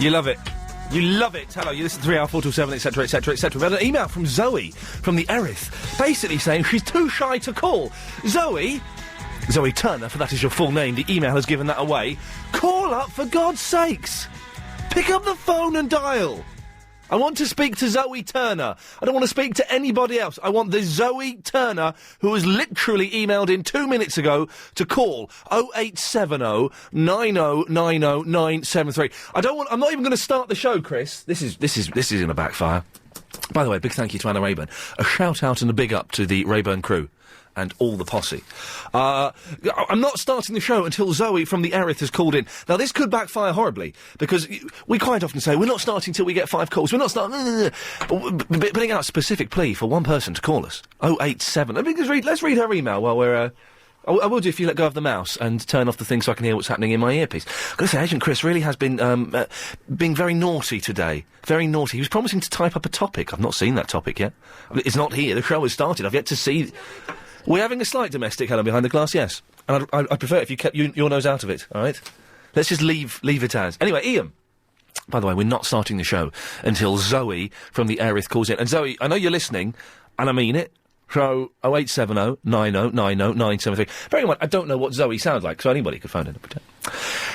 You love it. You love it. Hello, you listen to 3 Hour 4 till 7, etc, etc, etc. We had an email from Zoe, from the Erith, basically saying she's too shy to call. Zoe Turner, for that is your full name, the email has given that away. Call up, for God's sakes! Pick up the phone and dial! I want to speak to Zoe Turner. I don't want to speak to anybody else. I want the Zoe Turner who was literally emailed in 2 minutes ago to call 0870 90 90 973. I'm not even going to start the show, Chris. This is going to backfire. By the way, big thank you to Anna Rayburn. A shout out and a big up to the Rayburn crew. And all the posse. I'm not starting the show until Zoe from the Erith has called in. Now, this could backfire horribly, because we quite often say, we're not starting till we get 5 calls. We're not starting... But putting out a specific plea for one person to call us. 087... Let's read her email while we're... I will do if you let go of the mouse and turn off the thing so I can hear what's happening in my earpiece. I've got to say, Agent Chris really has been being very naughty today. Very naughty. He was promising to type up a topic. I've not seen that topic yet. It's not here. The show has started. I've yet to see... We're having a slight domestic, Helen, behind the glass, yes. And I'd prefer if you kept your nose out of it, all right? Let's just leave it as. Anyway, Ian. By the way, we're not starting the show until Zoe from the Erith calls in. And Zoe, I know you're listening, and I mean it. So, 0870 90 90 973. Bearing in mind, I don't know what Zoe sounds like, so anybody could phone in and pretend.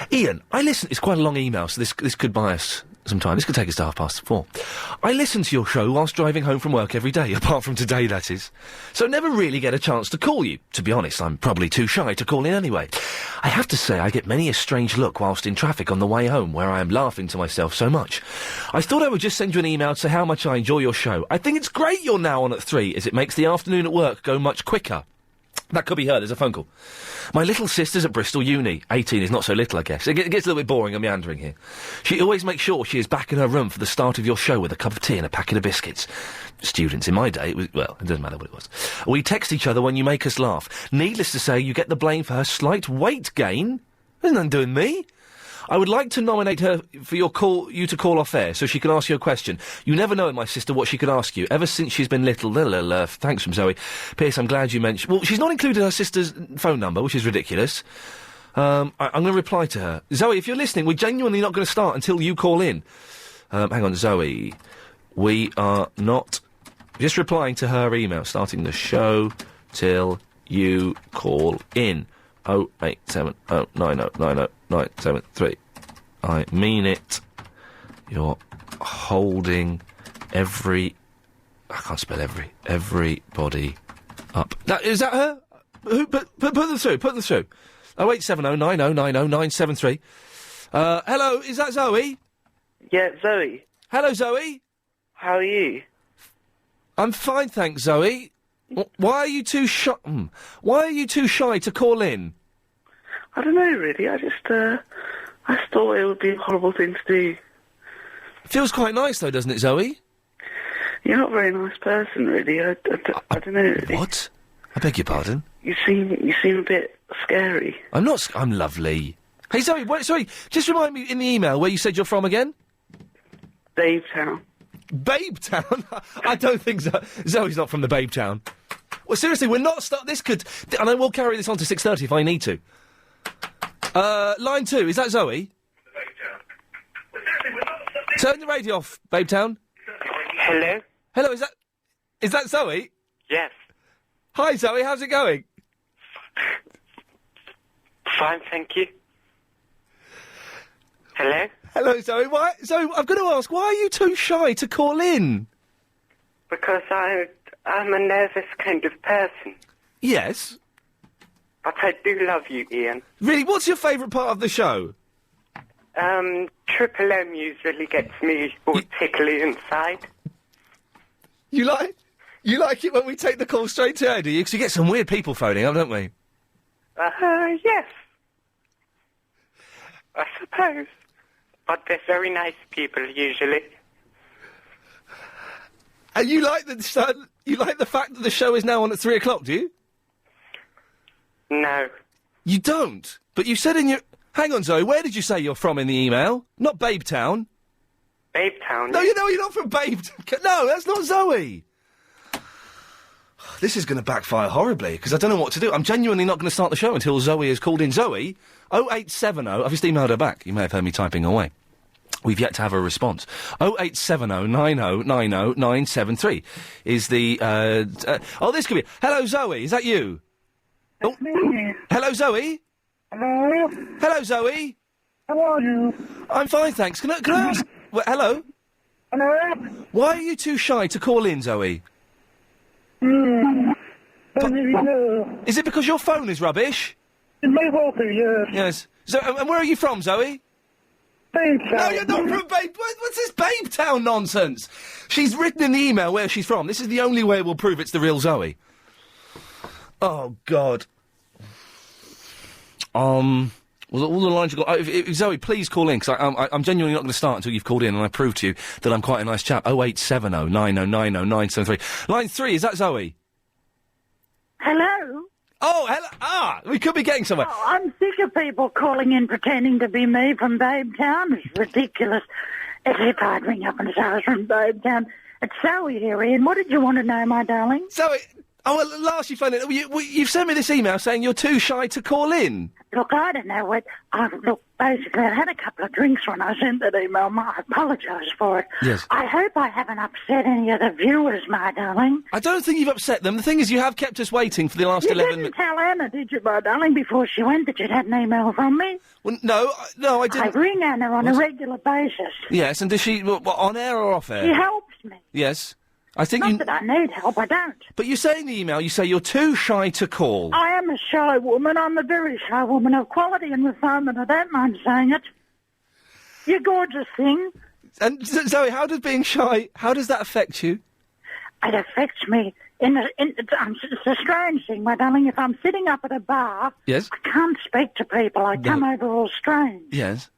Ian, I listen... It's quite a long email, so this could buy us some time. This could take us to 4:30. I listen to your show whilst driving home from work every day, apart from today, that is. So never really get a chance to call you. To be honest, I'm probably too shy to call in anyway. I have to say, I get many a strange look whilst in traffic on the way home, where I am laughing to myself so much. I thought I would just send you an email to say how much I enjoy your show. I think it's great you're now on at 3, as it makes the afternoon at work go much quicker. That could be her, there's a phone call. My little sister's at Bristol Uni. 18 is not so little, I guess. It gets a little bit boring and meandering here. She always makes sure she is back in her room for the start of your show with a cup of tea and a packet of biscuits. Students, in my day, it doesn't matter what it was. We text each other when you make us laugh. Needless to say, you get the blame for her slight weight gain. There's nothing doing me. I would like to nominate her for you to call off air, so she can ask you a question. You never know, my sister, what she could ask you. Ever since she's been little, thanks from Zoe. Pierce, I'm glad you mentioned... Well, she's not included her sister's phone number, which is ridiculous. I'm going to reply to her. Zoe, if you're listening, we're genuinely not going to start until you call in. Hang on, Zoe. We are not... Just replying to her email, starting the show till you call in. 0870 90 90 973. I mean it. You're holding I can't spell everybody up. Is that her? Who? Put them through. 0870 90 90 973. Hello, is that Zoe? Yeah, Zoe. Hello, Zoe. How are you? I'm fine, thanks, Zoe. Why are you too shy? Why are you too shy to call in? I don't know, really. I just thought it would be a horrible thing to do. Feels quite nice, though, doesn't it, Zoe? You're not a very nice person, really. I don't know. Really. What? I beg your pardon? You seem a bit scary. I'm not. I'm lovely. Hey, Zoe. Sorry. Just remind me in the email where you said you're from again. Babetown. Babetown? I don't think so. Zoe's not from the Babetown. Well, seriously, we're not this could... And I will carry this on to 6:30 if I need to. Line 2, is that Zoe? Turn the radio off, Babetown. Hello? Hello, is that Zoe? Yes. Hi, Zoe, how's it going? Fine, thank you. Hello? Hello, Zoe. Zoe, I've got to ask, why are you too shy to call in? Because I'm a nervous kind of person. Yes. But I do love you, Ian. Really? What's your favourite part of the show? Triple M usually gets me all tickly inside. You like it when we take the call straight to air, do you? Because you get some weird people phoning up, don't we? Yes. I suppose. But they're very nice people, usually. And you like the fact that the show is now on at 3 o'clock, do you? No. You don't? But you said in your... Hang on, Zoe, where did you say you're from in the email? Not Babetown. Babetown? No, you're not from Babetown. No, that's not Zoe. This is going to backfire horribly, because I don't know what to do. I'm genuinely not going to start the show until Zoe has called in. Zoe, 0870... I've just emailed her back. You may have heard me typing away. We've yet to have a response. 0870 90 90 973 is the... this could be... Hello, Zoe, is that you? It's me. Hello, Zoe? Hello? Hello, Zoe? How are you? I'm fine, thanks. Can I ask... hello? Hello? Why are you too shy to call in, Zoe? Is it because your phone is rubbish? It may well be, yes. Yes. So, and where are you from, Zoe? Babetown. No, you're not from what's this Babetown nonsense? She's written in the email where she's from. This is the only way we'll prove it's the real Zoe. Oh, God. Well, all the lines you've got... Zoe, please call in, because I'm genuinely not going to start until you've called in and I prove to you that I'm quite a nice chap. 0870 90 90 973. Line 3, is that Zoe? Hello? Oh, hello. We could be getting somewhere. Oh, I'm sick of people calling in pretending to be me from Babetown. It's ridiculous. If I'd ring up and say I was from Babetown. It's Zoe here, Ian. What did you want to know, my darling? Zoe... Oh, well, at last you found it. You've sent me this email saying you're too shy to call in. Look, I don't know what... Look, basically, I had a couple of drinks when I sent that email. I apologise for it. Yes. I hope I haven't upset any of the viewers, my darling. I don't think you've upset them. The thing is, you have kept us waiting for the last 11 minutes. You didn't tell Anna, did you, my darling, before she went that you'd had an email from me? Well, no, I didn't. I ring Anna on a regular basis. Yes, and does she... on air or off air? She helps me. Yes. I think Not that I need help, I don't. But you say in the email, you say you're too shy to call. I am a shy woman. I'm a very shy woman of quality and refinement. I don't mind saying it. You're gorgeous thing. And Zoe, how does being shy, how does that affect you? It affects me. It's a strange thing, my darling. If I'm sitting up at a bar, yes, I can't speak to people. I come over all strange. Yes.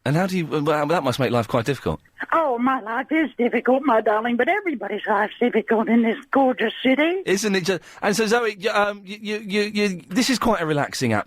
And how do you... Well, that must make life quite difficult. Oh, my life is difficult, my darling, but everybody's life's difficult in this gorgeous city. Isn't it just... And so, Zoe, this is quite a relaxing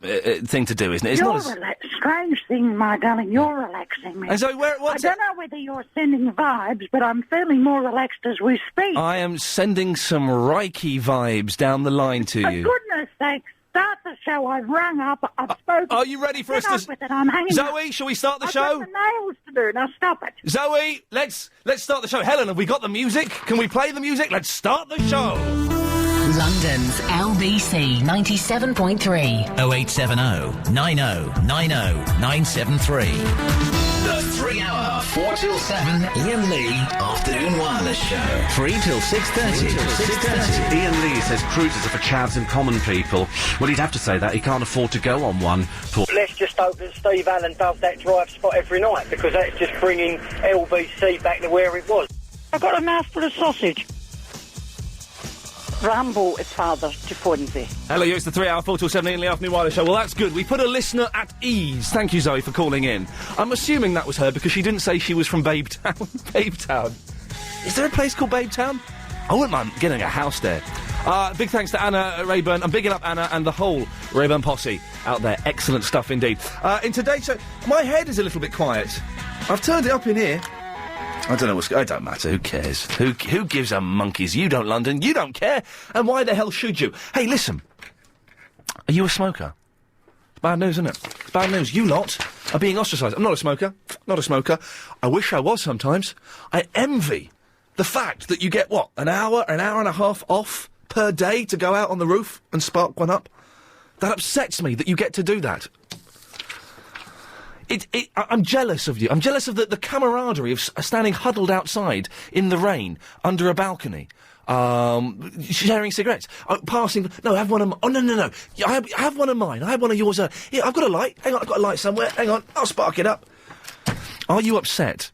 thing to do, isn't it? It's You're not a strange thing, my darling. You're relaxing me. And Zoe, I don't know whether you're sending vibes, but I'm feeling more relaxed as we speak. I am sending some Reiki vibes down the line to you. For goodness sake. Start the show. I've rung up. I've spoken. Are you ready for us to... With it. I'm hanging Zoe, up. shall we start the I've show? got the nails to do. Now stop it. Zoe, let's start the show. Helen, have we got the music? Can we play the music? Let's start the show. London's LBC 97.3. 0870 90 90 973. The 3-hour 4 till 7 Iain Lee Afternoon Wireless Show. 3 till 6:30. Iain Lee says cruises are for chavs and common people. Well, he'd have to say that. He can't afford to go on one. Let's just hope that Steve Allen does that drive spot every night, because that's just bringing LBC back to where it was. I've got a mouthful of sausage. Rambo is father to Fonzie. Hello, it's the 3-hour 4 till 7 in the Afternoon Wireless Show. Well, that's good. We put a listener at ease. Thank you, Zoe, for calling in. I'm assuming that was her because she didn't say she was from Babetown. Babetown. Is there a place called Babetown? I wouldn't mind getting a house there. Big thanks to Anna Rayburn. I'm bigging up Anna and the whole Rayburn posse out there. Excellent stuff indeed. In today's show, my head is a little bit quiet. I've turned it up in here. I don't know what's... It don't matter. Who cares? Who gives a monkeys? You don't, London. You don't care. And why the hell should you? Hey, listen. Are you a smoker? It's bad news, isn't it? It's bad news. You lot are being ostracised. I'm not a smoker. Not a smoker. I wish I was sometimes. I envy the fact that you get, what, an hour and a half off per day to go out on the roof and spark one up? That upsets me that you get to do that. I'm jealous of you. I'm jealous of the camaraderie of standing huddled outside in the rain under a balcony, sharing cigarettes, passing. No, have one of. Oh no! I have one of mine. I have one of yours. Here, I've got a light. Hang on, I've got a light somewhere. Hang on, I'll spark it up. Are you upset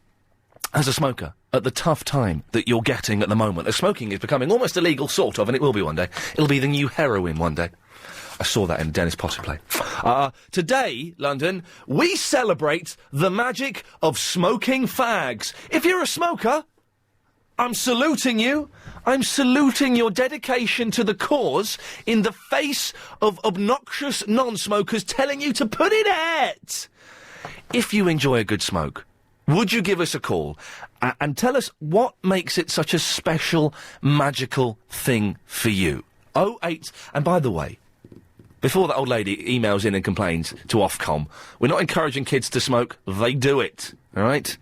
as a smoker at the tough time that you're getting at the moment? As smoking is becoming almost illegal, sort of, and it will be one day. It'll be the new heroin one day. I saw that in Dennis Potter play. Today, London, we celebrate the magic of smoking fags. If you're a smoker, I'm saluting you. I'm saluting your dedication to the cause in the face of obnoxious non-smokers telling you to put it out. If you enjoy a good smoke, would you give us a call and tell us what makes it such a special, magical thing for you? 08... And by the way... Before that old lady emails in and complains to Ofcom, we're not encouraging kids to smoke, they do it. All right?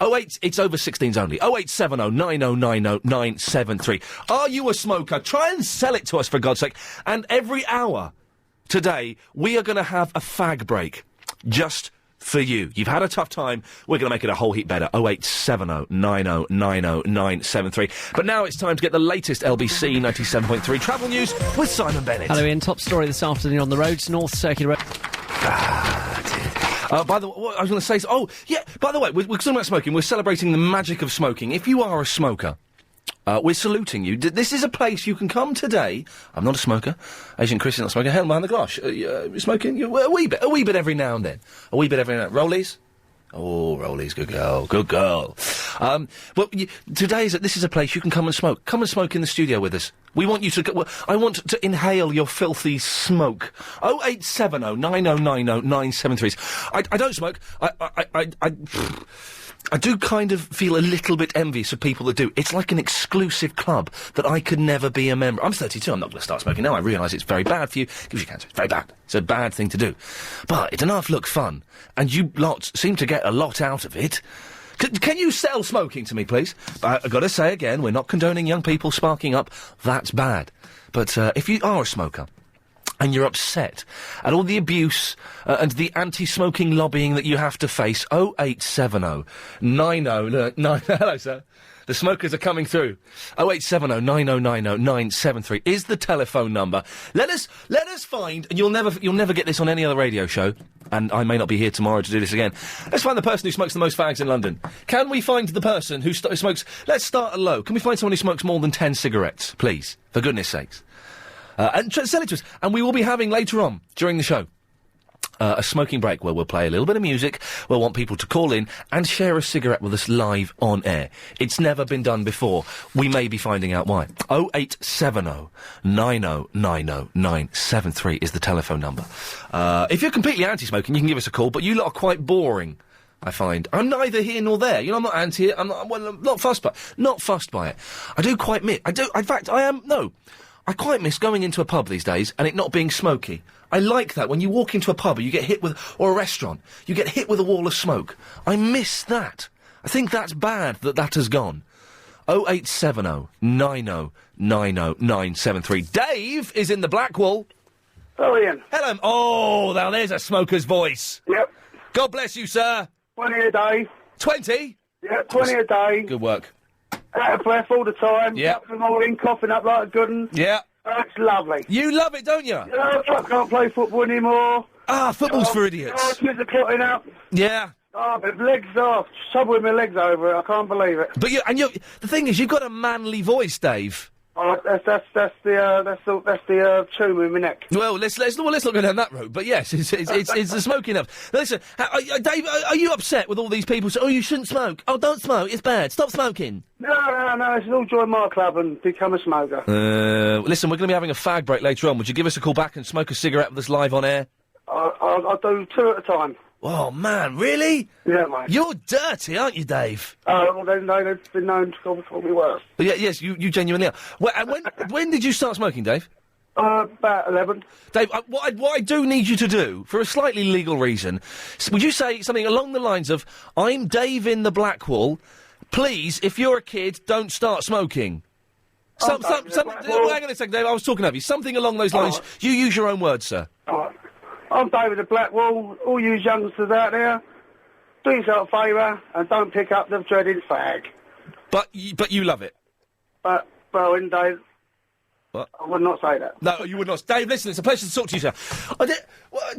08, it's over 16s only. 0870 9090 973. Are you a smoker? Try and sell it to us, for God's sake. And every hour today, we are going to have a fag break. Just for you. You've had a tough time. We're going to make it a whole heap better. 0870 9090 973. But now it's time to get the latest LBC 97.3 travel news with Simon Bennett. Hello, Ian. Top story this afternoon on the roads. North Circular Road. By the way, what I was going to say is, by the way, we're talking about smoking. We're celebrating the magic of smoking. If you are a smoker, we're saluting you. This is a place you can come today. I'm not a smoker. Agent Chris is not a smoker. Helen behind the glass. Smoking? A wee bit every now and then. A wee bit every now and then. Rollies? Oh, Rollies, good girl, good girl. This is a place you can come and smoke. Come and smoke in the studio with us. We want you to. I want to inhale your filthy smoke. 0870 9090 973. I don't smoke. I do kind of feel a little bit envious of people that do. It's like an exclusive club that I could never be a member. I'm 32, I'm not going to start smoking now. I realise it's very bad for you. Gives you cancer. It's very bad. It's a bad thing to do. But it enough look fun. And you lot seem to get a lot out of it. Can you sell smoking to me, please? I've got to say again, we're not condoning young people sparking up. That's bad. But if you are a smoker, and you're upset at all the abuse and the anti-smoking lobbying that you have to face, 0870 9090... Hello, sir. The smokers are coming through. 0870 9090 973 is the telephone number. Let us find, and you'll never get this on any other radio show, and I may not be here tomorrow to do this again. Let's find the person who smokes the most fags in London. Can we find the person who smokes... Let's start at low. Can we find someone who smokes more than 10 cigarettes, please? For goodness sakes. And sell it to us. And we will be having later on, during the show, a smoking break where we'll play a little bit of music. We'll want people to call in and share a cigarette with us live on air. It's never been done before. We may be finding out why. 0870 9090 973 is the telephone number. If you're completely anti-smoking, you can give us a call, but you lot are quite boring, I find. I'm neither here nor there. You know, I'm not anti it. I'm not fussed by it. I do quite miss... I quite miss going into a pub these days and it not being smoky. I like that. When you walk into a pub, you get hit with... Or a restaurant, you get hit with a wall of smoke. I miss that. I think that's bad that has gone. 0870 9090 973. Dave is in the Blackwall. Hello, Ian. Hello. Oh, now there's a smoker's voice. Yep. God bless you, sir. 20 a day. 20? Yeah, 20 a day. Good work. Out of breath all the time. Yeah. Up the morning, coughing up like a good one. Yeah. That's lovely. You love it, don't you? Yeah, I can't play football anymore. Football's for idiots. Kids are clotting up. Yeah. Oh, my legs off. Trouble with my legs over it. I can't believe it. But the thing is, you've got a manly voice, Dave. Oh, that's the tune in my neck. Well, let's not go down that road. But yes, it's the smoking up. Listen, Dave, are you upset with all these people saying, "Oh, you shouldn't smoke. Oh, don't smoke. It's bad. Stop smoking." No. It's all join my club and become a smoker. Listen, we're going to be having a fag break later on. Would you give us a call back and smoke a cigarette with us live on air? I'll do 2 at a time. Oh man, really? Yeah, mate. You're dirty, aren't you, Dave? Well, they've been known to call me worse. But yes, you genuinely are. Well, and when did you start smoking, Dave? About 11. Dave, what I do need you to do, for a slightly legal reason, would you say something along the lines of, "I'm Dave in the Blackwall, please, if you're a kid, don't start smoking." Hang on a second, Dave, I was talking over you. Something along those lines. Right. You use your own words, sir. All right. I'm David the Blackwall. All you youngsters out there, do yourself a favour and don't pick up the dreaded fag. But you love it. Well, Dave, what? I would not say that. No, you would not. Dave, listen, it's a pleasure to talk to you, sir.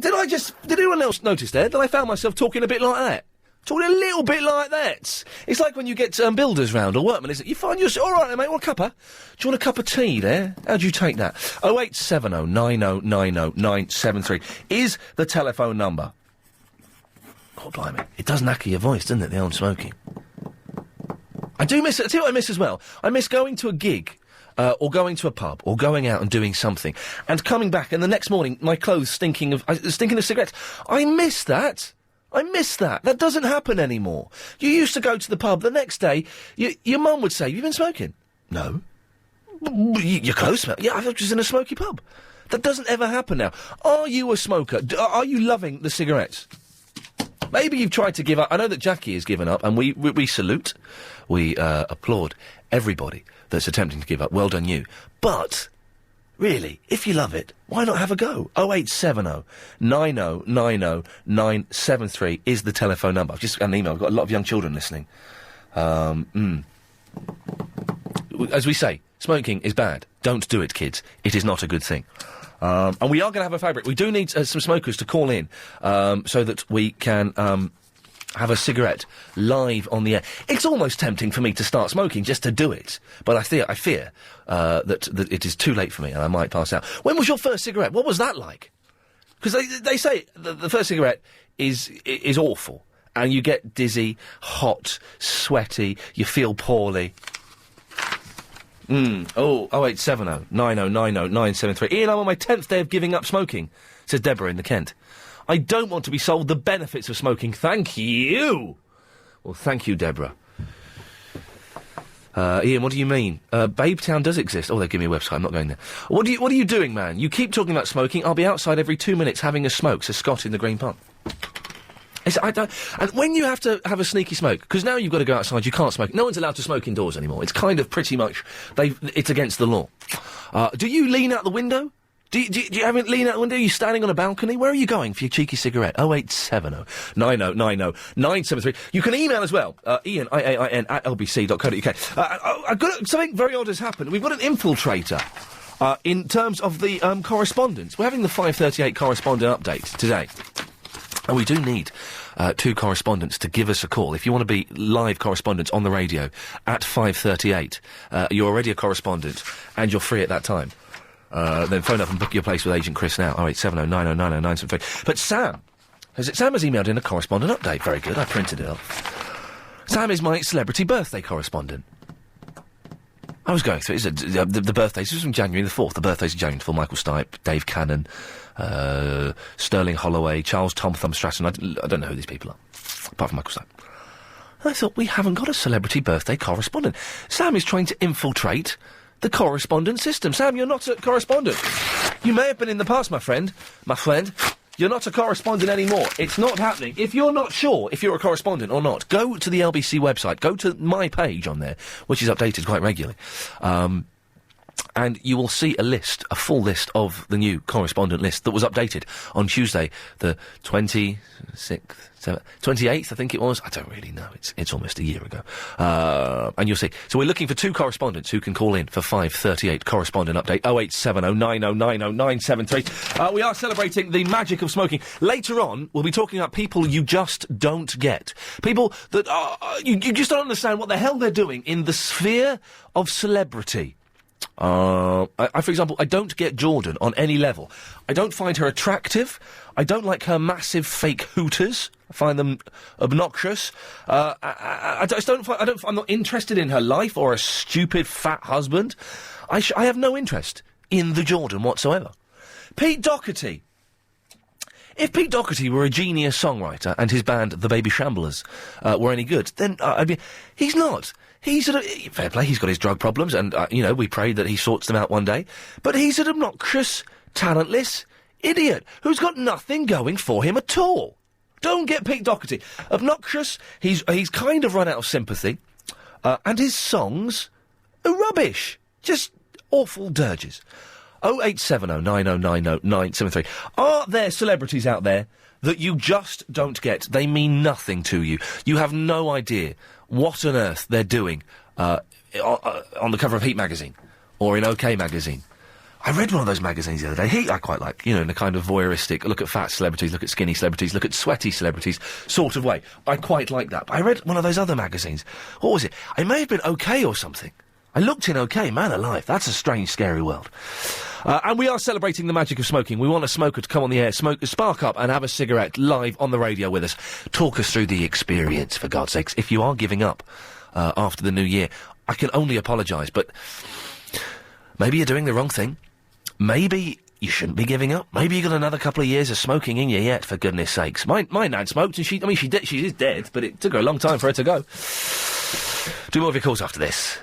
Did anyone else notice there that I found myself talking a bit like that? Talking a little bit like that. It's like when you get builders round or workmen, isn't it? You find yourself, all right, then, mate, want a cuppa? Do you want a cup of tea there? How do you take that? 0870 9090 973 is the telephone number. God blimey. It does knacker your voice, doesn't it, the old smoking? I do miss it. I'll tell you what I miss as well. I miss going to a gig, or going to a pub, or going out and doing something, and coming back, and the next morning, my clothes stinking of cigarettes. I miss that. I miss that. That doesn't happen anymore. You used to go to the pub, the next day, your mum would say, "Have you been smoking?" "No." "Your clothes smell." "Yeah, I was just in a smoky pub." That doesn't ever happen now. Are you a smoker? Are you loving the cigarettes? Maybe you've tried to give up. I know that Jackie has given up, and we salute, we applaud everybody that's attempting to give up. Well done, you. But really, if you love it, why not have a go? 0870 90 90 973 is the telephone number. I've just got an email. I've got a lot of young children listening. As we say, smoking is bad. Don't do it, kids. It is not a good thing. And we are going to have a favourite. We do need some smokers to call in so that we can have a cigarette live on the air. It's almost tempting for me to start smoking just to do it, but I fear that it is too late for me and I might pass out. When was your first cigarette? What was that like? Because they say the first cigarette is awful, and you get dizzy, hot, sweaty, you feel poorly. 0870 90 90 973. Ian, I'm on my 10th day of giving up smoking, says Deborah in the Kent. I don't want to be sold the benefits of smoking. Thank you. Well, thank you, Deborah. Ian, what do you mean? Babetown does exist. Oh, they give me a website. I'm not going there. What are you doing, man? You keep talking about smoking. I'll be outside every 2 minutes having a smoke, says Scott in the Green Park. And when you have to have a sneaky smoke, because now you've got to go outside, you can't smoke. No one's allowed to smoke indoors anymore. It's kind of pretty much, it's against the law. Do you lean out the window? Do you have it lean out the window? Are you standing on a balcony? Where are you going for your cheeky cigarette? 0870 90 90 973. You can email as well, Iain, IAIN, at lbc.co.uk. I've got something very odd has happened. We've got an infiltrator. In terms of the correspondence. We're having the 5:38 correspondent update today. And we do need 2 correspondents to give us a call. If you want to be live correspondents on the radio at 5:38, you're already a correspondent and you're free at that time. Then phone up and book your place with Agent Chris now. 0870 90 90 973. But Sam has emailed in a correspondent update. Very good. I printed it off. Sam is my celebrity birthday correspondent. I was going through the birthdays. This was from January the 4th. The birthdays of January the 4th. Michael Stipe, Dave Cannon, Sterling Holloway, Charles Tom Thumb Stratton. I don't know who these people are, apart from Michael Stipe. And I thought, we haven't got a celebrity birthday correspondent. Sam is trying to infiltrate the correspondent system. Sam, you're not a correspondent. You may have been in the past, my friend. You're not a correspondent anymore. It's not happening. If you're not sure if you're a correspondent or not, go to the LBC website. Go to my page on there, which is updated quite regularly. And you will see a full list of the new correspondent list that was updated on Tuesday, the 26th, 28th, I think it was. I don't really know. It's almost a year ago. And you'll see. So we're looking for 2 correspondents who can call in for 5:38 correspondent update. 0870 90 90 973. We are celebrating the magic of smoking. Later on, we'll be talking about people you just don't get. People that you just don't understand what the hell they're doing in the sphere of celebrity. For example, I don't get Jordan on any level. I don't find her attractive. I don't like her massive fake hooters. I find them obnoxious. I'm not interested in her life or a stupid fat husband. I have no interest in the Jordan whatsoever. Pete Doherty. If Pete Doherty were a genius songwriter and his band, the Baby Shamblers, were any good, then he's not. He's fair play, he's got his drug problems, and, we pray that he sorts them out one day. But he's an obnoxious, talentless idiot who's got nothing going for him at all. Don't get Pete Doherty. Obnoxious, he's kind of run out of sympathy, and his songs are rubbish. Just awful dirges. 0870 90 90 973. Are there celebrities out there that you just don't get? They mean nothing to you. You have no idea what on earth they're doing on the cover of Heat magazine or in OK magazine. I read one of those magazines the other day. Heat I quite like, in a kind of voyeuristic, look at fat celebrities, look at skinny celebrities, look at sweaty celebrities sort of way. I quite like that. But I read one of those other magazines. What was it? It may have been OK or something. I looked in OK, man alive. That's a strange, scary world. And we are celebrating the magic of smoking. We want a smoker to come on the air, spark up and have a cigarette live on the radio with us. Talk us through the experience, for God's sakes. If you are giving up after the new year, I can only apologise, but maybe you're doing the wrong thing. Maybe you shouldn't be giving up. Maybe you got another couple of years of smoking in you yet, for goodness sakes. My nan smoked, and she is dead, but it took her a long time for her to go. Do more of your calls after this.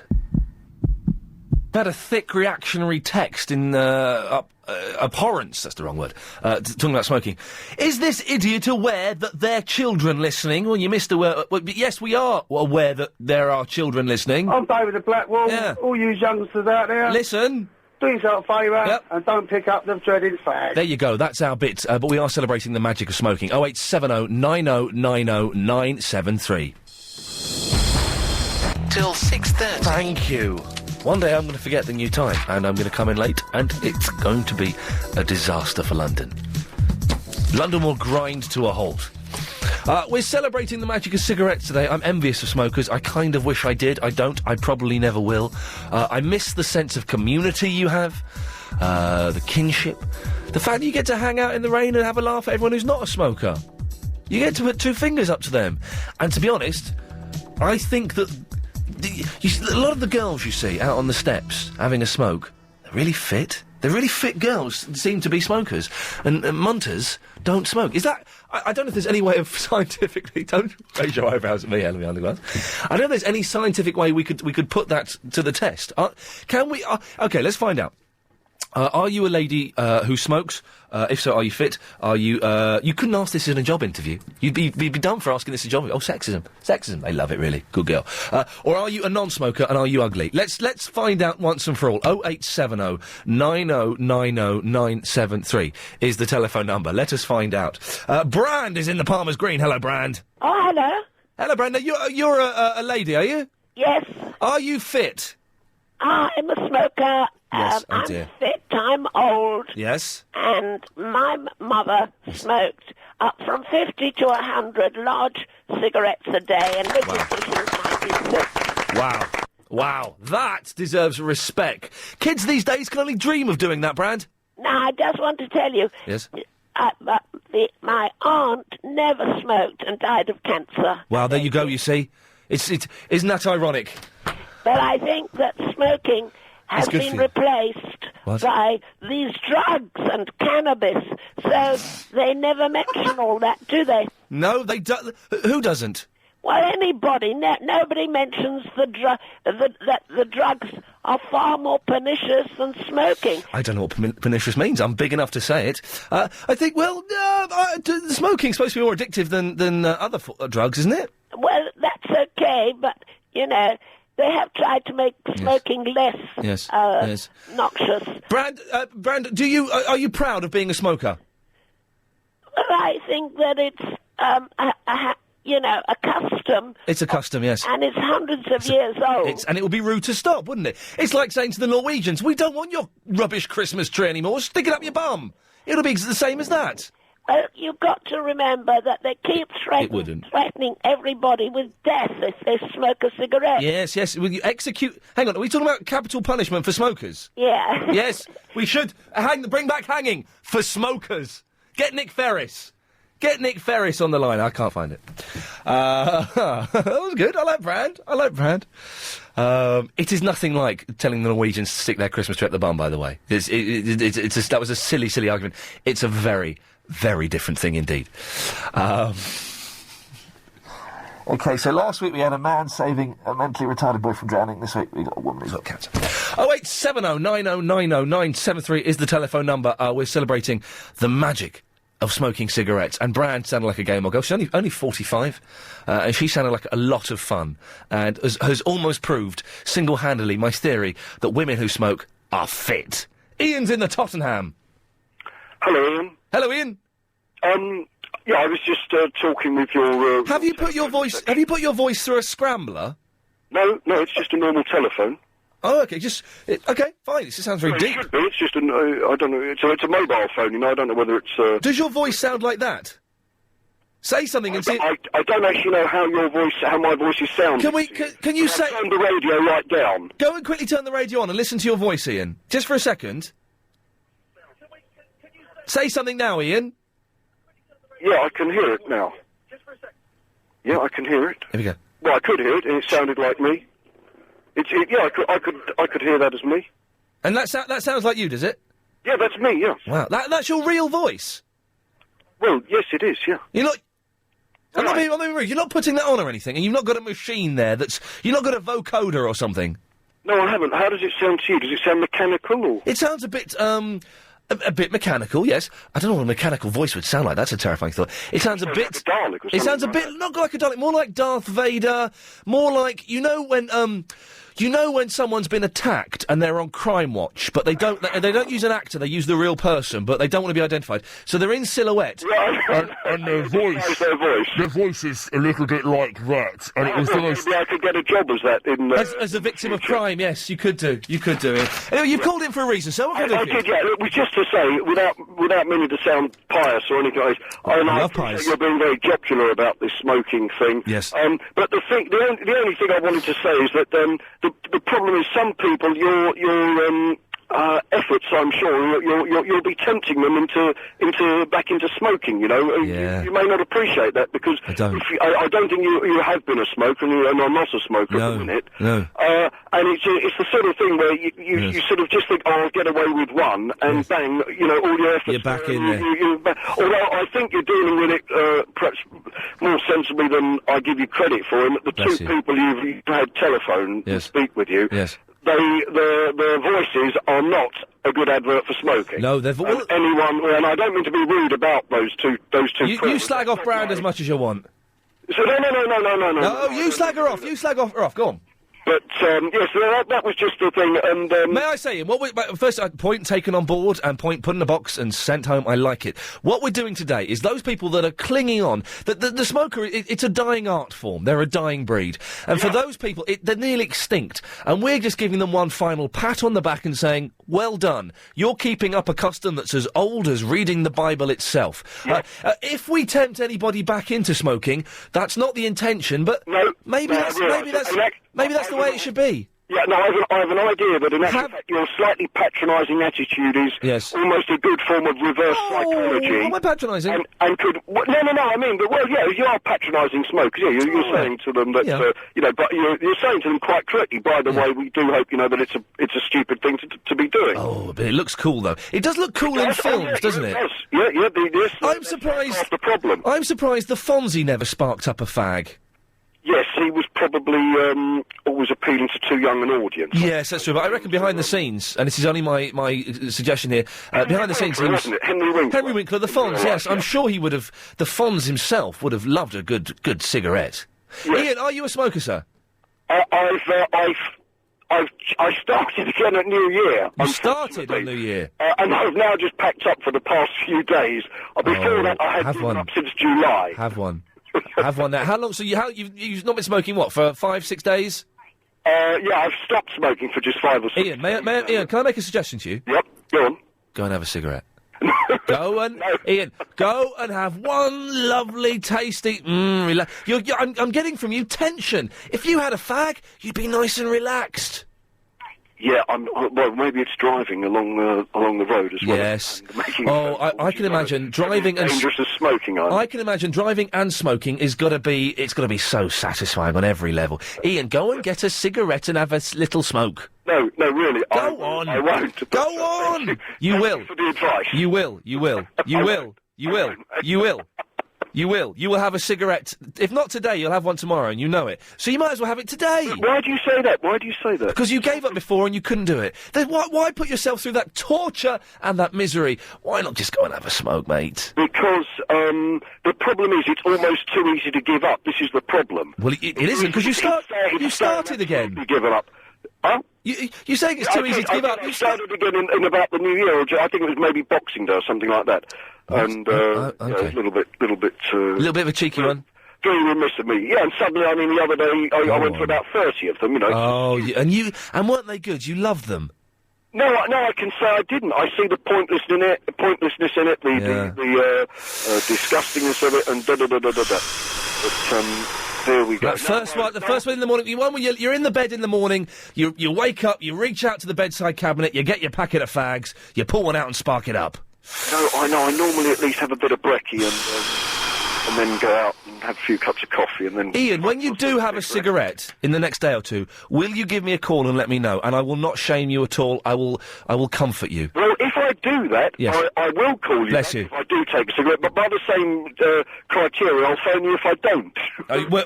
had a thick reactionary text in abhorrence, that's the wrong word, talking about smoking. Is this idiot aware that there are children listening? Well, you missed the word. Well, yes, we are aware that there are children listening. I'm David the Black Wall. Yeah. All you youngsters out there. Listen. Do yourself a favour and don't pick up the dreaded fag. There you go, that's our bit, but we are celebrating the magic of smoking. 0870 90 90 973. Till 6:30. Thank you. One day I'm going to forget the new time, and I'm going to come in late, and it's going to be a disaster for London. London will grind to a halt. We're celebrating the magic of cigarettes today. I'm envious of smokers. I kind of wish I did. I don't. I probably never will. I miss the sense of community you have, the kinship, the fact that you get to hang out in the rain and have a laugh at everyone who's not a smoker. You get to put two fingers up to them. And to be honest, I think that a lot of the girls you see out on the steps having a smoke, they're really fit. They're really fit girls seem to be smokers. And munters don't smoke. Is that... I don't know if there's any way of scientifically... Don't raise your eyebrows at me, Helen, behind the glass. I don't know if there's any scientific way we could put that to the test. Can we... OK, let's find out. Are you a lady who smokes? If so, are you fit? Are you... you couldn't ask this in a job interview. You'd be done for asking this in a job. Oh, sexism. Sexism. They love it, really. Good girl. Or are you a non-smoker and are you ugly? Let's find out once and for all. 0870 90 90 973 is the telephone number. Let us find out. Brand is in the Palmer's Green. Hello, Brand. Oh, hello. Hello, Brand. Now, you're a lady, are you? Yes. Are you fit? I'm a smoker. Yes, oh I'm dear. fit, I'm old. Yes. And my mother smoked up from 50 to 100 large cigarettes a day and lived with me since 96. Wow. Wow. That deserves respect. Kids these days can only dream of doing that, Brand. Now, I just want to tell you... Yes. My aunt never smoked and died of cancer. Well, there you go, you see. Isn't that ironic? But I think that smoking has been replaced by these drugs and cannabis, so they never mention all that, do they? No, they don't. Who doesn't? Well, anybody. Nobody mentions that the drugs are far more pernicious than smoking. I don't know what pernicious means. I'm big enough to say it. I think, smoking's supposed to be more addictive than other drugs, isn't it? Well, that's okay, but, you know... They have tried to make smoking less noxious. Brand, are you proud of being a smoker? Well, I think that it's, a custom. It's a custom, yes. And it's hundreds of years old. And it would be rude to stop, wouldn't it? It's like saying to the Norwegians, we don't want your rubbish Christmas tree anymore, stick it up your bum. It'll be the same as that. Well, you've got to remember that they keep threatening everybody with death if they smoke a cigarette. Yes. Will you execute... Hang on, are we talking about capital punishment for smokers? Yeah. Yes, we should. Bring back hanging for smokers. Get Nick Ferris. Get Nick Ferris on the line. I can't find it. That was good. I like Brand. It is nothing like telling the Norwegians to stick their Christmas tree up the bum, by the way. That was a silly argument. It's a very... very different thing indeed. OK, so last week we had a man saving a mentally retarded boy from drowning. This week we got a woman who's got cancer. 0870 90 90 973 is the telephone number. We're celebrating the magic of smoking cigarettes. And Brand sounded like a gamer girl. She's only 45. And she sounded like a lot of fun. And has almost proved, single-handedly, my theory that women who smoke are fit. Ian's in the Tottenham. Hello, Ian. Hello, Ian. Yeah, I was just talking with your... Have you put your voice through a scrambler? No, it's just a normal telephone. Oh, OK, OK, fine, it sounds very deep. It should be, it's just I don't know, it's a mobile phone, you know, I don't know whether it's... Does your voice sound like that? Say something and see... I don't actually know how my voice is sounding. Can you say... turn the radio right down? Go and quickly turn the radio on and listen to your voice, Ian. Just for a second. Say something now, Ian. Yeah, I can hear it now. Just for a second. Yeah, I can hear it. Here we go. Well, I could hear it, and it sounded like me. Yeah, I could hear that as me. And that sounds like you, does it? Yeah, that's me. Yeah. Wow, that's your real voice. Well, yes, it is. Yeah. You're not. I'm not being rude. You're not putting that on or anything, and you've not got a machine there you've not got a vocoder or something. No, I haven't. How does it sound to you? Does it sound mechanical? Or? It sounds a bit, a bit mechanical, yes. I don't know what a mechanical voice would sound like. That's a terrifying thought. It sounds a bit... Like a Dalek or it sounds a something bit... like Not like a Dalek, more like Darth Vader, more like... You know when someone's been attacked and they're on Crime Watch, but they don't use an actor, they use the real person, but they don't want to be identified. So they're in silhouette. and their voice is a little bit like that. And it was the most... Maybe I could get a job as that in... As a victim of crime, yes, you could do it. Anyway, you've called in for a reason, so what can I do for you? I did, yeah. It was just to say, without meaning to sound pious or anything, I love pious. You're being very jocular about this smoking thing. Yes. But the only thing I wanted to say is that the problem is some people, your efforts, I'm sure, you'll be tempting them back into smoking. You know, you may not appreciate that because I don't think you have been a smoker and are not a smoker at the minute. No. And it's the sort of thing where you sort of just think, oh, I'll get away with one, and bang, you know, all your efforts. You're back in there. Although I think you're dealing with it perhaps more sensibly than I give you credit for. And the two people you've had telephone speak with you, their voices are not a good advert for smoking. No, they're... and I don't mean to be rude about those two. You slag off Brand as much as you want. So no. No, you slag her off. You slag her off. Go on. But, yes, that was just the thing, and... May I say, first, point taken on board, and point put in a box and sent home, I like it. What we're doing today is those people that are clinging on, the smoker, it's a dying art form, they're a dying breed, and for those people, they're nearly extinct, and we're just giving them one final pat on the back and saying, well done, you're keeping up a custom that's as old as reading the Bible itself. If we tempt anybody back into smoking, that's not the intention, but maybe that's the way it should be. Yeah, no, I have an idea that in actual fact your slightly patronising attitude is almost a good form of reverse psychology. Am I patronising? And could... I mean, but, you are patronising smokers, you're saying to them that, but you're saying to them quite correctly, by the way, we do hope, that it's a stupid thing to be doing. Oh, but it looks cool, though. It does look cool in films, doesn't it? Yes. I'm surprised... That's the problem. I'm surprised the Fonzie never sparked up a fag. Yes, he was probably always appealing to too young an audience. Yes, that's true. But I reckon behind the scenes, and this is only my suggestion here, behind the scenes, he was Henry Winkler. Henry Winkler, the Fonz. Yes, I'm sure he would have. The Fonz himself would have loved a good cigarette. Yes. Ian, are you a smoker, sir? I started again at New Year. You started on New Year, and I've now just packed up for the past few days. Before that, I had given up since July. Have one. Have one now. How long? So you've not been smoking for 5-6 days? I've stopped smoking for just 5 or 6. Ian, Ian, can I make a suggestion to you? Yep. Go on. Go and have a cigarette. Ian, go and have one lovely, tasty. I'm getting from you tension. If you had a fag, you'd be nice and relaxed. Yeah, well, maybe it's driving along the road as well. Yes. I can imagine driving and dangerous as smoking. I can imagine driving and smoking it's got to be so satisfying on every level. Ian, go and get a cigarette and have a little smoke. No, really. Go on. I won't. Go on. You will. Thank you for the advice. You will. You will. You will have a cigarette. If not today, you'll have one tomorrow, and you know it. So you might as well have it today. Why do you say that? Because you gave up before and you couldn't do it. Then why put yourself through that torture and that misery? Why not just go and have a smoke, mate? Because the problem is it's almost too easy to give up. This is the problem. Well, it isn't, because you started again. Given up. Huh? You're saying it's too easy to give up. You started again in about the New Year, I think it was maybe Boxing Day or something like that. And okay. a little bit. A little bit of a cheeky one. Very remiss of me. Yeah, and suddenly, the other day I went for about 30 of them. Oh, and weren't they good? You loved them. No, I can say I didn't. I see the pointlessness in it, the disgustingness of it, and da-da-da-da-da-da. But, there we go. The first one in the morning. The one where you're in the bed in the morning. You wake up. You reach out to the bedside cabinet. You get your packet of fags. You pull one out and spark it up. No, I know. I normally at least have a bit of brekkie and then go out and have a few cups of coffee and then... Ian, when you do have a cigarette in the next day or two, will you give me a call and let me know? And I will not shame you at all. I will comfort you. Well, if I do that, Yes. I will call you Bless back you. if I do take a cigarette, but by the same criteria, I'll phone you if I don't.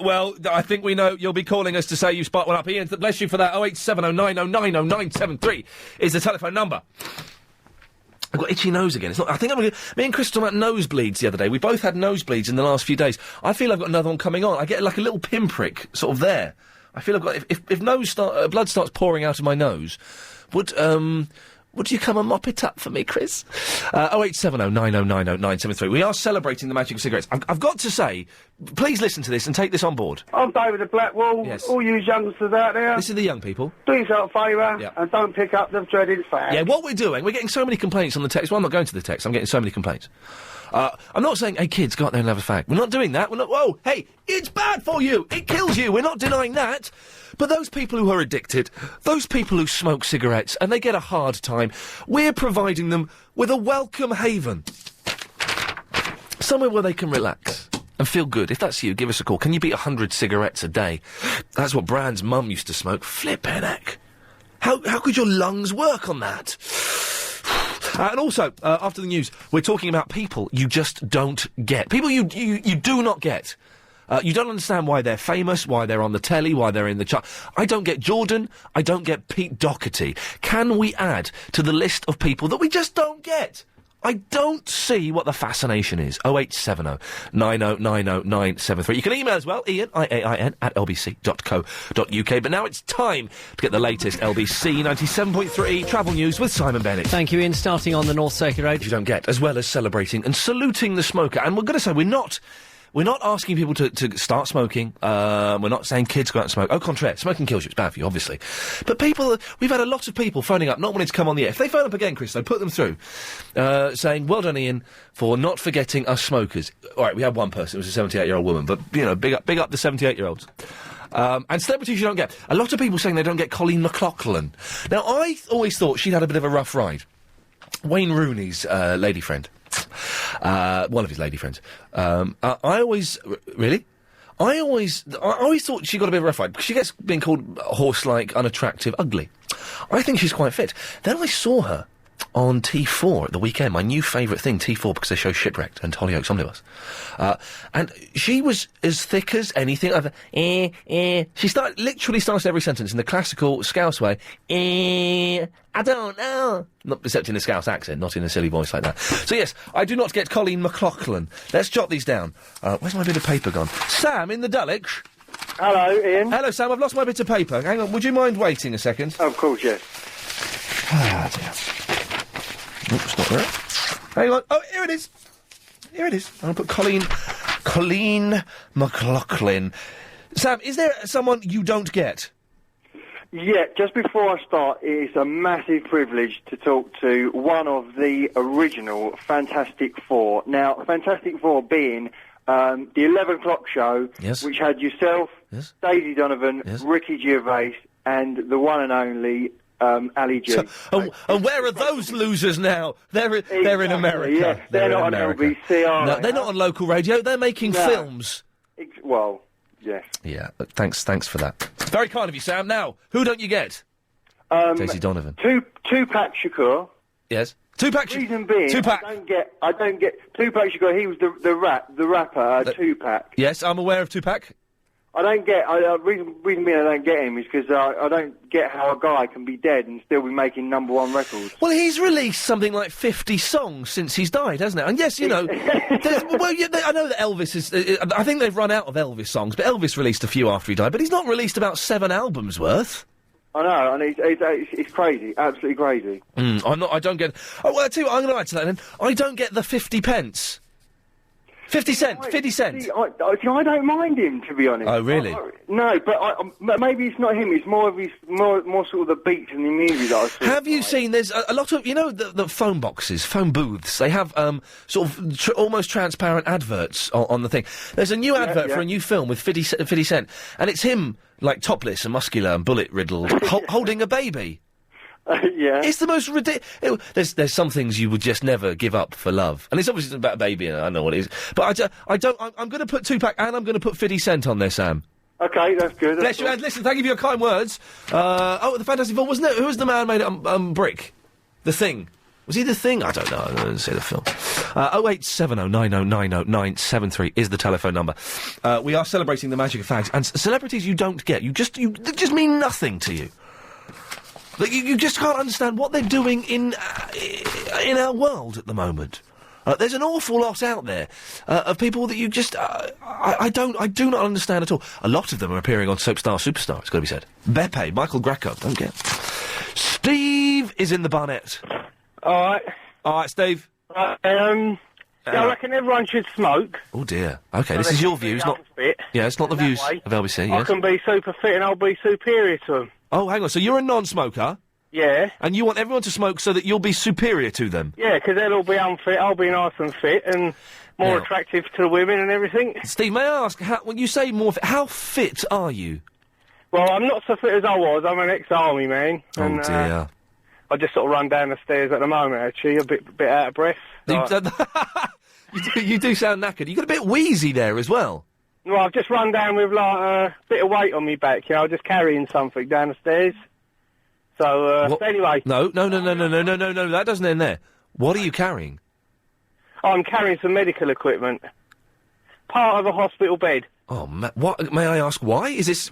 Well, I think we know you'll be calling us to say you spot one up. Ian, bless you for that. 08709090973 is the telephone number. I've got itchy nose again. It's not. I think me and Chris talked about nosebleeds the other day. We both had nosebleeds in the last few days. I feel I've got another one coming on. I get like a little pinprick sort of there. I feel I've got. If blood starts pouring out of my nose, would you come and mop it up for me, Chris? 08709090973. We are celebrating the magic of cigarettes. I've got to say, please listen to this and take this on board. I'm David at Blackwall. Yes. All you youngsters out there. This is the young people. Do yourself a favour and don't pick up the dreaded fag. Yeah, what we're doing, we're getting so many complaints on the text. Well, I'm not going to the text. I'm getting so many complaints. I'm not saying, hey, kids, go out there and have a fag. We're not doing that. We're not, whoa, hey, it's bad for you. It kills you. We're not denying that. But those people who are addicted, those people who smoke cigarettes and they get a hard time, we're providing them with a welcome haven. Somewhere where they can relax and feel good. If that's you, give us a call. Can you beat 100 cigarettes a day? That's what Bran's mum used to smoke. Flippin' heck. How could your lungs work on that? And also, after the news, we're talking about people you just don't get. People you do not get. You don't understand why they're famous, why they're on the telly, why they're in the chart. I don't get Jordan. I don't get Pete Doherty. Can we add to the list of people that we just don't get? I don't see what the fascination is. 0870 9090973. You can email as well, Iain, IAIN, at lbc.co.uk. But now it's time to get the latest LBC 97.3 travel news with Simon Bennett. Thank you, Ian. Starting on the North Circular Road. You don't get, as well as celebrating and saluting the smoker. And we're going to say we're not asking people to start smoking. We're not saying kids go out and smoke. Au contraire, smoking kills you. It's bad for you, obviously. But we've had a lot of people phoning up, not wanting to come on the air. If they phone up again, Chris, though, put them through, saying, well done, Ian, for not forgetting us smokers. All right, we had one person. It was a 78-year-old woman. But, you know, big up the 78-year-olds. And celebrities you don't get. A lot of people saying they don't get Colleen McLaughlin. Now, I always thought she'd had a bit of a rough ride. Wayne Rooney's lady friend. One of his lady friends. I always thought she got a bit of a rough ride because she gets being called horse-like, unattractive, ugly. I think she's quite fit. Then I saw her on T4 at the weekend, my new favourite thing, T4, because they show Shipwrecked and Hollyoaks Omnibus. And she was as thick as anything. She literally started every sentence in the classical Scouse way. I don't know. Not except in a Scouse accent, not in a silly voice like that. So yes, I do not get Colleen McLaughlin. Let's jot these down. Where's my bit of paper gone? Sam, in the Dulwich. Hello, Ian. Hello, Sam, I've lost my bit of paper. Hang on, would you mind waiting a second? Of course, yes. Ah, dear. Oops, not there. Hang on. Oh, here it is. Here it is. I'll put Colleen McLaughlin. Sam, is there someone you don't get? Yeah, just before I start, it is a massive privilege to talk to one of the original Fantastic Four. Now, Fantastic Four being the 11 o'clock show, yes, which had yourself, yes, Daisy Donovan, yes, Ricky Gervais, and the one and only Ali G. And where are those losers now? They're in America. Yeah, they're not on LBC, are no, they? they're not on local radio. They're making films. Well, yes. Yeah, thanks for that. Very kind of you, Sam. Now, who don't you get? Daisy Donovan. Tupac Shakur. Yes. Tupac. Reason being, Tupac. I don't get Tupac Shakur. He was the rapper Tupac. Yes, I'm aware of Tupac. I don't get. Reason being I don't get him is because I don't get how a guy can be dead and still be making #1 records. Well, he's released something like 50 songs since he's died, hasn't it? And yes, you know, I know that Elvis is. I think they've run out of Elvis songs, but Elvis released a few after he died. But he's not released about 7 albums worth. I know, and it's crazy, absolutely crazy. I don't get. Oh, well, I tell you what, I'm going to add to that then. I don't get the 50 pence. 50 cent. See, I don't mind him, to be honest. Oh, really? No, but maybe it's not him. It's more of his, more sort of the beats and the music that I saw. Have you seen? There's a lot of, you know, the phone boxes, phone booths. They have sort of almost transparent adverts on the thing. There's a new advert for a new film with 50 Cent, and it's him like topless and muscular and bullet riddled, holding a baby. Yeah. It's the most ridiculous. There's some things you would just never give up for love. And it's obviously about a baby, and I know what it is. But I'm going to put Tupac and I'm going to put 50 Cent on there, Sam. Okay, that's good. Bless you, and listen, thank you for your kind words. The Fantastic Four, wasn't it? Who was the man made Brick? The Thing. Was he The Thing? I don't know. I didn't see the film. 08709090973 is the telephone number. We are celebrating the magic of fags, and celebrities you don't get. They just mean nothing to you. Like, you just can't understand what they're doing in our world at the moment. There's an awful lot out there of people that you just I do not understand at all. A lot of them are appearing on Soap Star Superstar. It's got to be said. Beppe, Michael Greco, don't get. Steve is in the Barnet. All right, Steve. Yeah, I reckon everyone should smoke. Oh dear. Okay, this is your views, not. Fit. Yeah, it's not the views of LBC. I Yes. can be super fit and I'll be superior to them. Oh, hang on. So you're a non-smoker? Yeah. And you want everyone to smoke so that you'll be superior to them? Yeah, because they'll all be unfit, I'll be nice and fit and more attractive to the women and everything. Steve, may I ask, when you say more fit, how fit are you? Well, I'm not so fit as I was. I'm an ex-army man. Oh, and, dear. I just sort of run down the stairs at the moment, actually, a bit out of breath. You do sound knackered. You got a bit wheezy there as well. Well, I've just run down with, like, a bit of weight on me back, just carrying something down the stairs. So, anyway. No, that doesn't end there. What are you carrying? I'm carrying some medical equipment. Part of a hospital bed. Oh, what? May I ask why? Is this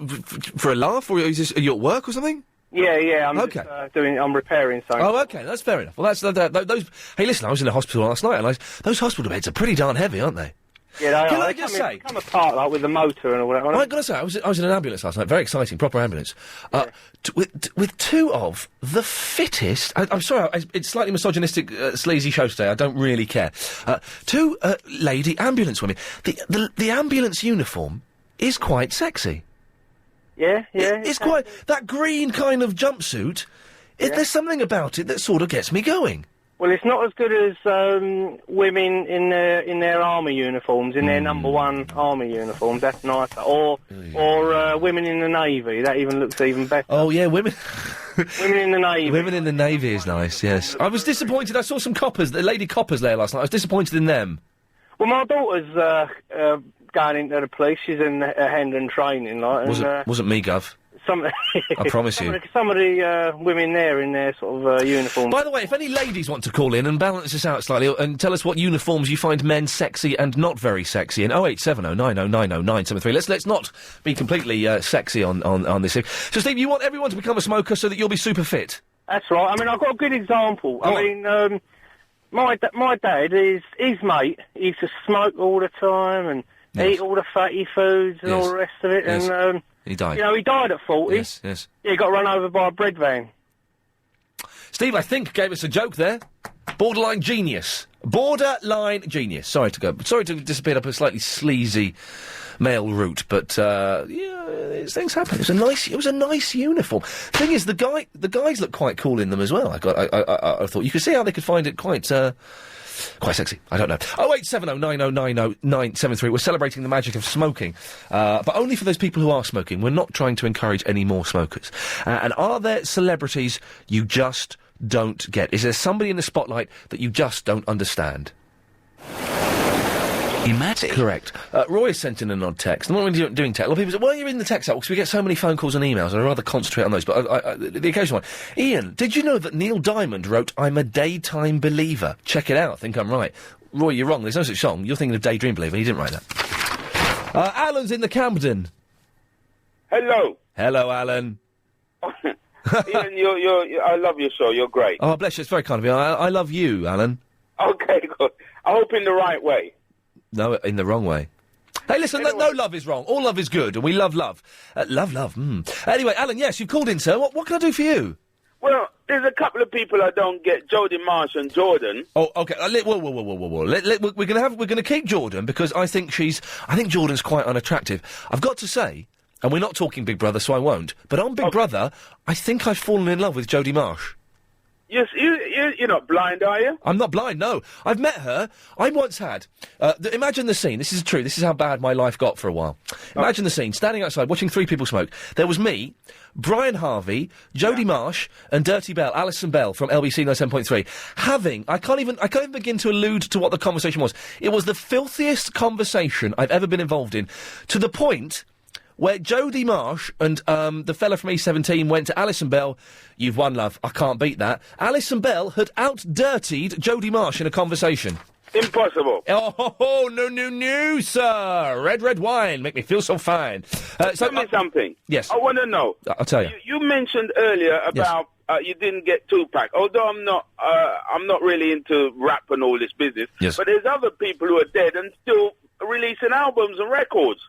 for a laugh, or is this, are you at work or something? Yeah, I'm okay. I'm repairing something. Oh, okay, that's fair enough. Well, that's those. Hey, listen, I was in a hospital last night, and those hospital beds are pretty darn heavy, aren't they? Yeah, Can I just say? Come apart like with the motor and all that. I've got to say, I was in an ambulance last night. Very exciting, proper ambulance. With two of the fittest. I'm sorry, it's slightly misogynistic, sleazy show today. I don't really care. Two lady ambulance women. The ambulance uniform is quite sexy. Yeah. It's quite that green kind of jumpsuit. There's something about it that sort of gets me going. Well, it's not as good as women in their army uniforms, in their number one army uniforms. That's nicer. Or women in the navy. That even looks even better. Oh yeah, women. Women in the navy. Women in the navy is nice. Yes, I was disappointed. I saw some coppers, the lady coppers there last night. I was disappointed in them. Well, my daughter's going into the police. She's in Hendon training, like. Wasn't me, Gov. I promise you. Some of the women there in their sort of uniforms. By the way, if any ladies want to call in and balance this out slightly and tell us what uniforms you find men sexy and not very sexy, in 08709090973. Let's not be completely sexy on this. So, Steve, you want everyone to become a smoker so that you'll be super fit? That's right. I mean, I've got a good example. My dad, his mate, he used to smoke all the time and eat all the fatty foods and all the rest of it, and he died. He died at 40. Yes. Yeah, he got run over by a bread van. Steve, I think, gave us a joke there. Borderline genius. Borderline genius. Sorry to disappear up a slightly sleazy male route, but things happen. It was a nice uniform. Thing is, the guys look quite cool in them as well. I thought you could see how they could find it quite sexy. I don't know. 08709090973. We're celebrating the magic of smoking, but only for those people who are smoking. We're not trying to encourage any more smokers. And are there celebrities you just don't get? Is there somebody in the spotlight that you just don't understand? Correct. Roy has sent in an odd text. And when we're doing text, a lot of people say, well, you're in the text out, because we get so many phone calls and emails, and I'd rather concentrate on those, but the occasional one. Ian, did you know that Neil Diamond wrote I'm a Daytime Believer? Check it out, I think I'm right. Roy, you're wrong, there's no such song. You're thinking of Daydream Believer, he didn't write that. Alan's in the Camden. Hello. Hello, Alan. Ian, I love your show, you're great. Oh, bless you, it's very kind of you. I love you, Alan. Okay, good. I hope in the right way. No, in the wrong way. Hey, listen, no love is wrong. All love is good, and we love love. Love. Anyway, Alan, yes, you've called in, sir. What can I do for you? Well, there's a couple of people I don't get. Jodie Marsh and Jordan. Oh, okay. Whoa. We're gonna keep Jordan because I think Jordan's quite unattractive. I've got to say, and we're not talking Big Brother, so I won't. But on Big Brother, I think I've fallen in love with Jodie Marsh. Yes, you're not blind, are you? I'm not blind, no. I've met her. I once had... imagine the scene. This is true. This is how bad my life got for a while. Imagine the scene. Standing outside, watching three people smoke. There was me, Brian Harvey, Jodie Marsh, and Dirty Bell, Alison Bell from LBC 97.3, having... I can't even begin to allude to what the conversation was. It was the filthiest conversation I've ever been involved in, to the point where Jodie Marsh and the fella from E17 went to Alison Bell. You've won, love. I can't beat that. Alison Bell had out-dirtied Jodie Marsh in a conversation. Impossible. Oh, no, sir. Red wine. Make me feel so fine. Tell me something. Yes. I want to know. I'll tell you. You mentioned earlier about you didn't get Tupac. Although I'm not really into rap and all this business. Yes. But there's other people who are dead and still releasing albums and records.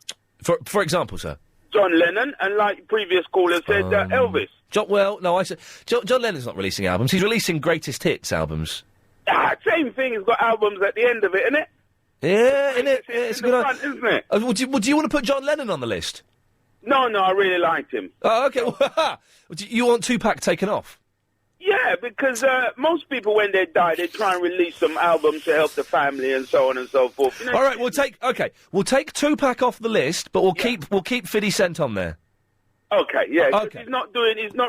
For example, sir? John Lennon, and like previous caller said, Elvis. I said John Lennon's not releasing albums. He's releasing greatest hits albums. Same thing. He's got albums at the end of it, isn't it? Yeah, innit? Yeah, it's in the front, isn't it? Would you want to put John Lennon on the list? No, I really liked him. Oh, okay. You want Tupac taken off? Yeah, because most people, when they die, they try and release some albums to help the family and so on and so forth. You know? All right, we'll take Tupac off the list, but we'll keep 50 Cent on there. Okay, yeah. Okay. He's not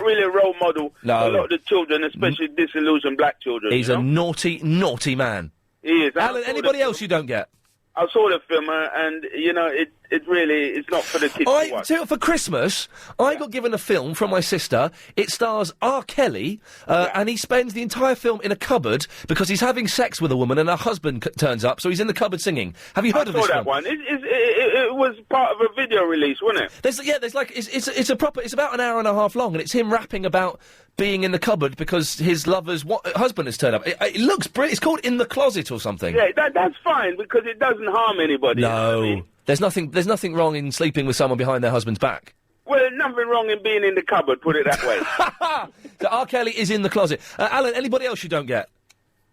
really a role model for a lot of the children, especially disillusioned black children. He's a naughty, naughty man. He is. Alan, anybody else you don't get? I saw the film, and it's not for the kids to watch. For Christmas, I got given a film from my sister. It stars R. Kelly, and he spends the entire film in a cupboard because he's having sex with a woman, and her husband turns up, so he's in the cupboard singing. Have you heard of this film? I saw that one. It was part of a video release, wasn't it? It's about an hour and a half long, and it's him rapping about being in the cupboard because his lover's husband has turned up. It looks brilliant. It's called In the Closet or something. Yeah, that's fine because it doesn't harm anybody. No, you know what I mean? There's nothing wrong in sleeping with someone behind their husband's back. Well, nothing wrong in being in the cupboard. Put it that way. So R. Kelly is in the closet. Alan, anybody else you don't get?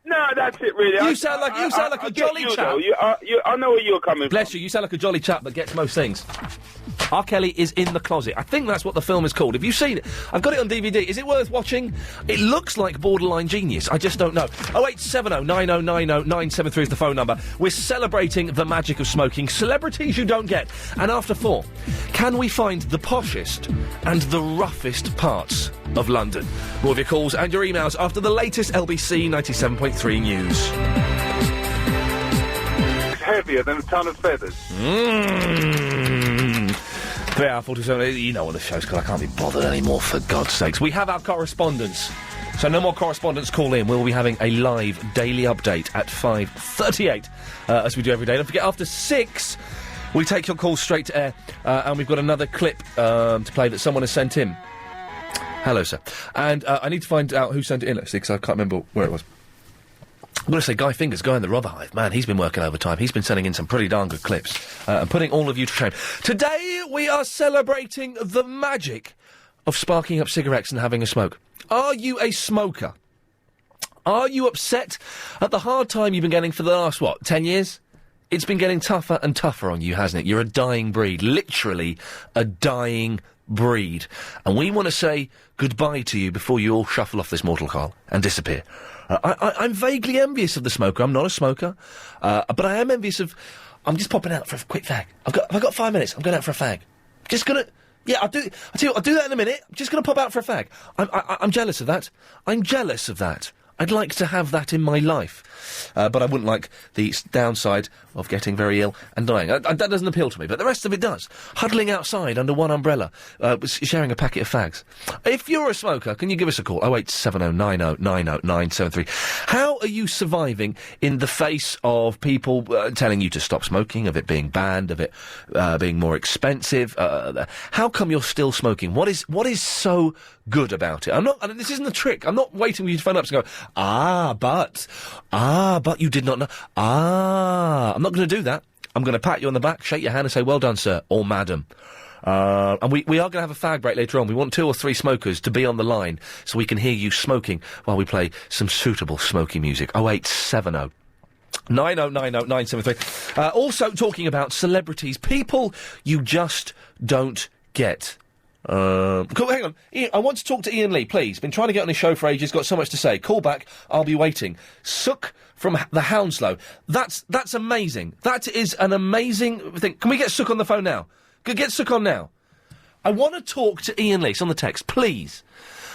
No, that's it, really. You sound like a jolly chap. I know where you're coming from. Bless you. You sound like a jolly chap that gets most things. R. Kelly is in the closet. I think that's what the film is called. Have you seen it? I've got it on DVD. Is it worth watching? It looks like borderline genius. I just don't know. 0870 9090 973 is the phone number. We're celebrating the magic of smoking. Celebrities you don't get. And after 4, can we find the poshest and the roughest parts of London? More of your calls and your emails after the latest LBC 97.3 news. It's heavier than a ton of feathers. 3 hour 47, you know what the show's called. I can't be bothered anymore, for God's sakes. We have our correspondence. So no more correspondence call in. We'll be having a live daily update at 5:38, as we do every day. Don't forget, after 6, we take your calls straight to air, and we've got another clip to play that someone has sent in. Hello, sir. And I need to find out who sent it in, actually, because I can't remember where it was. I'm going to say Guy Fingers, Guy in the Rotherhithe. Man, he's been working overtime. He's been sending in some pretty darn good clips and putting all of you to shame. Today, we are celebrating the magic of sparking up cigarettes and having a smoke. Are you a smoker? Are you upset at the hard time you've been getting for the last, 10 years? It's been getting tougher and tougher on you, hasn't it? You're a dying breed. Literally a dying breed. And we want to say goodbye to you before you all shuffle off this mortal coil and disappear. I'm vaguely envious of the smoker. I'm not a smoker, but I am envious of... I'm just popping out for a quick fag. I've got 5 minutes. I'm going out for a fag. Just gonna... Yeah, I'll do that in a minute. I'm just gonna pop out for a fag. I'm jealous of that. I'm jealous of that. I'd like to have that in my life. But I wouldn't like the downside of getting very ill and dying. That doesn't appeal to me, but the rest of it does. Huddling outside under one umbrella, sharing a packet of fags. If you're a smoker, can you give us a call? 0870 90 90 973. How are you surviving in the face of people telling you to stop smoking, of it being banned, of it being more expensive? How come you're still smoking? What is so good about it? This isn't a trick. I'm not waiting for you to phone up and go, but you did not know. I'm not going to do that. I'm going to pat you on the back, shake your hand and say, well done, sir, or madam. And we are going to have a fag break later on. We want 2 or 3 smokers to be on the line so we can hear you smoking while we play some suitable smoky music. 0870 9090 973. Also talking about celebrities, people you just don't get. Hang on. Ian, I want to talk to Iain Lee, please. Been trying to get on his show for ages, got so much to say. Call back, I'll be waiting. Sook from the Hounslow. That's amazing. That is an amazing thing. Can we get Sook on the phone now? Get Sook on now. I want to talk to Iain Lee. It's on the text, please.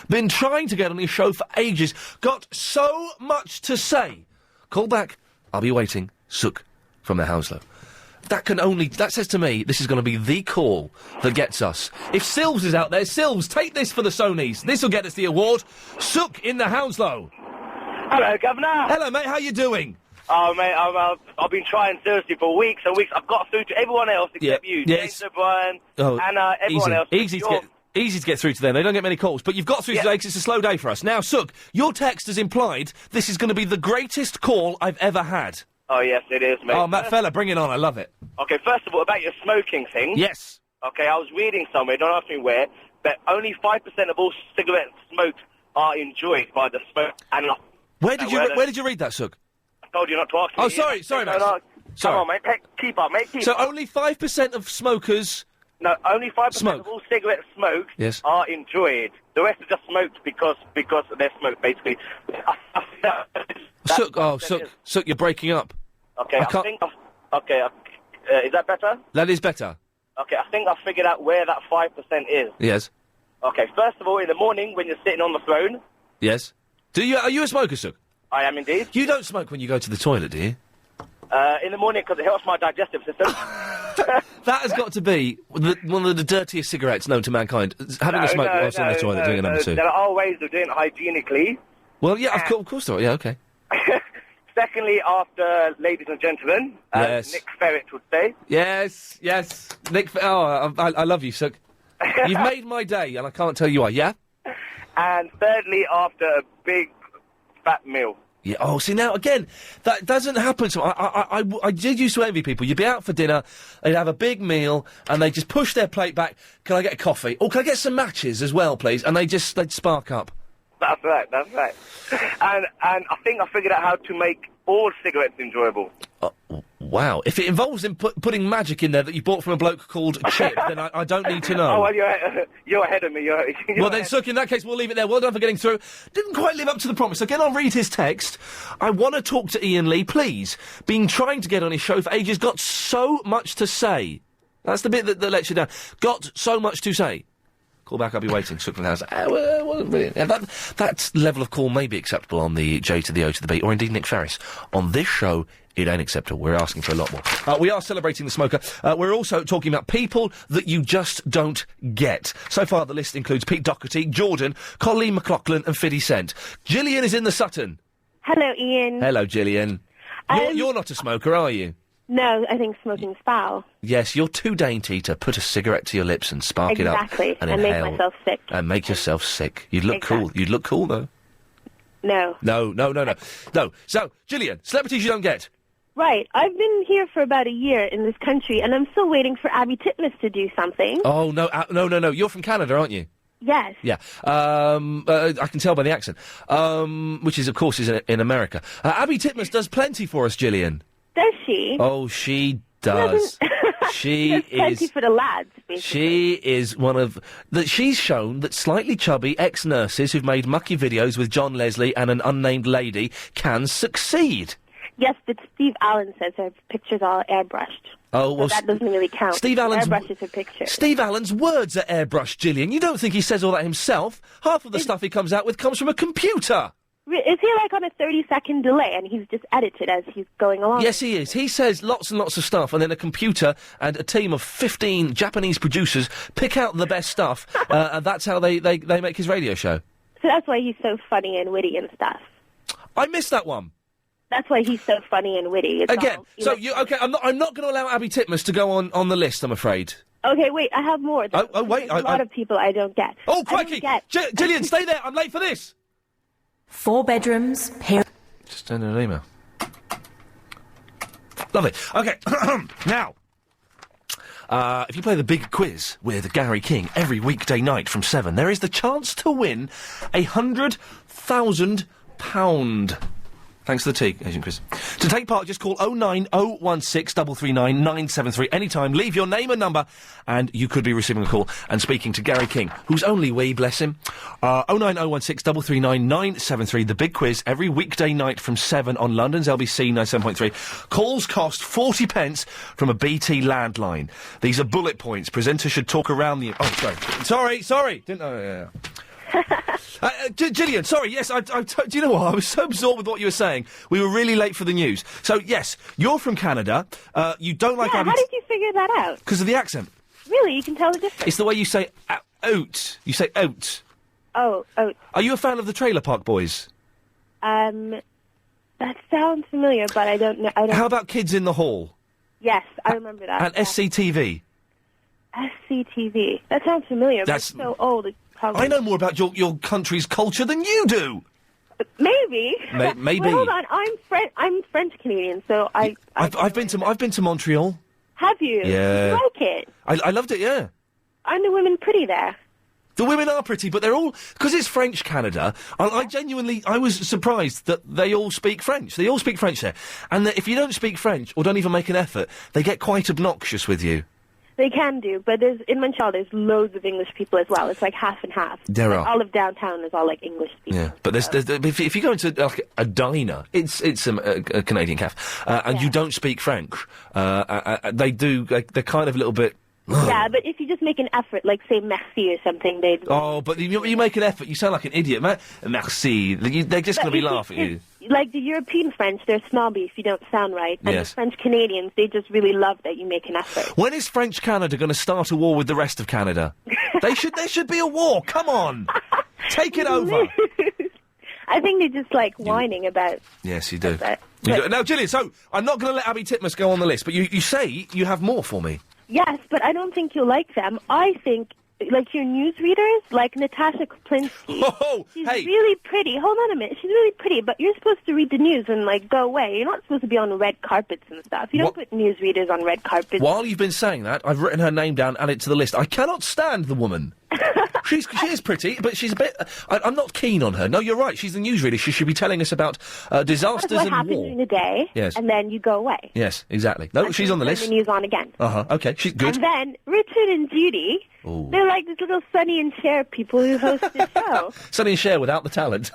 Been trying to get on his show for ages. Got so much to say. Call back, I'll be waiting. Sook from the Hounslow. That says to me, this is going to be the call that gets us. If Silves is out there, Silves, take this for the Sonys. This will get us the award. Sook in the Hounslow. Hello, Governor. Hello, mate. How you doing? Oh, mate, I've been trying seriously for weeks and weeks. I've got through to everyone else except you. James O'Brien, Anna, everyone else. Easy to get through to them. They don't get many calls. But you've got through today because it's a slow day for us. Now, Sook, your text has implied this is going to be the greatest call I've ever had. Oh, yes, it is, mate. Oh, Matt Fella, bring it on. I love it. Okay, first of all, about your smoking thing. Yes. Okay, I was reading somewhere, don't ask me where, that only 5% of all cigarettes smoked are enjoyed by the smoke. And Where did you read that, Sook? I told you not to ask me. Oh, sorry, mate. No. Sorry. Come on, mate. Keep up, mate. Keep so up. only 5% of smokers... No, only 5% of all cigarettes smoked are enjoyed. The rest are just smoked because they're smoked, basically. Sook, you're breaking up. Okay, is that better? That is better. Okay, I think I've figured out where that 5% is. Yes. Okay, first of all, in the morning when you're sitting on the throne. Yes. Are you a smoker, Sook? I am indeed. You don't smoke when you go to the toilet, do you? In the morning because it helps my digestive system. That has got to be one of the dirtiest cigarettes known to mankind. Having a smoke whilst in the toilet, doing a number two. There are ways of doing it hygienically. Well, yeah, of course there are. Yeah, okay. Secondly, after ladies and gentlemen, yes. Nick Ferret would say. Yes. Nick I love you, Sook. You've made my day, and I can't tell you why, yeah? And thirdly, after a big fat meal. Yeah. Oh, see now again, that doesn't happen. So I did used to envy people. You'd be out for dinner, they'd have a big meal, and they just push their plate back. Can I get a coffee? Or can I get some matches as well, please? And they'd spark up. That's right. And I think I figured out how to make all cigarettes enjoyable. Wow. If it involves putting magic in there that you bought from a bloke called Chip, then I don't need to know. Oh, well, you're ahead of me. Well, then, Sook, in that case, we'll leave it there. Well done for getting through. Didn't quite live up to the promise. Again, I'll read his text. I want to talk to Iain Lee, please. Been trying to get on his show for ages. Got so much to say. That's the bit that lets you down. Got so much to say. Call back, I'll be waiting. Sook from the house. Well, wasn't brilliant. Yeah, that level of call may be acceptable on the J to the O to the B, or indeed Nick Ferris. On this show, it ain't acceptable. We're asking for a lot more. We are celebrating the smoker. We're also talking about people that you just don't get. So far, the list includes Pete Doherty, Jordan, Colleen McLaughlin and 50 Cent. Gillian is in the Sutton. Hello, Ian. Hello, Gillian. You're not a smoker, are you? No, I think smoking's foul. Yes, you're too dainty to put a cigarette to your lips and spark it up. Exactly, and make myself sick. And make yourself sick. You'd look cool. You'd look cool, though. No. No. So, Gillian, celebrities you don't get. Right. I've been here for about a year in this country, and I'm still waiting for Abby Titmus to do something. Oh, no. You're from Canada, aren't you? Yes. Yeah. I can tell by the accent. Which is, of course, in America. Abby Titmus does plenty for us, Gillian. Does she? Oh, she does. She is plenty for the lads, basically. She is one of... She's shown that slightly chubby ex-nurses who've made mucky videos with John Leslie and an unnamed lady can succeed. Yes, but Steve Allen says her pictures are airbrushed. Oh, well... So that doesn't really count. Steve Allen's... Airbrushes her pictures. Steve Allen's words are airbrushed, Gillian. You don't think he says all that himself? Half of the stuff he comes out with comes from a computer. Is he like on a 30-second delay and he's just edited as he's going along? Yes, he is. He says lots and lots of stuff, and then a computer and a team of 15 Japanese producers pick out the best stuff, and that's how they make his radio show. So that's why he's so funny and witty and stuff. I missed that one. That's why he's so funny and witty. Again, I'm not going to allow Abby Titmus to go on the list, I'm afraid. Okay, wait, I have more. Oh, wait. There's a lot of people I don't get. Oh, crikey! Gillian, stay there. I'm late for this. 4 bedrooms, Just send an email. Lovely. Okay, now, if you play the big quiz with Gary King every weekday night from 7, there is the chance to win £100,000. Thanks to the tea, Agent Chris. To take part, just call 09016 339 973 anytime. Leave your name and number, and you could be receiving a call and speaking to Gary King, who's only wee, bless him. 09016 339 973. The big quiz every weekday night from 7 on London's LBC 97.3. Calls cost 40 pence from a BT landline. These are bullet points. Presenters should talk around the... Oh, sorry. Sorry. Didn't know... Gillian, sorry, yes, do you know what? I was so absorbed with what you were saying. We were really late for the news. So, yes, you're from Canada. You don't like... Yeah, how did you figure that out? Because of the accent. Really? You can tell the difference? It's the way you say oat. You say oat. Oh, oat. Are you a fan of the Trailer Park Boys? That sounds familiar, but I don't know. How about Kids in the Hall? Yes, I remember that. And SCTV? SCTV. That sounds familiar, but it's so old. I know more about your country's culture than you do. Maybe. Maybe. Well, hold on. I'm French Canadian, so I've been to Montreal. Have you? Yeah. Did you like it? I loved it. Yeah. Aren't the women pretty there? The women are pretty, but they're all... Because it's French Canada, I genuinely... I was surprised that they all speak French. They all speak French there. And that if you don't speak French, or don't even make an effort, they get quite obnoxious with you. They can do, but in Montreal there's loads of English people as well. It's like half and half. There are. All of downtown is all like English people. Yeah, but if you go into like a diner, it's a Canadian cafe, and you don't speak French, they do. They're kind of a little bit. Yeah, but if you just make an effort, like say merci or something, they'd... Oh, but you make an effort, you sound like an idiot. Merci. They're just going to be laughing at you. Like the European French, they're snobby if you don't sound right. And Yes. the French Canadians, they just really love that you make an effort. When is French Canada going to start a war with the rest of Canada? There should be a war. Come on. Take it over. I think they're just like whining about... Yes, you do. But- Now, Gillian, so I'm not going to let Abby Titmus go on the list, but you say you have more for me. Yes, but I don't think you'll like them. I think, like, your newsreaders, like Natasha Kaplinsky. She's really pretty. Hold on a minute. She's really pretty, but you're supposed to read the news and, like, go away. You're not supposed to be on red carpets and stuff. You don't put newsreaders on red carpets. While you've been saying that, I've written her name down, add it to the list. I cannot stand the woman. She is pretty, but she's a bit... I'm not keen on her. No, you're right. She's the newsreader. She should be telling us about disasters That's what and happens war. during the day, Yes. and then you go away. Yes, exactly. No, she's on the Turn list. the news on again. Uh-huh, okay, she's good. And then Richard and Judy, they're like these little Sonny and Cher people who host the show. Sonny and Cher without the talent.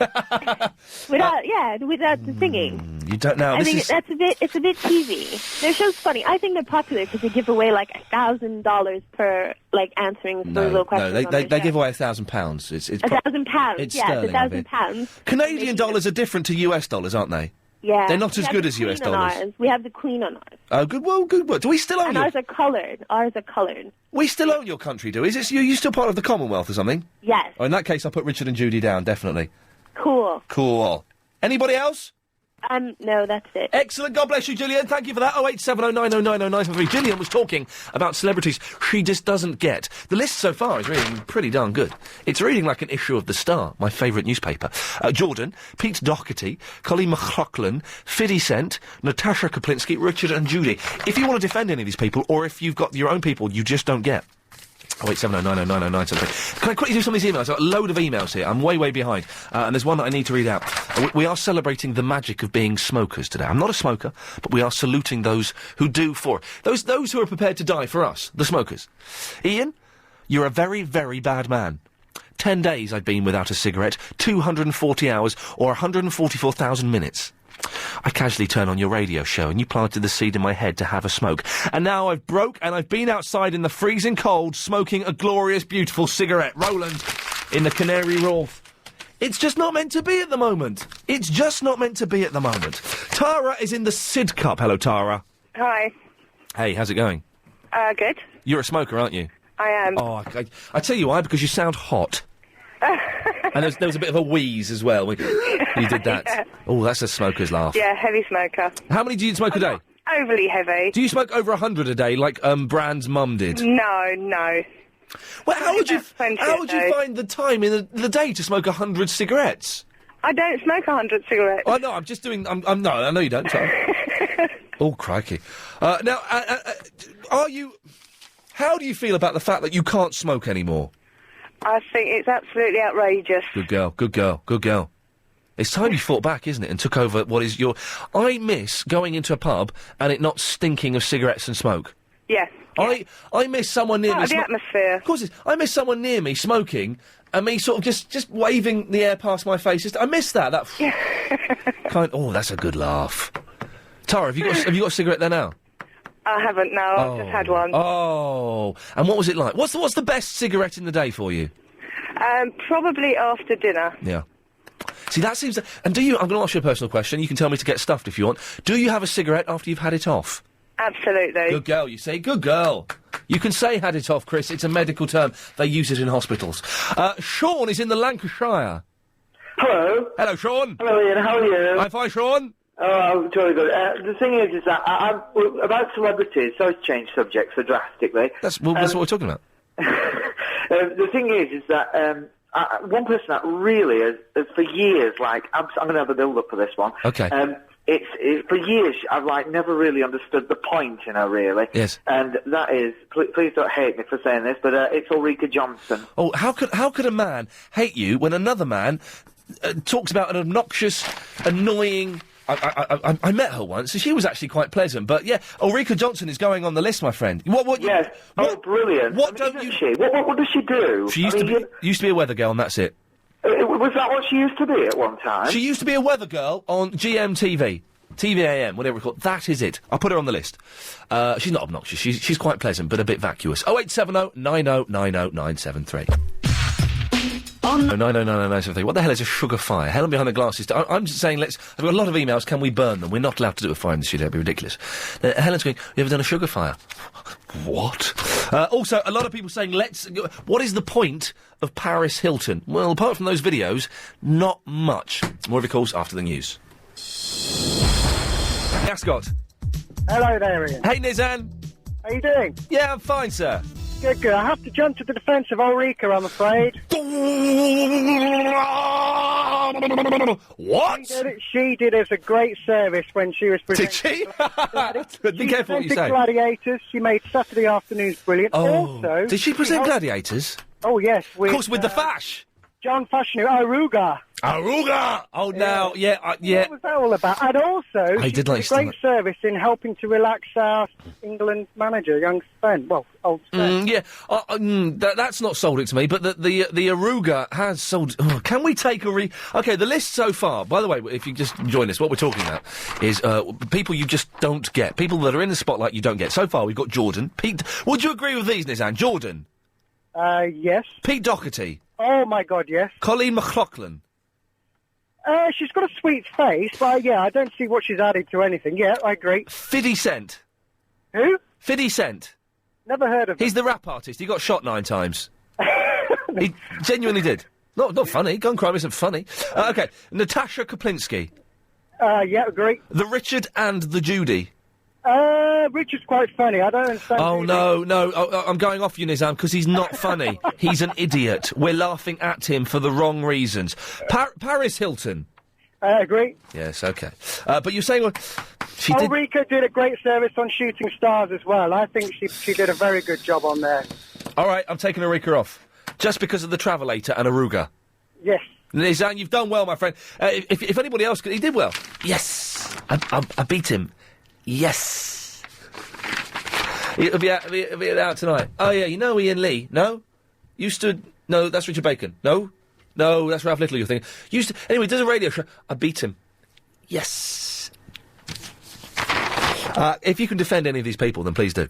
Without the singing. You don't know. I think it's a bit TV. Their show's funny. I think they're popular because they give away like $1,000 per like answering some little questions. No, on they their show. give away £1,000. It's £1,000. It's Yeah, sterling, Abby. £1,000. Canadian dollars are different to US dollars, aren't they? Yeah. They're not We as have good the as US Queen on dollars. ours. We have the Queen on ours. Oh, good. Well, good. Do we still own And your... ours are coloured. We still own your country, do we? Is you still part of the Commonwealth or something? Yes. Oh, in that case, I'll put Richard and Judy down, definitely. Cool. Anybody else? No, that's it. Excellent. God bless you, Gillian. Thank you for that. 08709090953. Gillian was talking about celebrities she just doesn't get. The list so far is reading pretty darn good. It's reading like an issue of The Star, my favourite newspaper. Jordan, Pete Doherty, Colleen McLaughlin, 50 Cent, Natasha Kaplinsky, Richard and Judy. If you want to defend any of these people, or if you've got your own people you just don't get. 08709090973. Can I quickly do some of these emails? I've got a load of emails here. I'm way behind. And there's one that I need to read out. We are celebrating the magic of being smokers today. I'm not a smoker, but we are saluting those who do for it. Those who are prepared to die for us, the smokers. Ian, you're a very, very bad man. 10 days I've been without a cigarette, 240 hours, or 144,000 minutes. I casually turn on your radio show and you planted the seed in my head to have a smoke. And now I've broke and I've been outside in the freezing cold smoking a glorious, beautiful cigarette. Roland in the Canary Wharf. It's just not meant to be at the moment. It's just not meant to be at the moment. Tara is in the Sid Cup. Hello, Tara. Hi. Hey, how's it going? Good. You're a smoker, aren't you? I am. Oh, I tell you why, because you sound hot. And there was a bit of a wheeze as well. You did that. Yeah. Oh, that's a smoker's laugh. Yeah, heavy smoker. How many do you smoke a day? Overly heavy. Do you smoke over 100 a day, like Brand's mum did? No. Well, how would you find the time in the day to smoke 100 cigarettes? I don't smoke 100 cigarettes. Oh, no, I'm just doing... no, I know you don't, Tom. Oh, crikey. Now, are you... How do you feel about the fact that you can't smoke anymore? I think it's absolutely outrageous. Good girl. It's time you fought back, isn't it, and took over what is your... I miss going into a pub and it not stinking of cigarettes and smoke. Yeah. I miss someone near me... the atmosphere. Of course it is. I miss someone near me smoking and me sort of just waving the air past my face. I miss that. Oh, that's a good laugh. Tara, have you got a cigarette there now? I haven't, no. I've just had one. Oh. And what was it like? What's the best cigarette in the day for you? Probably after dinner. Yeah. See, that seems... And do you... I'm going to ask you a personal question. You can tell me to get stuffed if you want. Do you have a cigarette after you've had it off? Absolutely. Good girl, you say. Good girl. You can say had it off, Chris. It's a medical term. They use it in hospitals. Sean is in the Lancashire. Hello. Hello, Sean. Hello, Ian. How are you? I'm fine, Sean. Oh, I'm jolly good. The thing is that about celebrities, sorry to change subjects so drastically. That's what we're talking about. The thing is that one person that really has for years, like, I'm going to have a build-up for this one. Okay. It's for years I've never really understood the point, really. Yes. And that is, please don't hate me for saying this, but it's Ulrika Johnson. Oh, how could a man hate you when another man talks about an obnoxious, annoying... I met her once, and she was actually quite pleasant. But yeah, Ulrika Johnson is going on the list, my friend. Yes. Brilliant. What does she? What does she do? She used to be a weather girl, and that's it. Was that what she used to be at one time? She used to be a weather girl on GMTV. TVAM, whatever it's called. That is it. I'll put her on the list. She's not obnoxious. She's quite pleasant, but a bit vacuous. 0870 90 90 973. No, 973. What the hell is a sugar fire? Helen behind the glasses. I'm just saying, I've got a lot of emails. Can we burn them? We're not allowed to do a fire in the studio. It'd be ridiculous. Helen's going, you ever done a sugar fire? What? Also, a lot of people saying, what is the point of Paris Hilton? Well, apart from those videos, not much. More of it, of course, after the news. Ascot. Hello there, Ian. Hey, Nizan. How you doing? Yeah, I'm fine, sir. Good. I have to jump to the defence of Ulrika, I'm afraid. What? She did us a great service when she was presenting. Did she? Be careful what you say. Gladiators. She made Saturday afternoons brilliant. Oh. Also, did she present Gladiators? Oh, yes. Of course, with the Fash. John Fashanu, Aruga. Oh, now, yeah. What was that all about? And also, she did a great service in helping to relax our England manager, young Sven. Well, old Sven. That's not sold it to me, but the Aruga has sold... Oh, can we take a OK, the list so far, by the way, if you just join us, what we're talking about is people you just don't get. People that are in the spotlight you don't get. So far, we've got Jordan. Pete... Would you agree with these, Nizan? Jordan? Yes. Pete Doherty? Oh, my God, yes. Colleen McLaughlin? She's got a sweet face, but I don't see what she's added to anything. Yeah, I agree. 50 Cent. Who? 50 Cent. Never heard of him. He's the rap artist. He got shot 9 times. He genuinely did. Not funny. Gun crime isn't funny. OK, Natasha Kaplinsky. Yeah, agree. The Richard and the Judy. Richard's quite funny. I don't understand. Oh, no. I'm going off you, Nizam, because he's not funny. He's an idiot. We're laughing at him for the wrong reasons. Paris Hilton. Agree. Yes, OK. But you're saying... Ulrika did a great service on Shooting Stars as well. I think she did a very good job on there. All right, I'm taking Ulrika off. Just because of the Travelator and Aruga. Yes. Nizam, you've done well, my friend. If anybody else... He did well. Yes. I beat him. Yes. It'll be out tonight. Oh, yeah, you know Ian Lee? No? No, that's Richard Bacon. No, that's Ralph Little you're thinking. Anyway, does a radio show. I beat him. Yes. If you can defend any of these people, then please do.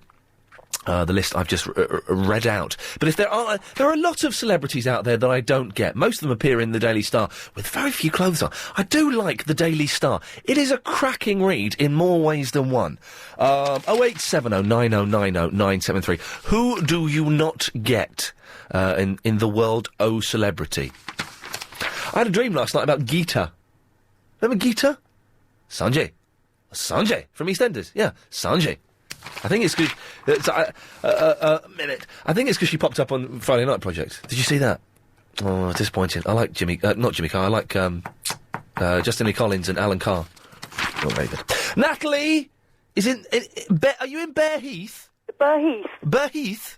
The list I've just read out. But if there are a lot of celebrities out there that I don't get. Most of them appear in the Daily Star with very few clothes on. I do like the Daily Star. It is a cracking read in more ways than one. 0870 90 90 973. Who do you not get in the world o celebrity? I had a dream last night about Geeta. Remember Geeta? Sanjay from EastEnders. Yeah, Sanjay. I think it's because... minute. I think it's because she popped up on Friday Night Project. Did you see that? Oh, disappointing. I like not Jimmy Carr, I like Justin Lee Collins and Alan Carr. Not very good. Natalie is are you in Bear Heath? Burheath.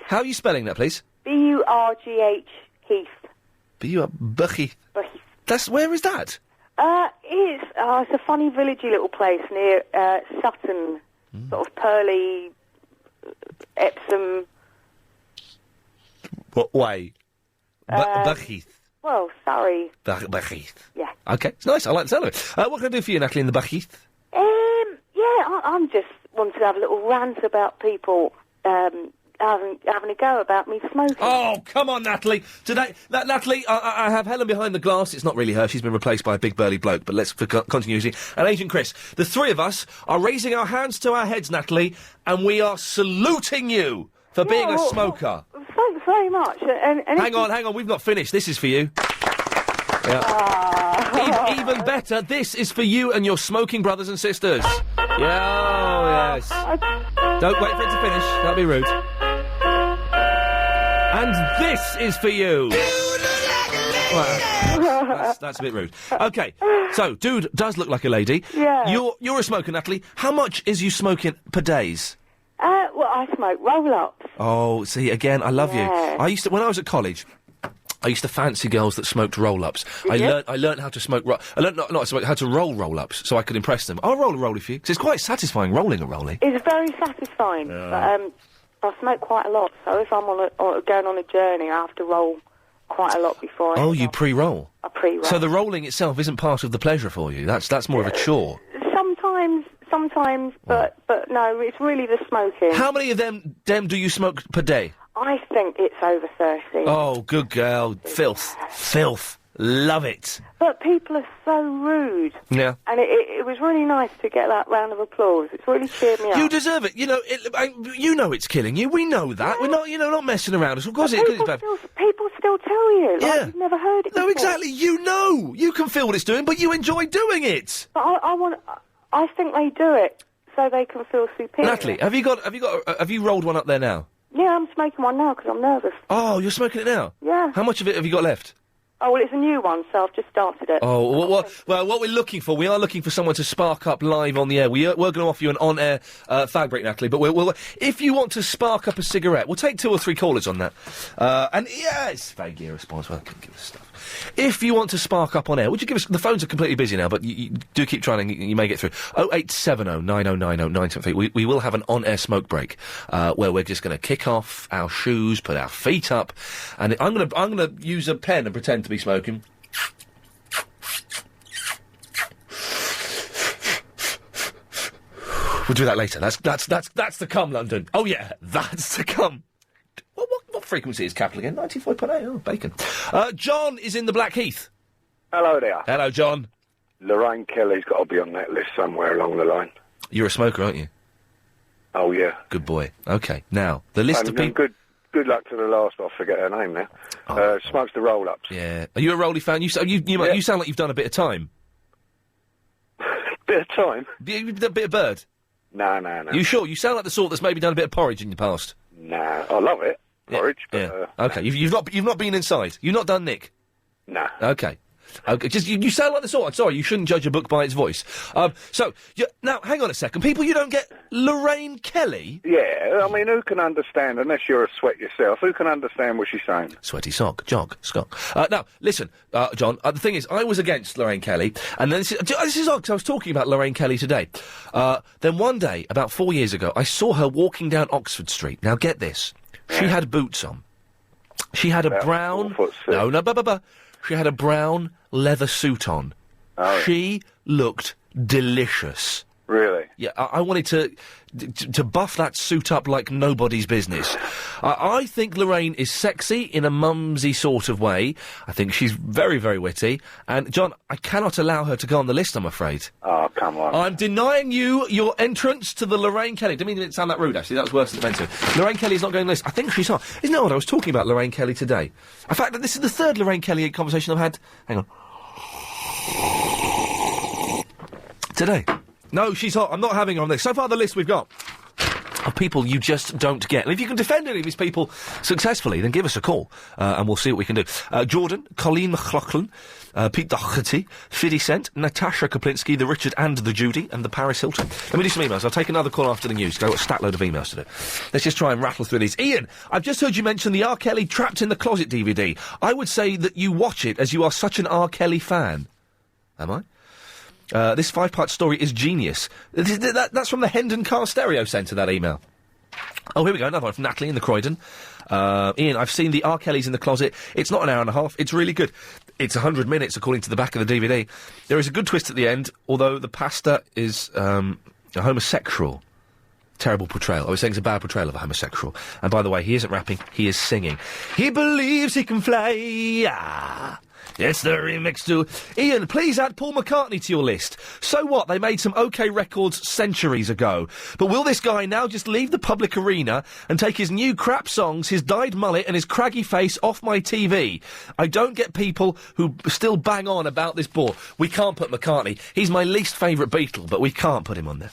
How are you spelling that, please? Burgh Heath. Burheath. Where is that? It's a funny villagey little place near Sutton, sort of Purley, Epsom. What way? Burheath. Well, Surrey. Burheath. Yeah. Okay, it's nice. I like the sound of it. What can I do for you, Natalie, in the Burheath? I'm just wanted to have a little rant about people having a go about me smoking. Oh, come on, Natalie. Today, Natalie, I have Helen behind the glass. It's not really her. She's been replaced by a big burly bloke, but let's, for continuity. And Agent Chris. The three of us are raising our hands to our heads, Natalie, and we are saluting you for being a smoker. Thanks very much. And hang on. We've not finished. This is for you. Yeah. Even better, this is for you and your smoking brothers and sisters. Yeah, yes. Don't wait for it to finish. That'd be rude. And this is for you. Well, that's a bit rude. Okay, so dude does look like a lady. Yeah. You're a smoker, Natalie. How much is you smoking per days? Well, I smoke roll-ups. Oh, see, again, I love you. I used to, when I was at college, I used to fancy girls that smoked roll-ups. I learned how to smoke. I learned how to roll-ups, so I could impress them. I'll roll a rollie for you, because it's quite satisfying rolling a rollie. It's very satisfying, but I smoke quite a lot. So if I'm going on a journey, I have to roll quite a lot before. Oh, you pre-roll. I pre-roll. So the rolling itself isn't part of the pleasure for you. That's more of a chore. Sometimes, but no, it's really the smoking. How many of them do you smoke per day? I think it's over 30. Oh, good girl. Filth. Love it. But people are so rude. Yeah. And it was really nice to get that round of applause. It's really cheered me up. You deserve it. You know, you know it's killing you. We know that. We're not, not messing around. Of course it's bad. People still tell you. Like, you've never heard it before. No, exactly. You know. You can feel what it's doing, but you enjoy doing it. But I think they do it so they can feel superior. Natalie, have you rolled one up there now? Yeah, I'm smoking one now because I'm nervous. Oh, you're smoking it now? Yeah. How much of it have you got left? Oh, well, it's a new one, so I've just started it. Oh, well, what we're looking for, we are looking for someone to spark up live on the air. We're going to offer you an on-air fag break, Natalie, but if you want to spark up a cigarette, we'll take 2 or 3 callers on that. And, yeah, it's vaguely irresponsible. I couldn't give us stuff. If you want to spark up on air, would you give us... The phones are completely busy now, but you do keep trying and you may get through. 0870 9090 973. We will have an on-air smoke break, where we're just going to kick off our shoes, put our feet up, and I'm going to use a pen and pretend to be smoking. We'll do that later. That's to come, London. Oh yeah, that's to come. What frequency is Capital again? 94.8. Oh, bacon. John is in the Blackheath. Hello there. Hello, John. Lorraine Kelly's got to be on that list somewhere along the line. You're a smoker, aren't you? Oh yeah. Good boy. Okay, now the list of people. Good luck to the last. I forget her name now. Smokes the roll-ups. Yeah. Are you a rollie fan? You sound like you've done a bit of time. Bit of time? You've done a bit of bird. No. You sure? You sound like the sort that's maybe done a bit of porridge in your past. Nah, I love it. Porridge. Yeah. Okay. You've not been inside. You've not done Nick. Nah. Okay. Just you sound like the sort. I'm sorry, you shouldn't judge a book by its voice. Now hang on a second. People, you don't get Lorraine Kelly. Yeah, I mean, who can understand unless you're a sweat yourself? Who can understand what she's saying? Sweaty sock, jog, Scott. Now listen, John. The thing is, I was against Lorraine Kelly, and then this is odd because I was talking about Lorraine Kelly today. Then one day, about 4 years ago, I saw her walking down Oxford Street. Now get this, she had boots on. She had a brown. She had a brown leather suit on. Oh. She looked delicious. Really? Yeah, I wanted to buff that suit up like nobody's business. I think Lorraine is sexy in a mumsy sort of way. I think she's very, very witty. And, John, I cannot allow her to go on the list, I'm afraid. Oh, come on. I'm denying you your entrance to the Lorraine Kelly. Didn't mean it sound that rude, actually. That was worse than it meant to. Lorraine Kelly's not going on the list. I think she's not. Isn't that odd? I was talking about Lorraine Kelly today. In fact, this is the third Lorraine Kelly conversation I've had. Hang on. Today. No, she's hot. I'm not having her on this. So far, the list we've got of people you just don't get. And if you can defend any of these people successfully, then give us a call, and we'll see what we can do. Jordan, Colleen McLaughlin, Pete Doherty, 50 Cent, Natasha Kaplinsky, the Richard and the Judy, and the Paris Hilton. Let me do some emails. I'll take another call after the news, because I've got a stack load of emails to do. Let's just try and rattle through these. Ian, I've just heard you mention the R. Kelly Trapped in the Closet DVD. I would say that you watch it as you are such an R. Kelly fan. Am I? This 5-part story is genius. That's from the Hendon Car Stereo Centre, that email. Oh, here we go, another one from Natalie in the Croydon. Ian, I've seen the R. Kelly's in the Closet. It's not an hour and a half. It's really good. It's 100 minutes, according to the back of the DVD. There is a good twist at the end, although the pastor is a homosexual. terrible portrayal. I was saying it's a bad portrayal of a homosexual. And by the way, he isn't rapping, he is singing. He believes he can fly. Ah. It's the remix to... Ian, please add Paul McCartney to your list. So what? They made some OK records centuries ago. But will this guy now just leave the public arena and take his new crap songs, his dyed mullet and his craggy face off my TV? I don't get people who still bang on about this bore. We can't put McCartney. He's my least favourite Beatle, but we can't put him on there.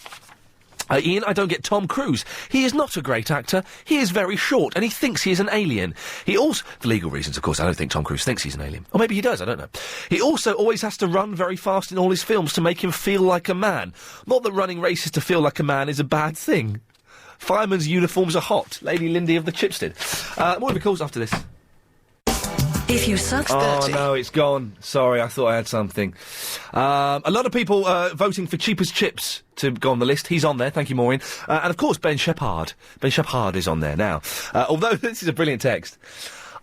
Ian, I don't get Tom Cruise. He is not a great actor. He is very short, and he thinks he is an alien. He also... For legal reasons, of course, I don't think Tom Cruise thinks he's an alien. Or maybe he does, I don't know. He also always has to run very fast in all his films to make him feel like a man. Not that running races to feel like a man is a bad thing. Firemen's uniforms are hot. Lady Lindy of the Chipstead. More of the calls after this. If you suck... Oh, no, it's gone. Sorry, I thought I had something. A lot of people voting for Cheapest Chips to go on the list. He's on there, thank you, Maureen. And, of course, Ben Shephard. Ben Shephard is on there now. Although this is a brilliant text.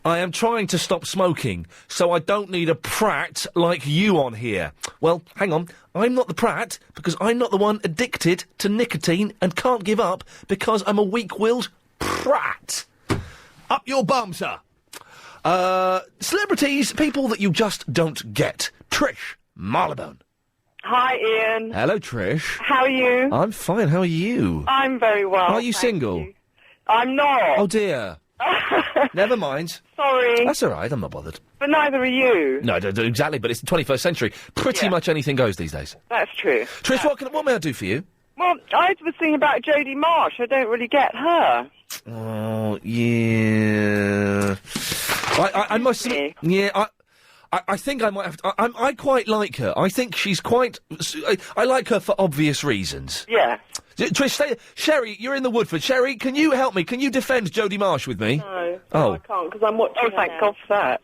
I am trying to stop smoking, so I don't need a prat like you on here. Well, hang on. I'm not the prat, because I'm not the one addicted to nicotine and can't give up because I'm a weak-willed prat. Up your bum, sir. Celebrities, people that you just don't get. Trish Marylebone. Hi, Ian. Hello, Trish. How are you? I'm fine, how are you? I'm very well. Are you single? You. I'm not. Oh, dear. Never mind. Sorry. That's all right, I'm not bothered. But neither are you. No, I don't exactly, but it's the 21st century. Pretty much anything goes these days. That's true. Trish, what may I do for you? Well, I was thinking about Jodie Marsh. I don't really get her. Oh, yeah... I must admit, yeah, I think I might have to, I quite like her. I think she's quite... I like her for obvious reasons. Yeah. Trish, Sherry, you're in the Woodford. Sherry, can you help me? Can you defend Jodie Marsh with me? No, oh. I can't, because I'm watching her thank now. God for that.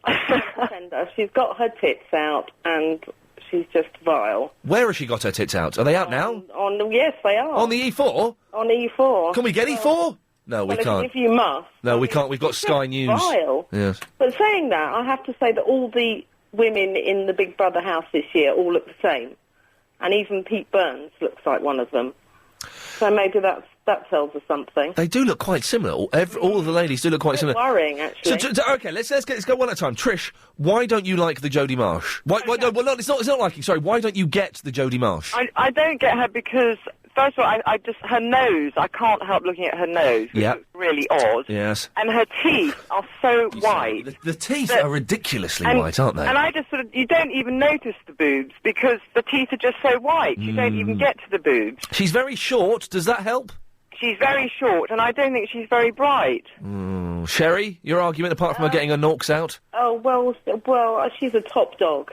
Defend her. She's got her tits out, and she's just vile. Where has she got her tits out? Are they out now? Yes, they are. On the E4? On E4. Can we get E4? No, we can't. If you must. No, we can't. We've got Sky News. Vile. Yes. But saying that, I have to say that all the women in the Big Brother house this year all look the same. And even Pete Burns looks like one of them. So maybe that tells us something. They do look quite similar. All of the ladies do look quite similar. Worrying, actually. Okay, let's go one at a time. Trish, why don't you like the Jodie Marsh? Why? No, well, no, it's not liking. Sorry, why don't you get the Jodie Marsh? I don't get her because, first of all, I just her nose. I can't help looking at her nose. Which looks really odd. Yes. And her teeth are so white. The teeth are ridiculously white, aren't they? And I just sort of, you don't even notice the boobs because the teeth are just so white. You don't even get to the boobs. She's very short. Does that help? She's very short, and I don't think she's very bright. Sherry, your argument, apart from her getting her norks out? Oh, well, she's a top dog.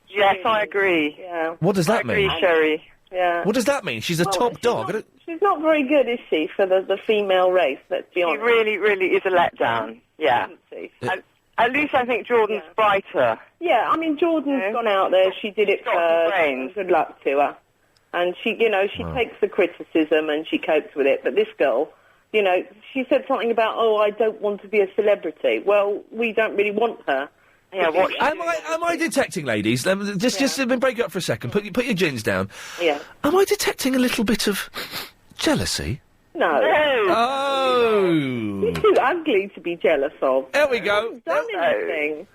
Yes, I agree. Yeah. What does that mean? I agree, Sherry. Yeah. What does that mean? She's a top dog? She's not very good, is she, for the female race, let's be honest. She really, really is a letdown. Yeah. At least I think Jordan's brighter. Yeah, I mean, Jordan's gone out there. She did it first. Good luck to her. And she, she takes the criticism and she copes with it. But this girl, she said something about, I don't want to be a celebrity. Well, we don't really want her. Yeah, am I detecting, ladies? Just break it up for a second. Put your gins down. Yeah. Am I detecting a little bit of jealousy? No. Oh. You're too ugly to be jealous of. There we go. Done anything.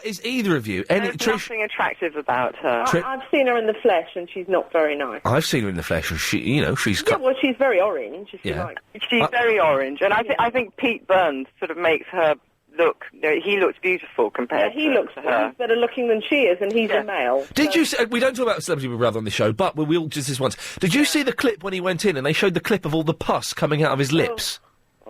Is either of you There's nothing attractive about her. I've seen her in the flesh, and she's not very nice. I've seen her in the flesh, and she's... Yeah, well, she's very orange. If you like. She's very orange, and I think Pete Burns sort of makes her look... he looks beautiful compared to her. Yeah, he looks better looking than she is, and he's a male. Did you see... We don't talk about Celebrity Big Brother on the show, but we'll just this once. Did you see the clip when he went in, and they showed the clip of all the pus coming out of his lips?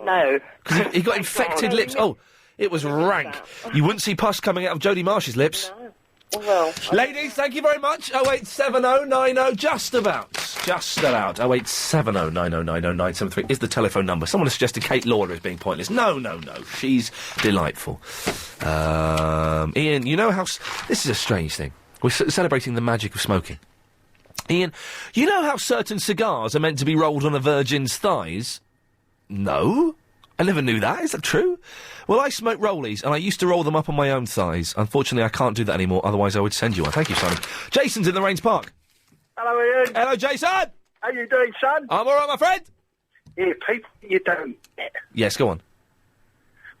No. Because he got infected lips. Oh... It was rank. You wouldn't see pus coming out of Jodie Marsh's lips. No. Well... Ladies, thank you very much. 0870909, just about. 08709090973 is the telephone number. Someone has suggested Kate Lawler is being pointless. No. She's delightful. Ian, you know how... This is a strange thing. We're celebrating the magic of smoking. Ian, you know how certain cigars are meant to be rolled on a virgin's thighs? No? I never knew that. Is that true? Well, I smoke rollies, and I used to roll them up on my own thighs. Unfortunately, I can't do that anymore, otherwise I would send you one. Thank you, Simon. Jason's in the Rains Park. Hello, Ian. Hello, Jason! How you doing, son? I'm all right, my friend. Yeah, people you don't get. Yes, go on.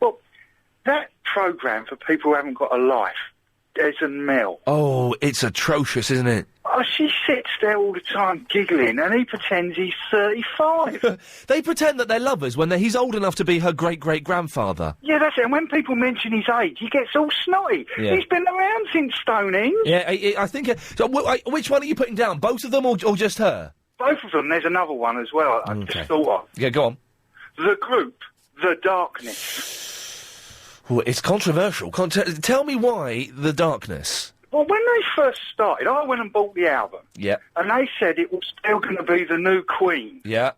Well, that programme for people who haven't got a life, Des and Mel. Oh, it's atrocious, isn't it? Oh, she sits there all the time giggling, and he pretends he's 35. They pretend that they're lovers when he's old enough to be her great-great-grandfather. Yeah, that's it. And when people mention his age, he gets all snotty. Yeah. He's been around since Stonehenge. Yeah, I think... which one are you putting down? Both of them or just her? Both of them. There's another one as well, I just thought of. Yeah, go on. The group, The Darkness. Well, it's controversial. Tell me why The Darkness. Well, when they first started, I went and bought the album. Yeah. And they said it was still going to be the new Queen. Yeah.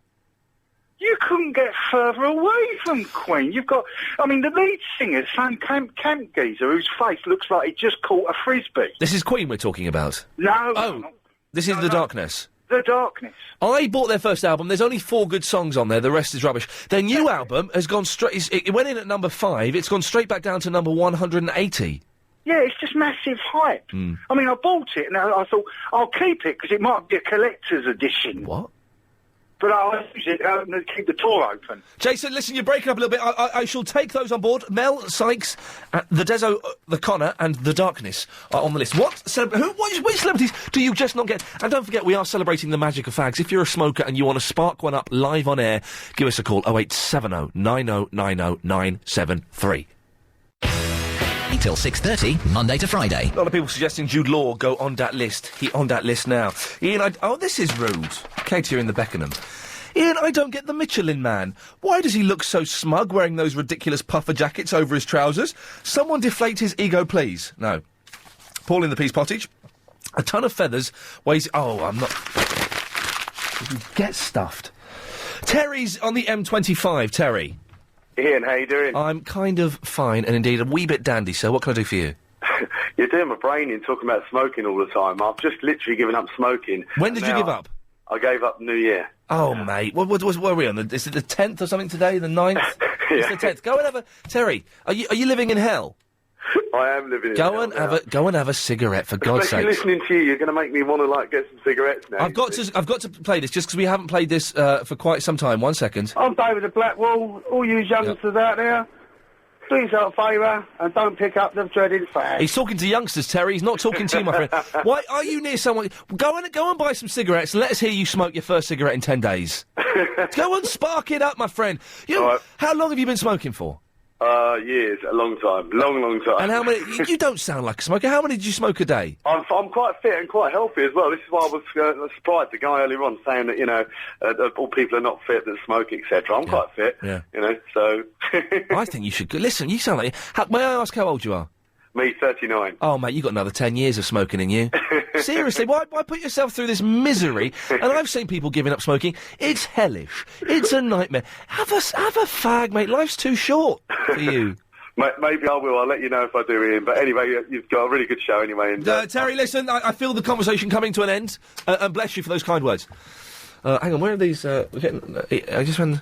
You couldn't get further away from Queen. You've got... I mean, the lead singer's some camp geezer whose face looks like he just caught a Frisbee. This is Queen we're talking about? No. Oh, this is The Darkness. The Darkness. I bought their first album. There's only 4 good songs on there. The rest is rubbish. Their new album has gone straight... It went in at number 5. It's gone straight back down to number 180. Yeah, it's just massive hype. I mean, I bought it, and I thought, I'll keep it, because it might be a collector's edition. What? But I'll use it to keep the door open. Jason, listen, you're breaking up a little bit. I shall take those on board. Mel, Sykes, the Dezo, the Connor, and The Darkness are on the list. Which celebrities do you just not get? And don't forget, we are celebrating the magic of fags. If you're a smoker and you want to spark one up live on air, give us a call, 0870 9090 973. Till 6:30, Monday to Friday. A lot of people suggesting Jude Law go on that list. He on that list now. Ian, this is rude. Kate here in the Beckenham. Ian, I don't get the Michelin Man. Why does he look so smug wearing those ridiculous puffer jackets over his trousers? Someone deflate his ego, please. No. Paul in the Peas Pottage. A ton of feathers weighs... Oh, I'm not... Get stuffed. Terry's on the M25. Terry. Ian, how you doing? I'm kind of fine, and indeed a wee bit dandy, sir. What can I do for you? You're doing my brain in talking about smoking all the time. I've just literally given up smoking. When did you give up? I gave up New Year. Oh, mate. What are we on? Is it the 10th or something today? The 9th? Yeah. It's the 10th. Go and have a... Terry, are you living in hell? I am living in hell. Go and have a cigarette, for God's sake. Especially listening to you, you're going to make me want to, get some cigarettes now. I've got to play this, just because we haven't played this for quite some time. 1 second. I'm David of Blackwall. All you youngsters out there, do yourself a favour and don't pick up the dreaded fag. He's talking to youngsters, Terry. He's not talking to you, my friend. Why are you near someone? Go and buy some cigarettes and let us hear you smoke your first cigarette in 10 days. Go and spark it up, my friend. How long have you been smoking for? Years, a long time, long time. And how many? You don't sound like a smoker. How many did you smoke a day? I'm quite fit and quite healthy as well. This is why I was surprised the guy earlier on saying that all people are not fit that smoke, etc. I'm quite fit. Yeah. So. I think you should go. Listen, you sound like. May I ask how old you are? Me, 39. Oh, mate, you got another 10 years of smoking in you. Seriously, why put yourself through this misery? And I've seen people giving up smoking. It's hellish. It's a nightmare. Have a fag, mate. Life's too short for you. Maybe I will. I'll let you know if I do, Ian. But anyway, you've got a really good show anyway. And, Terry, listen, I feel the conversation coming to an end. And bless you for those kind words. Hang on, where are these? I just ran...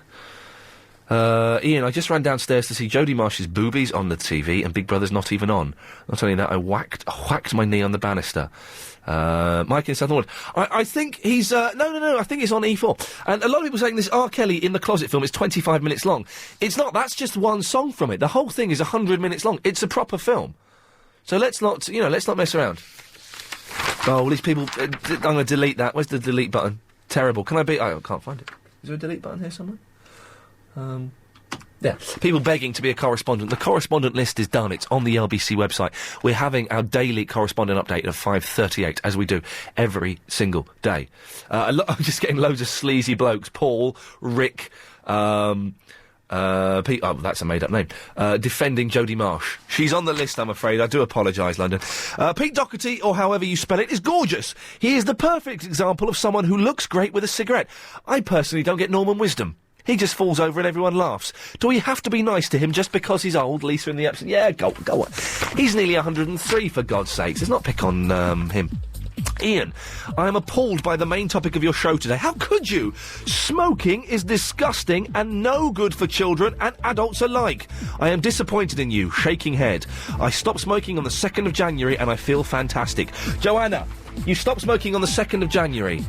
Ian, I just ran downstairs to see Jodie Marsh's boobies on the TV and Big Brother's not even on. Not only that, I whacked my knee on the banister. Mike in Southern I think he's... No, I think it's on E4. And a lot of people saying this R. Kelly in the Closet film is 25 minutes long. It's not. That's just one song from it. The whole thing is 100 minutes long. It's a proper film. So let's not mess around. Oh, these people... I'm going to delete that. Where's the delete button? Terrible. Can I be... I can't find it. Is there a delete button here somewhere? Yeah, people begging to be a correspondent. The correspondent list is done. It's on the LBC website. We're having our daily correspondent update at 5:38, as we do every single day. I'm just getting loads of sleazy blokes. Paul, Rick, Pete, that's a made-up name, defending Jodie Marsh. She's on the list, I'm afraid. I do apologise, London. Pete Doherty, or however you spell it, is gorgeous. He is the perfect example of someone who looks great with a cigarette. I personally don't get Norman Wisdom. He just falls over and everyone laughs. Do we have to be nice to him just because he's old? Lisa in the absence. Yeah, go on. He's nearly 103, for God's sakes. Let's not pick on him. Ian, I am appalled by the main topic of your show today. How could you? Smoking is disgusting and no good for children and adults alike. I am disappointed in you. Shaking head. I stopped smoking on the 2nd of January and I feel fantastic. Joanna, you stopped smoking on the 2nd of January.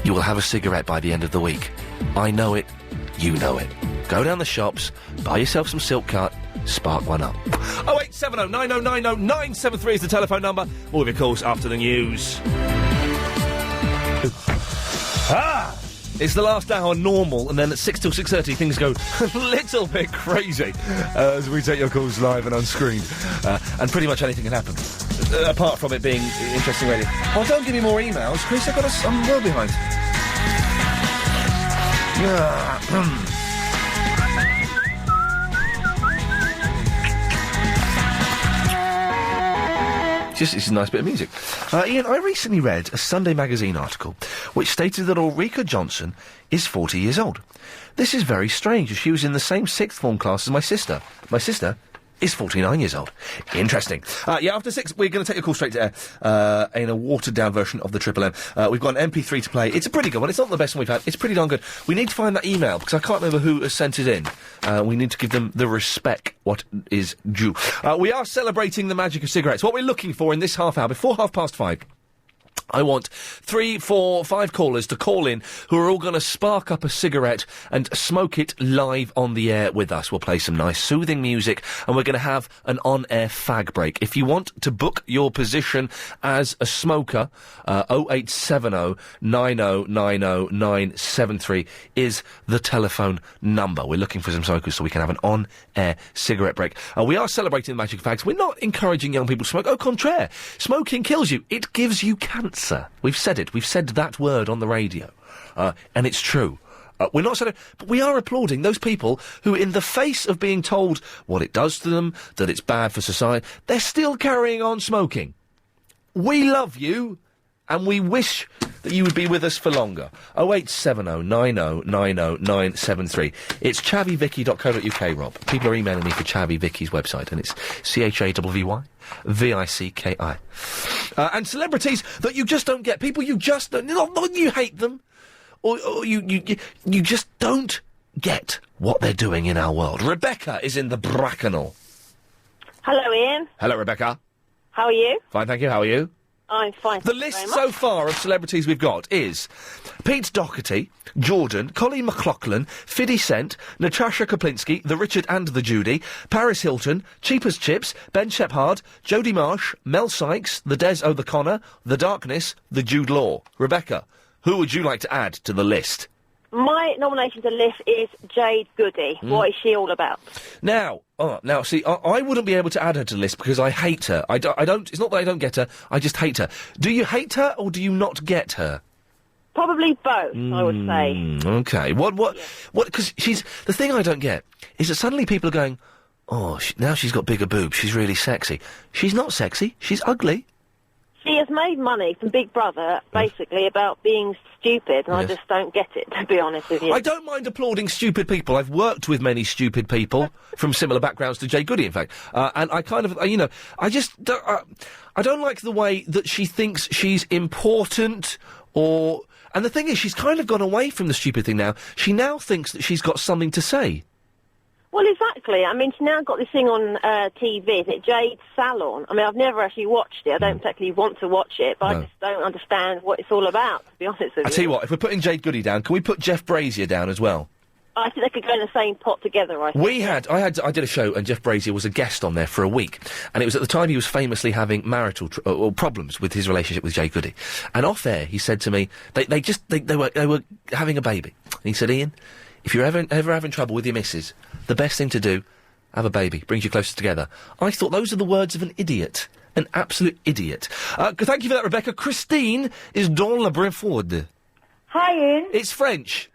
you will have a cigarette by the end of the week. I know it, you know it. Go down the shops, buy yourself some Silk Cut, spark one up. 0870 9090 973 is the telephone number. All of your calls after the news. It's the last hour normal, and then at 6 till 6:30 things go a little bit crazy as we take your calls live and on screen. And pretty much anything can happen, apart from it being interesting radio. Oh, don't give me more emails, Chris. I'm well behind. It's a nice bit of music. Iain, I recently read a Sunday magazine article which stated that Ulrika Johnson is 40 years old. This is very strange, as she was in the same sixth form class as my sister. My sister is 49 years old. Interesting. After 6, we're going to take your call straight to air in a watered-down version of the Triple M. We've got an MP3 to play. It's a pretty good one. It's not the best one we've had. It's pretty darn good. We need to find that email, because I can't remember who has sent it in. We need to give them the respect what is due. We are celebrating the magic of cigarettes. What we're looking for in this half hour, before 5:30... I want 3, 4, 5 callers to call in who are all going to spark up a cigarette and smoke it live on the air with us. We'll play some nice soothing music and we're going to have an on-air fag break. If you want to book your position as a smoker, 0870 9090 973 is the telephone number. We're looking for some smokers so we can have an on-air cigarette break. We are celebrating the magic of fags. We're not encouraging young people to smoke. Au contraire. Smoking kills you. It gives you cancer. We've said it. We've said that word on the radio. And it's true. We're not but we are applauding those people who, in the face of being told what it does to them, that it's bad for society, they're still carrying on smoking. We love you, and we wish that you would be with us for longer. 0870 9090 973. It's chavvyvicky.co.uk, Rob. People are emailing me for Chavvy Vicky's website, and it's CHAVVY. VICKI. And celebrities that you just don't get. People you just don't... Not you hate them, or you just don't get what they're doing in our world. Rebecca is in the Bracknell. Hello, Iain. Hello, Rebecca. How are you? Fine, thank you. How are you? I'm fine. The list so far of celebrities we've got is Pete Doherty, Jordan, Colleen McLaughlin, 50 Cent, Natasha Kaplinsky, The Richard and the Judy, Paris Hilton, Cheap as Chips, Ben Shepherd, Jodie Marsh, Mel Sykes, The Des O'Connor, The Darkness, The Jude Law. Rebecca, who would you like to add to the list? My nomination to the list is Jade Goody. What is she all about? Now, see, I wouldn't be able to add her to the list because I hate her. I don't, it's not that I don't get her, I just hate her. Do you hate her or do you not get her? Probably both, I would say. Okay. What, because the thing I don't get is that suddenly people are going, now she's got bigger boobs, she's really sexy. She's not sexy, she's ugly. She has made money from Big Brother, basically, about being stupid, and I just don't get it, to be honest with you. I don't mind applauding stupid people. I've worked with many stupid people from similar backgrounds to Jay Goody, in fact. And I kind of, I just don't, I don't like the way that she thinks she's important, and the thing is, she's kind of gone away from the stupid thing now. She now thinks that she's got something to say. Well, exactly. I mean, she's now got this thing on TV, is it Jade Salon? I mean, I've never actually watched it. I don't particularly want to watch it, but I just don't understand what it's all about, to be honest with you. I tell you what, if we're putting Jade Goody down, can we put Jeff Brazier down as well? I think they could go in the same pot together, I think. I did a show, and Jeff Brazier was a guest on there for a week, and it was at the time he was famously having marital problems with his relationship with Jade Goody. And off air, he said to me, they were having a baby. And he said, Iain, if you're ever having trouble with your missus, the best thing to do, have a baby. Brings you closer together. I thought those are the words of an idiot. An absolute idiot. Thank you for that, Rebecca. Christine is dans la Breford. Hi, Iain. It's French.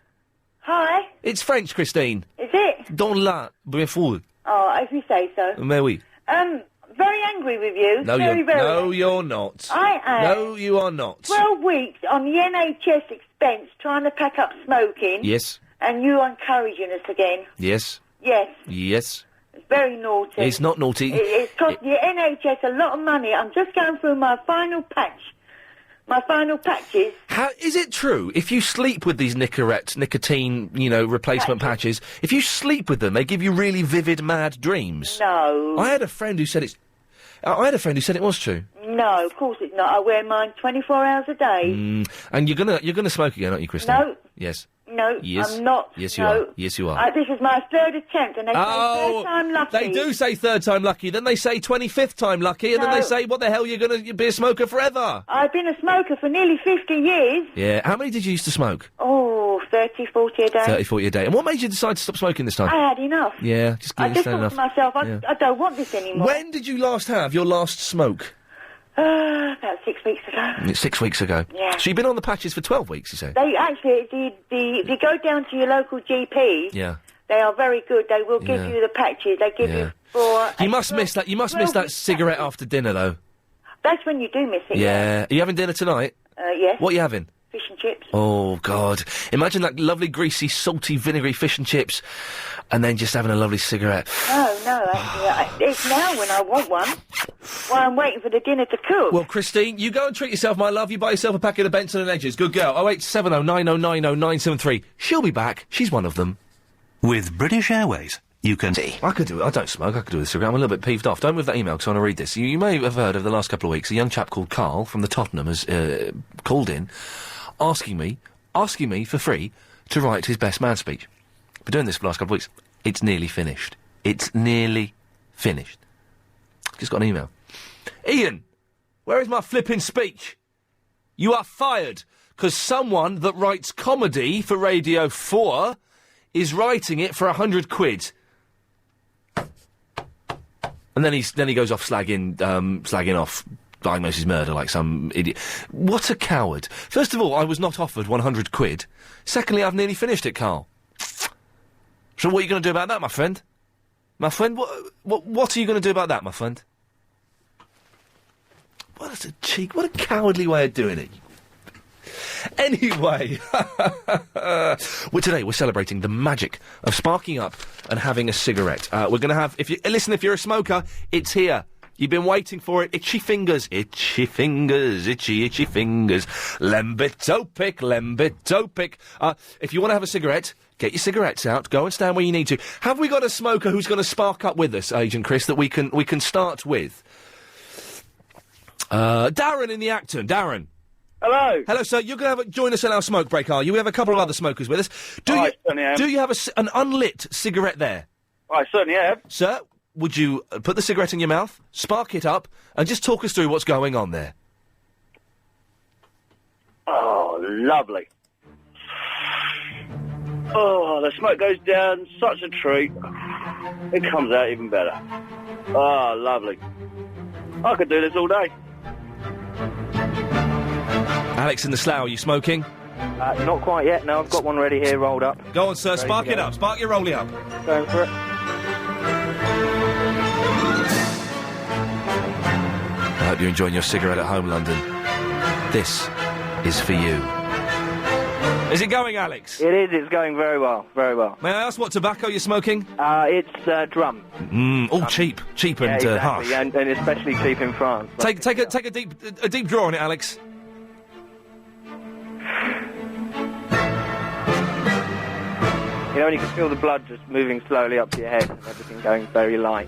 Hi. It's French, Christine. Is it? Dans la Breford. Oh, if you say so. Mais oui. Very angry with you. No, you're not. I am. No, you are not. 12 weeks on the NHS expense trying to pack up smoking. Yes. And you encouraging us again. Yes. Yes. Yes. It's very naughty. It's not naughty. It's cost the NHS a lot of money. I'm just going through my final patch. My final patches. How is it true? If you sleep with these nicotine, replacement patches, if you sleep with them, they give you really vivid, mad dreams. No. I had a friend who said it's. I had a friend who said it was true. No, of course it's not. I wear mine 24 hours a day. And you're gonna smoke again, aren't you, Christine? No. Yes. No, Yes. I'm not. Yes, you no. are. Yes, you are. This is my third attempt, and they say third time lucky. They do say third time lucky, then they say 25th time lucky, and then they say, what the hell, you're going to be a smoker forever? I've been a smoker for nearly 50 years. Yeah. How many did you used to smoke? Oh, 30, 40 a day. 30, 40 a day. And what made you decide to stop smoking this time? I had enough. Yeah, just I just enough. thought to myself, I don't want this anymore. When did you last have your last smoke? About 6 weeks ago. 6 weeks ago. Yeah. So you've been on the patches for 12 weeks, you say? They actually, if you go down to your local GP, Yeah. they are very good. They will give Yeah. you the patches. They give you for... You must miss that. You must miss that cigarette after dinner, though. That's when you do miss it. Yeah. Are you having dinner tonight? Yes. What are you having? Fish and chips. Oh, God. Imagine that lovely, greasy, salty, vinegary fish and chips, and then just having a lovely cigarette. No, actually, it's now when I want one, while I'm waiting for the dinner to cook. Well, Christine, you go and treat yourself, my love. You buy yourself a packet of Benson and Edges. Good girl. 0870 9090 973. She'll be back. She's one of them. With British Airways, you can... I could do it. I don't smoke. I could do this cigarette. I'm a little bit peeved off. Don't move that email, because I want to read this. You may have heard over the last couple of weeks, a young chap called Carl from the Tottenham has called in, asking me for free to write his best man speech. Been doing this for the last couple of weeks. It's nearly finished. It's nearly finished. Just got an email. Ian, where is my flipping speech? You are fired, because someone that writes comedy for Radio 4 is writing it for £100. And then he goes off slagging off Diagnosis Murder like some idiot. What a coward. First of all, I was not offered £100. Secondly, I've nearly finished it, Carl. So what are you going to do about that, my friend? My friend, what are you going to do about that, my friend? What a cheek, what a cowardly way of doing it. Anyway, today we're celebrating the magic of sparking up and having a cigarette. We're going to have, if you're a smoker, it's here. You've been waiting for it. Itchy fingers, itchy fingers, itchy, itchy fingers. Lembitopic, lembitopic. If you want to have a cigarette, get your cigarettes out. Go and stand where you need to. Have we got a smoker who's going to spark up with us, Agent Chris, that we can start with? Darren in the Acton. Darren. Hello. Hello, sir. You're going to join us in our smoke break, are you? We have a couple of other smokers with us. Do you have an unlit cigarette there? I certainly have. Sir, would you put the cigarette in your mouth, spark it up, and just talk us through what's going on there? Oh, lovely. Oh, the smoke goes down, such a treat. It comes out even better. Oh, lovely. I could do this all day. Alex in the Slough, are you smoking? Not quite yet, no, I've got one ready here, rolled up. Go on, sir, spark it up, spark your rollie up. Going for it. I hope you're enjoying your cigarette at home, London. This is for you. Is it going, Alex? It is, it's going very well, very well. May I ask what tobacco you're smoking? It's drum. Cheap and exactly, harsh. and especially cheap in France. Take a deep draw on it, Alex. You know, and you can feel the blood just moving slowly up to your head and everything going very light.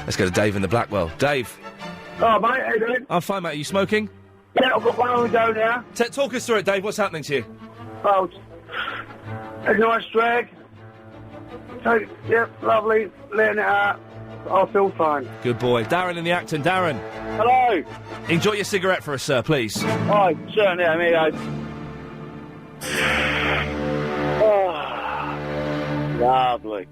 Let's go to Dave in the Blackwell. Dave. Oh, mate, how you doing? I'm fine, mate. Are you smoking? Yeah, I've got one on the go now. Talk us through it, Dave. What's happening to you? Oh, a nice drag. Yep, lovely. Letting it out. I feel fine. Good boy. Darren in the Acton. Darren. Hello. Enjoy your cigarette for us, sir, please. Oh, certainly. I mean, lovely.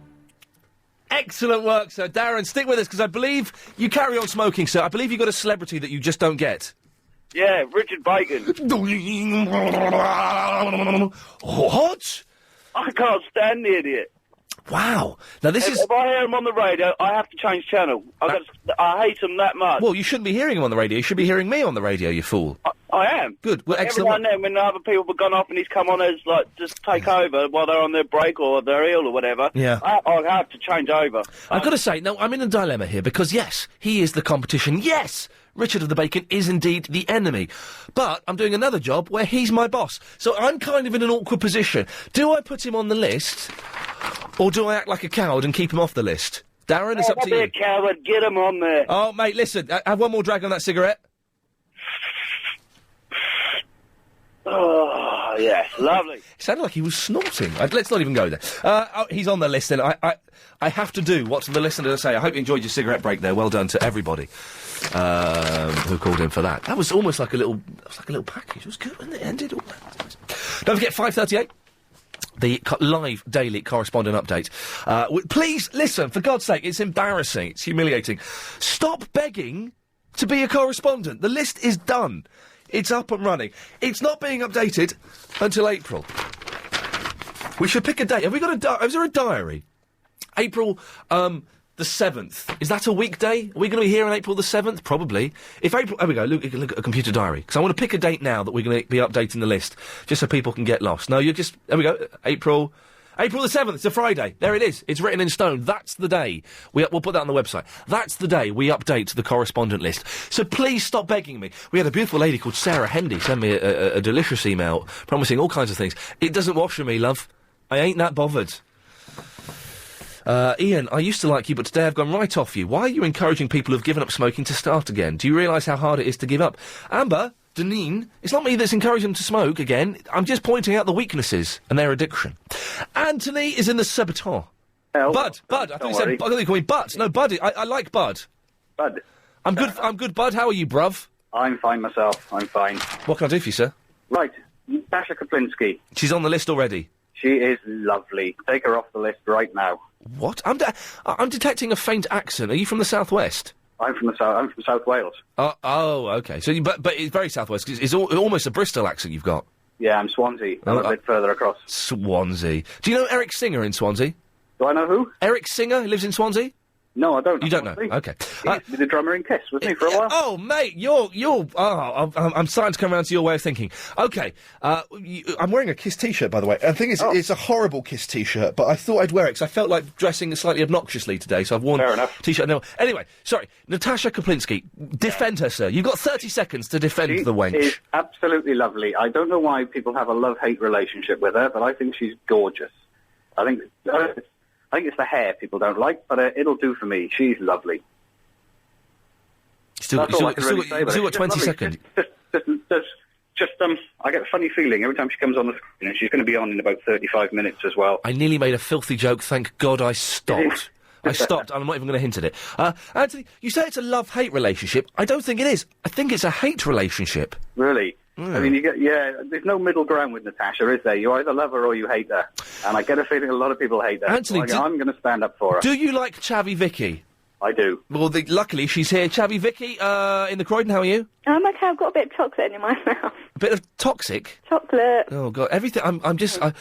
Excellent work, sir. Darren, stick with us, because I believe you carry on smoking, sir. I believe you've got a celebrity that you just don't get. Yeah, Richard Bacon. What? I can't stand the idiot. Wow. Now, this is... If I hear him on the radio, I have to change channel. I hate him that much. Well, you shouldn't be hearing him on the radio. You should be hearing me on the radio, you fool. I am. Good. Well, excellent. Every now and then, when other people have gone off and he's come on as, like, just take over while they're on their break or they're ill or whatever, yeah. I have to change over. I've got to say, no, I'm in a dilemma here, because, yes, he is the competition. Yes! Richard of the Bacon is indeed the enemy. But I'm doing another job where he's my boss. So I'm kind of in an awkward position. Do I put him on the list, or do I act like a coward and keep him off the list? Darren, it's up to Don't be you. a coward. Get him on there. Oh, mate, listen. Have one more drag on that cigarette. Oh, yes. Lovely. It sounded like he was snorting. Let's not even go there. He's on the list, then. I have to do what the listeners say. I hope you enjoyed your cigarette break there. Well done to everybody who called in for that. That was almost like a little package. It was good when it ended. Don't forget, 5:38. The live daily correspondent update. Please listen, for God's sake, it's embarrassing, it's humiliating. Stop begging to be a correspondent. The list is done. It's up and running. It's not being updated until April. We should pick a date. Have we got is there a diary? April, the 7th. Is that a weekday? Are we going to be here on April the 7th? Probably. If April... There we go. Look at a computer diary. Because I want to pick a date now that we're going to be updating the list. Just so people can get lost. No, you're just... There we go. April the 7th. It's a Friday. There it is. It's written in stone. That's the day. We'll put that on the website. That's the day we update the correspondent list. So please stop begging me. We had a beautiful lady called Sarah Hendy send me a delicious email promising all kinds of things. It doesn't wash for me, love. I ain't that bothered. Iain, I used to like you, but today I've gone right off you. Why are you encouraging people who've given up smoking to start again? Do you realise how hard it is to give up? Amber, Deneen, it's not me that's encouraging them to smoke again. I'm just pointing out the weaknesses and their addiction. Anthony is in the Saboteur. Bud. I thought you said... I thought you called me Butt. No, Bud. I like Bud. Bud. I'm good, Bud. How are you, bruv? I'm fine myself. I'm fine. What can I do for you, sir? Right. Natasha Kaplinsky. She's on the list already. She is lovely. Take her off the list right now. What? I'm detecting a faint accent. Are you from the southwest? I'm from South Wales. Oh, okay. So, but it's very southwest. It's almost a Bristol accent you've got. Yeah, I'm Swansea. I'm a bit further across. Swansea. Do you know Eric Singer in Swansea? Do I know who? Eric Singer, who lives in Swansea? No, I don't. You don't know? Okay. He used to be the drummer in Kiss, wasn't he, for a while? Oh, mate, I'm starting to come around to your way of thinking. Okay, I'm wearing a Kiss T-shirt, by the way. I think it's a horrible Kiss T-shirt, but I thought I'd wear it because I felt like dressing slightly obnoxiously today, so I've worn a T-shirt. No. Anyway, sorry, Natasha Kaplinsky, defend her, sir. You've got 30 seconds to defend the wench. She is absolutely lovely. I don't know why people have a love-hate relationship with her, but I think she's gorgeous. I think it's the hair people don't like, but it'll do for me. She's lovely. Still got 20 seconds. I get a funny feeling every time she comes on the screen, and she's going to be on in about 35 minutes as well. I nearly made a filthy joke. Thank God I stopped. I stopped, and I'm not even going to hint at it. Anthony, you say it's a love-hate relationship. I don't think it is. I think it's a hate relationship. Really? I mean, there's no middle ground with Natasha, is there? You either love her or you hate her. And I get a feeling a lot of people hate her. Anthony, so I'm going to stand up for her. Do you like Chavy Vicky? I do. Well, luckily she's here. Chavy Vicky, in the Croydon, how are you? I'm okay. I've got a bit of chocolate in my mouth. A bit of toxic? Chocolate. Oh, God. Everything... I'm just... I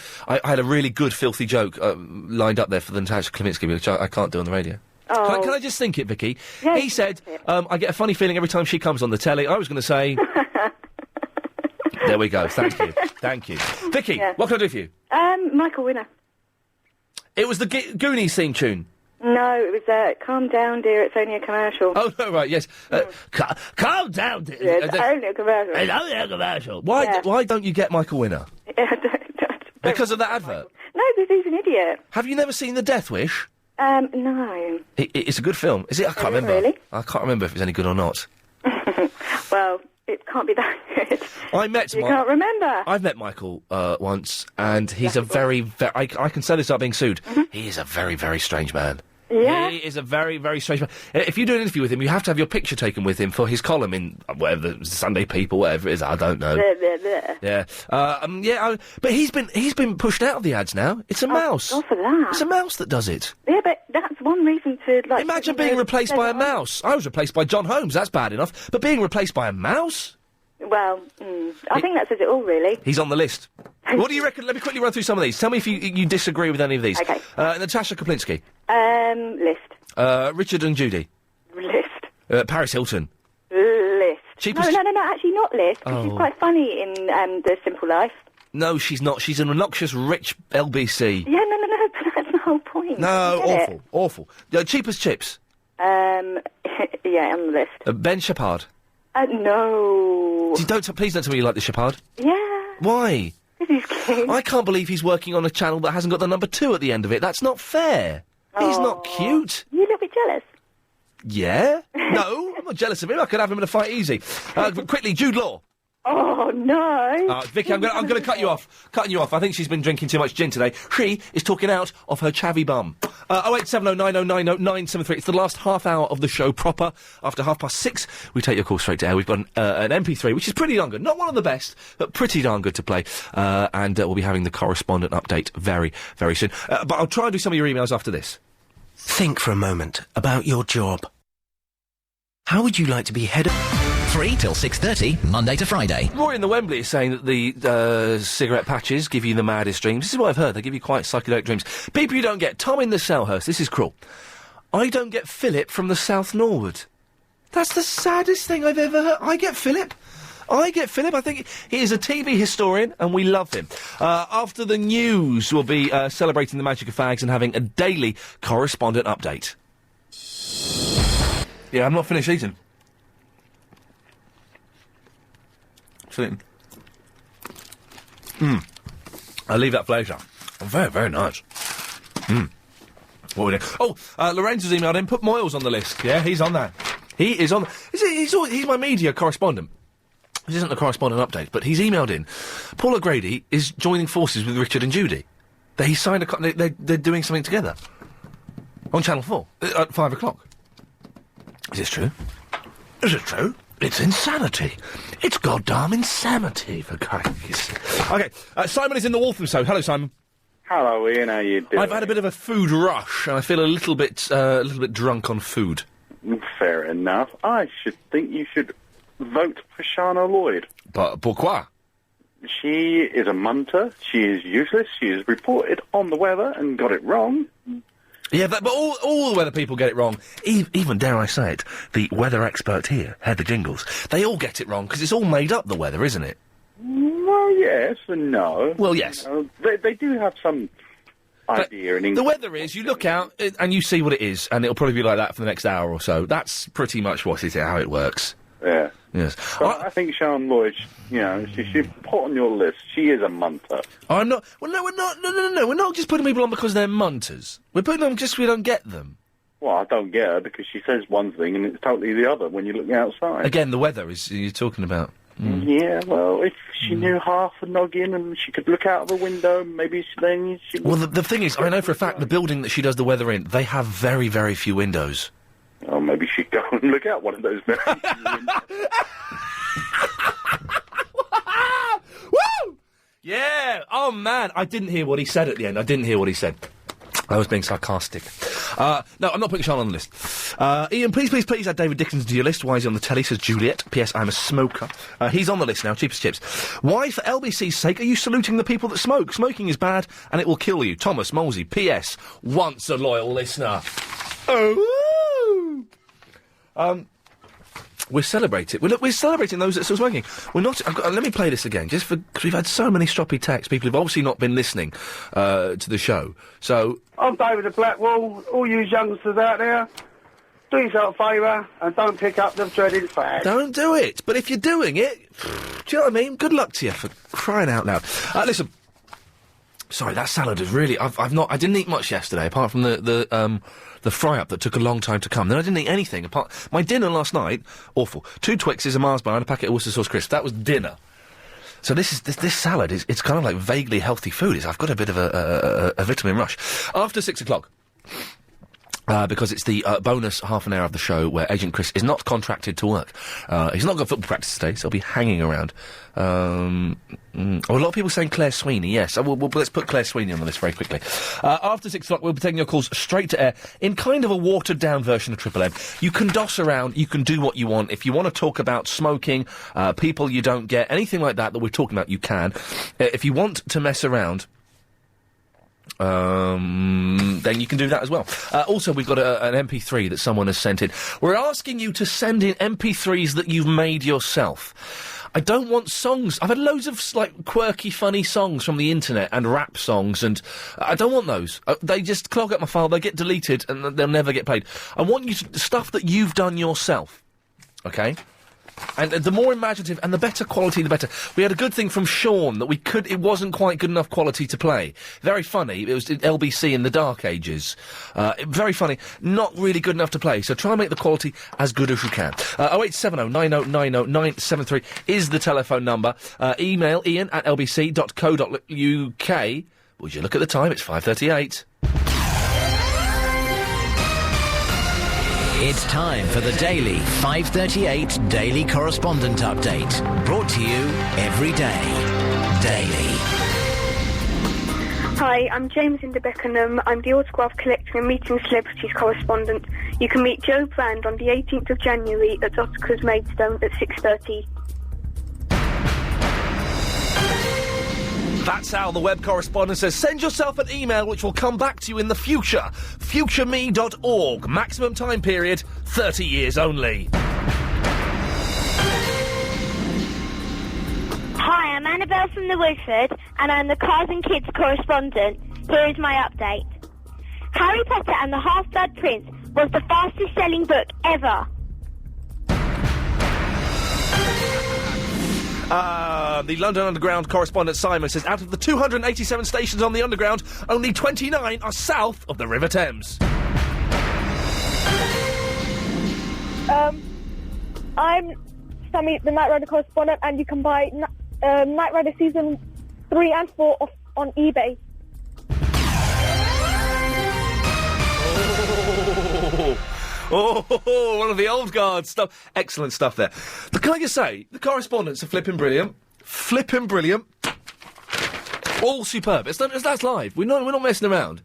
had a really good filthy joke lined up there for the Natasha Kaplinsky, which I can't do on the radio. Oh. Can I just think it, Vicky? Yeah, he said, I get a funny feeling every time she comes on the telly. I was going to say... There we go. Thank you. Thank you. Vicky, what can I do for you? Michael Winner. It was the Goonies theme tune. No, it was, Calm Down, Dear, It's Only a Commercial. Oh, no, right, yes. Calm down, dear. Yeah, it's only a commercial. It's only a commercial. Why don't you get Michael Winner? Because of that advert? No, because he's an idiot. Have you never seen The Death Wish? No. It's a good film. Is it? I can't remember. Really? I can't remember if it's any good or not. Well, it can't be that good. You can't remember. I've met Michael once, and he's a very, very... I can say this without being sued. Mm-hmm. He is a very, very strange man. Yeah. He is a very, very strange man. If you do an interview with him, you have to have your picture taken with him for his column in whatever the Sunday People, whatever it is. I don't know. Yeah. But he's been pushed out of the ads now. It's a mouse. God for that. It's a mouse that does it. Yeah, but that's one reason to like. Imagine being replaced by a mouse. I was replaced by John Holmes. That's bad enough. But being replaced by a mouse. Well, I think that says it all, really. He's on the list. What do you reckon? Let me quickly run through some of these. Tell me if you disagree with any of these. Okay. Natasha Kaplinsky. List. Richard and Judy. List. Paris Hilton. List. Cheapest... No, actually not List, because she's quite funny in The Simple Life. No, she's not. She's an obnoxious, rich LBC. Yeah, no, but that's the whole point. No, awful. Cheapest Chips. Yeah, on the list. Ben Shepard. No. Please don't tell me you like the Shepard. Yeah. Why? He's cute. I can't believe he's working on a channel that hasn't got the number 2 at the end of it. That's not fair. He's not cute. You look jealous? Yeah? No, I'm not jealous of him. I could have him in a fight easy. Quickly, Jude Law. Oh, no. Vicky, I'm going to cut you off. Cutting you off. I think she's been drinking too much gin today. She is talking out of her chavvy bum. 08709090973. It's the last half hour of the show proper. After 6:30, we take your call straight to air. We've got an MP3, which is pretty darn good. Not one of the best, but pretty darn good to play. And we'll be having the correspondent update very, very soon. But I'll try and do some of your emails after this. Think for a moment about your job. How would you like to be head of... 3 till 6:30, Monday to Friday. Roy in the Wembley is saying that the cigarette patches give you the maddest dreams. This is what I've heard. They give you quite psychedelic dreams. People you don't get. Tom in the Selhurst. This is cruel. I don't get Philip from the South Norwood. That's the saddest thing I've ever heard. I get Philip. I think he is a TV historian, and we love him. After the news, we'll be celebrating the magic of fags and having a daily correspondent update. Yeah, I'm not finished eating. I'll leave that for later. Very, very nice. What are we doing? Oh, Lorenzo's emailed in. Put Moyles on the list. Yeah, he's on that. He is on... He's my media correspondent. This isn't a correspondent update, but he's emailed in. Paul O'Grady is joining forces with Richard and Judy. He signed they're doing something together. On Channel 4. At 5 o'clock. Is this true? Is it true? It's insanity. It's goddamn insanity, for Christ's sake. OK, Simon is in the Walthamstow. Hello, Simon. Hello, Ian. How you doing? I've had a bit of a food rush, and I feel a little bit drunk on food. Fair enough. I should think you should vote for Shana Lloyd. But pourquoi? She is a munter. She is useless. She is reported on the weather and got it wrong. Yeah, but all the weather people get it wrong. Even, dare I say it, the weather expert here, Heather Jingles, they all get it wrong, because it's all made up, the weather, isn't it? Well, yes and no. Well, yes. They do have some idea in English. The weather is, you look out, and you see what it is, and it'll probably be like that for the next hour or so. That's pretty much how it works. Yeah. Yes. But I think Sian Lloyd, she should put on your list. She is a munter. I'm not... Well, no, we're not... No. We're not just putting people on because they're munters. We're putting them just so we don't get them. Well, I don't get her because she says one thing and it's totally the other when you're looking outside. Again, the weather is you're talking about. Yeah, well, if she knew half the noggin and she could look out of a window, maybe then she... Well, the thing is, I know for a fact the building that she does the weather in, they have very, very few windows. Oh, maybe she'd go and look out one of those very few windows. Woo! Yeah! Oh, man, I didn't hear what he said at the end. I was being sarcastic. No, I'm not putting Sean on the list. Ian, please add David Dickinson to your list. Why is he on the telly, says Juliet. P.S. I'm a smoker. He's on the list now, cheapest chips. Why, for LBC's sake, are you saluting the people that smoke? Smoking is bad, and it will kill you. Thomas Molesey, P.S. Once a loyal listener. Oh! We're celebrating. We're celebrating those that are still smoking. We're not... let me play this again, just because we've had so many stroppy texts. People have obviously not been listening to the show. So... I'm David of Blackwall. All you youngsters out there, do yourself a favour and don't pick up the dreaded fag. Don't do it. But if you're doing it, do you know what I mean? Good luck to you, for crying out loud. Listen... Sorry, that salad is really... I didn't eat much yesterday, apart from the fry-up that took a long time to come. Then I didn't eat anything. My dinner last night, awful. 2 Twixes, a Mars bar and a packet of Worcester sauce crisps. That was dinner. So this salad it's kind of like vaguely healthy food. I've got a bit of a vitamin rush. After 6 o'clock... because it's the bonus half an hour of the show where Agent Chris is not contracted to work. He's not got football practice today, so he'll be hanging around. A lot of people saying Claire Sweeney, yes. Let's put Claire Sweeney on the list very quickly. After 6 o'clock, we'll be taking your calls straight to air in kind of a watered-down version of Triple M. You can doss around, you can do what you want. If you want to talk about smoking, people you don't get, anything like that we're talking about, you can. If you want to mess around... then you can do that as well. Also, we've got an MP3 that someone has sent in. We're asking you to send in MP3s that you've made yourself. I don't want songs. I've had loads of, quirky, funny songs from the internet and rap songs, and I don't want those. They just clog up my file, they get deleted, and they'll never get played. I want you to... stuff that you've done yourself. Okay? And the more imaginative and the better quality, the better. We had a good thing from Sean that it wasn't quite good enough quality to play. Very funny. It was LBC in the dark ages. Very funny. Not really good enough to play. So try and make the quality as good as you can. 0870 9090 973 is the telephone number. Email iain@lbc.co.uk. Would you look at the time? It's 5:38. It's time for the daily 5:38 Daily Correspondent Update. Brought to you every day. Daily. Hi, I'm James in Beckenham. I'm the autograph collecting and meeting celebrities correspondent. You can meet Joe Brand on the 18th of January at Otter's Maidstone at 6:30. That's how the web correspondent says. Send yourself an email which will come back to you in the future. futureme.org. Maximum time period, 30 years only. Hi, I'm Annabelle from the Woodford, and I'm the Cars and Kids correspondent. Here is my update. Harry Potter and the Half-Blood Prince was the fastest-selling book ever. The London Underground correspondent Simon says, out of the 287 stations on the Underground, only 29 are south of the River Thames. I'm Sammy, the Knight Rider correspondent, and you can buy Knight Rider Season 3 and 4 on eBay. Oh, one of the old guard stuff. Excellent stuff there. But can I just say, the correspondents are flipping brilliant. Flipping brilliant. All superb. That's live. We're not messing around.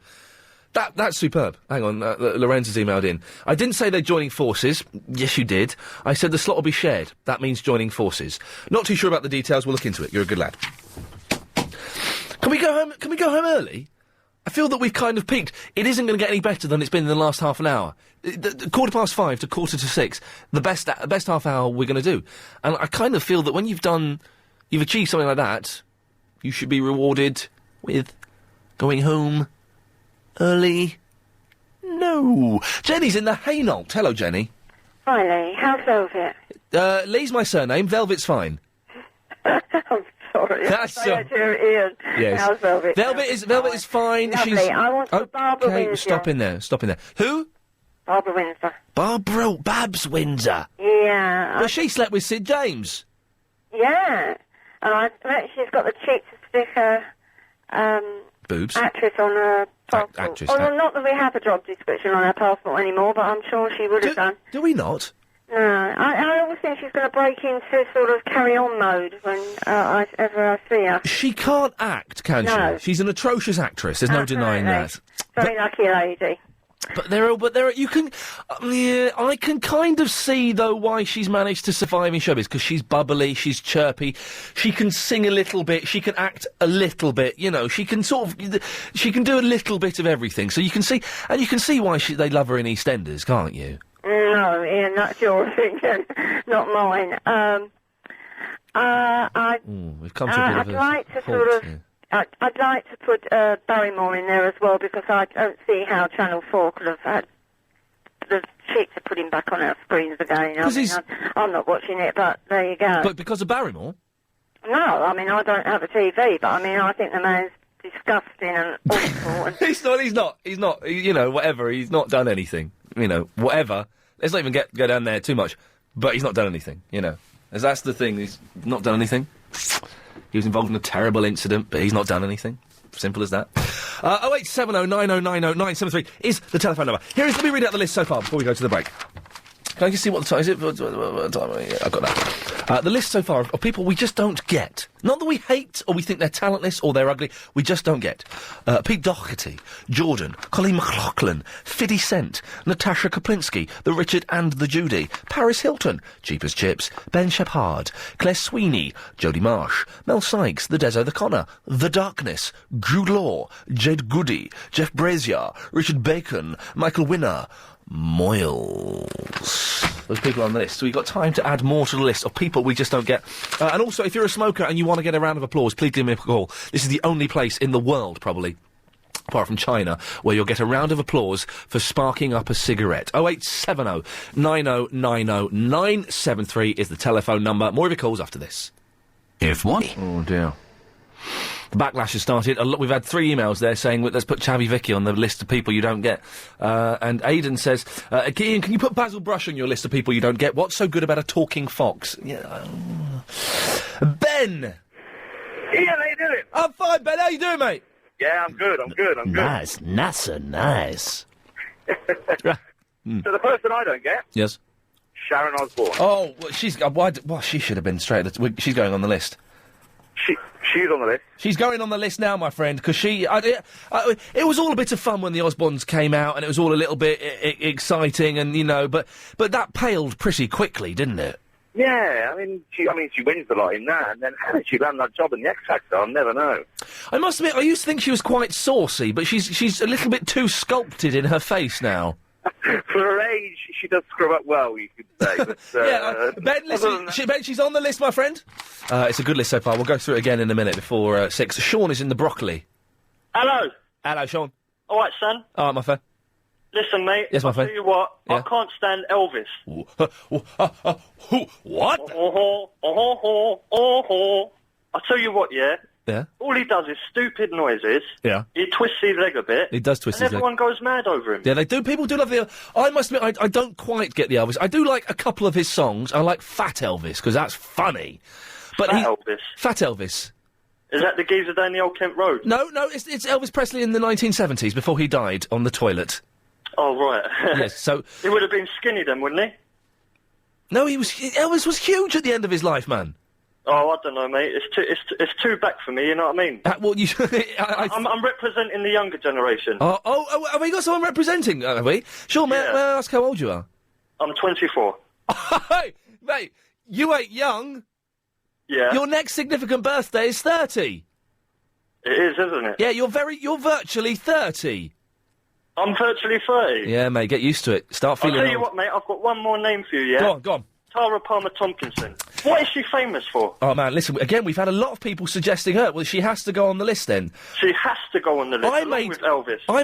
That's superb. Hang on, Lorenz has emailed in. I didn't say they're joining forces. Yes, you did. I said the slot will be shared. That means joining forces. Not too sure about the details. We'll look into it. You're a good lad. Can we go home? Can we go home early? I feel that we've kind of peaked. It isn't going to get any better than it's been in the last half an hour. 5:15 to 5:45, the best half hour we're going to do. And I kind of feel that when you've achieved something like that, you should be rewarded with going home early. No. Jenny's in the Hainault. Hello, Jenny. Hi, Lee. How's Velvet? Lee's my surname. Velvet's fine. I'm sorry. That's Ian. Yes. How's Velvet? Velvet is fine. Lovely. She's... I want to Barbara Windsor. Stop in there. Who? Barbara Windsor. Babs Windsor. Yeah. But she slept with Sid James. Yeah. And I bet she's got the cheek to stick her boobs. Actress on her passport. Not that we have a job description on her passport anymore, but I'm sure she would have done. Do we not? No. I always think she's going to break into sort of carry-on mode when I see her. She can't act, can No. she? She's an atrocious actress. There's no denying that. Very lucky lady. But there are, you can, I can kind of see, though, why she's managed to survive in showbiz, because she's bubbly, she's chirpy, she can sing a little bit, she can act a little bit, you know, she can she can do a little bit of everything, so you can see why they love her in EastEnders, can't you? No, Ian, that's your opinion, not mine. We've come to a bit of I'd like to halt, sort of... yeah. I'd like to put Barrymore in there as well, because I don't see how Channel 4 could have had the cheek to put him back on our screens again. I'm not watching it, but there you go. But because of Barrymore? No, I mean, I don't have a TV, but I mean, I think the man's disgusting and awful. And He's not, you know, whatever, he's not done anything. You know, whatever. Let's not even go down there too much. But he's not done anything, you know. As that's the thing, he's not done anything. He was involved in a terrible incident, but he's not done anything. Simple as that. 0870 9090 973 is the telephone number. Let me read out the list so far before we go to the break. Can I just see what the time is? Yeah, I've got that. The list so far of people we just don't get. Not that we hate or we think they're talentless or they're ugly. We just don't get. Pete Doherty, Jordan, Colleen McLaughlin, 50 Cent, Natasha Kaplinsky, the Richard and the Judy, Paris Hilton, Jeepers Chips, Ben Shepherd, Claire Sweeney, Jodie Marsh, Mel Sykes, The Deso the Connor, The Darkness, Jude Law, Jade Goody, Jeff Brazier, Richard Bacon, Michael Winner, Moyles. Those people on the list. So we've got time to add more to the list of people we just don't get. And also, if you're a smoker and you want to get a round of applause, please give me a call. This is the only place in the world, probably, apart from China, where you'll get a round of applause for sparking up a cigarette. 0870 9090 973 is the telephone number. More of your calls after this. Oh, dear. The backlash has started. We've had 3 emails there saying, let's put Chavy Vicky on the list of people you don't get. And Aidan says, Iain, can you put Basil Brush on your list of people you don't get? What's so good about a talking fox? Yeah. Ben! Ian, how you doing? I'm fine, Ben. How you doing, mate? Yeah, I'm good. Nice. NASA. So the person I don't get, Yes. Sharon Osbourne. Oh, well, she should have been straight. She's going on the list. She's on the list. She's going on the list now, my friend, because it was all a bit of fun when the Osbournes came out, and it was all a little bit exciting, and, but that paled pretty quickly, didn't it? Yeah, I mean, she wins a lot in that, and then how did she land that job in the X Factor? I'll never know. I must admit, I used to think she was quite saucy, but she's a little bit too sculpted in her face now. For her age, she does scrub up well, you could say. But, Ben, listen, Ben, she's on the list, my friend. It's a good list so far. We'll go through it again in a minute before 6. Sean is in the broccoli. Hello. Hello, Sean. All right, son. All right, my friend. Listen, mate. Yes, my friend. I'll tell you what. Yeah. I can't stand Elvis. What? I'll tell you what, yeah? Yeah? All he does is stupid noises. Yeah. He twists his leg a bit. He does twist and his leg. everyone goes mad over him. Yeah, they do. People do love the... I must admit, I don't quite get the Elvis. I do like a couple of his songs. I like Fat Elvis, because that's funny. But Elvis? Fat Elvis. Is that the geezer down the Old Kent Road? No, it's Elvis Presley in the 1970s, before he died on the toilet. Oh, right. Yes, so... He would have been skinny then, wouldn't he? No, Elvis was huge at the end of his life, man. Oh, I don't know, mate. It's too back for me, you know what I mean? Well, I'm representing the younger generation. Oh, have we got someone representing, have we? Sure, may I ask how old you are? I'm 24. Hey, mate, you ain't young. Yeah. Your next significant birthday is 30. It is, isn't it? Yeah, you're virtually 30. I'm virtually 30. Yeah, mate, get used to it. Start feeling I'll tell you old. what, mate, I've got one more name for you, yeah? Go on. Tara Palmer Tompkinson. What is she famous for? Oh, man, listen, again, we've had a lot of people suggesting her. Well, she has to go on the list, then. She has to go on the list, along with Elvis. I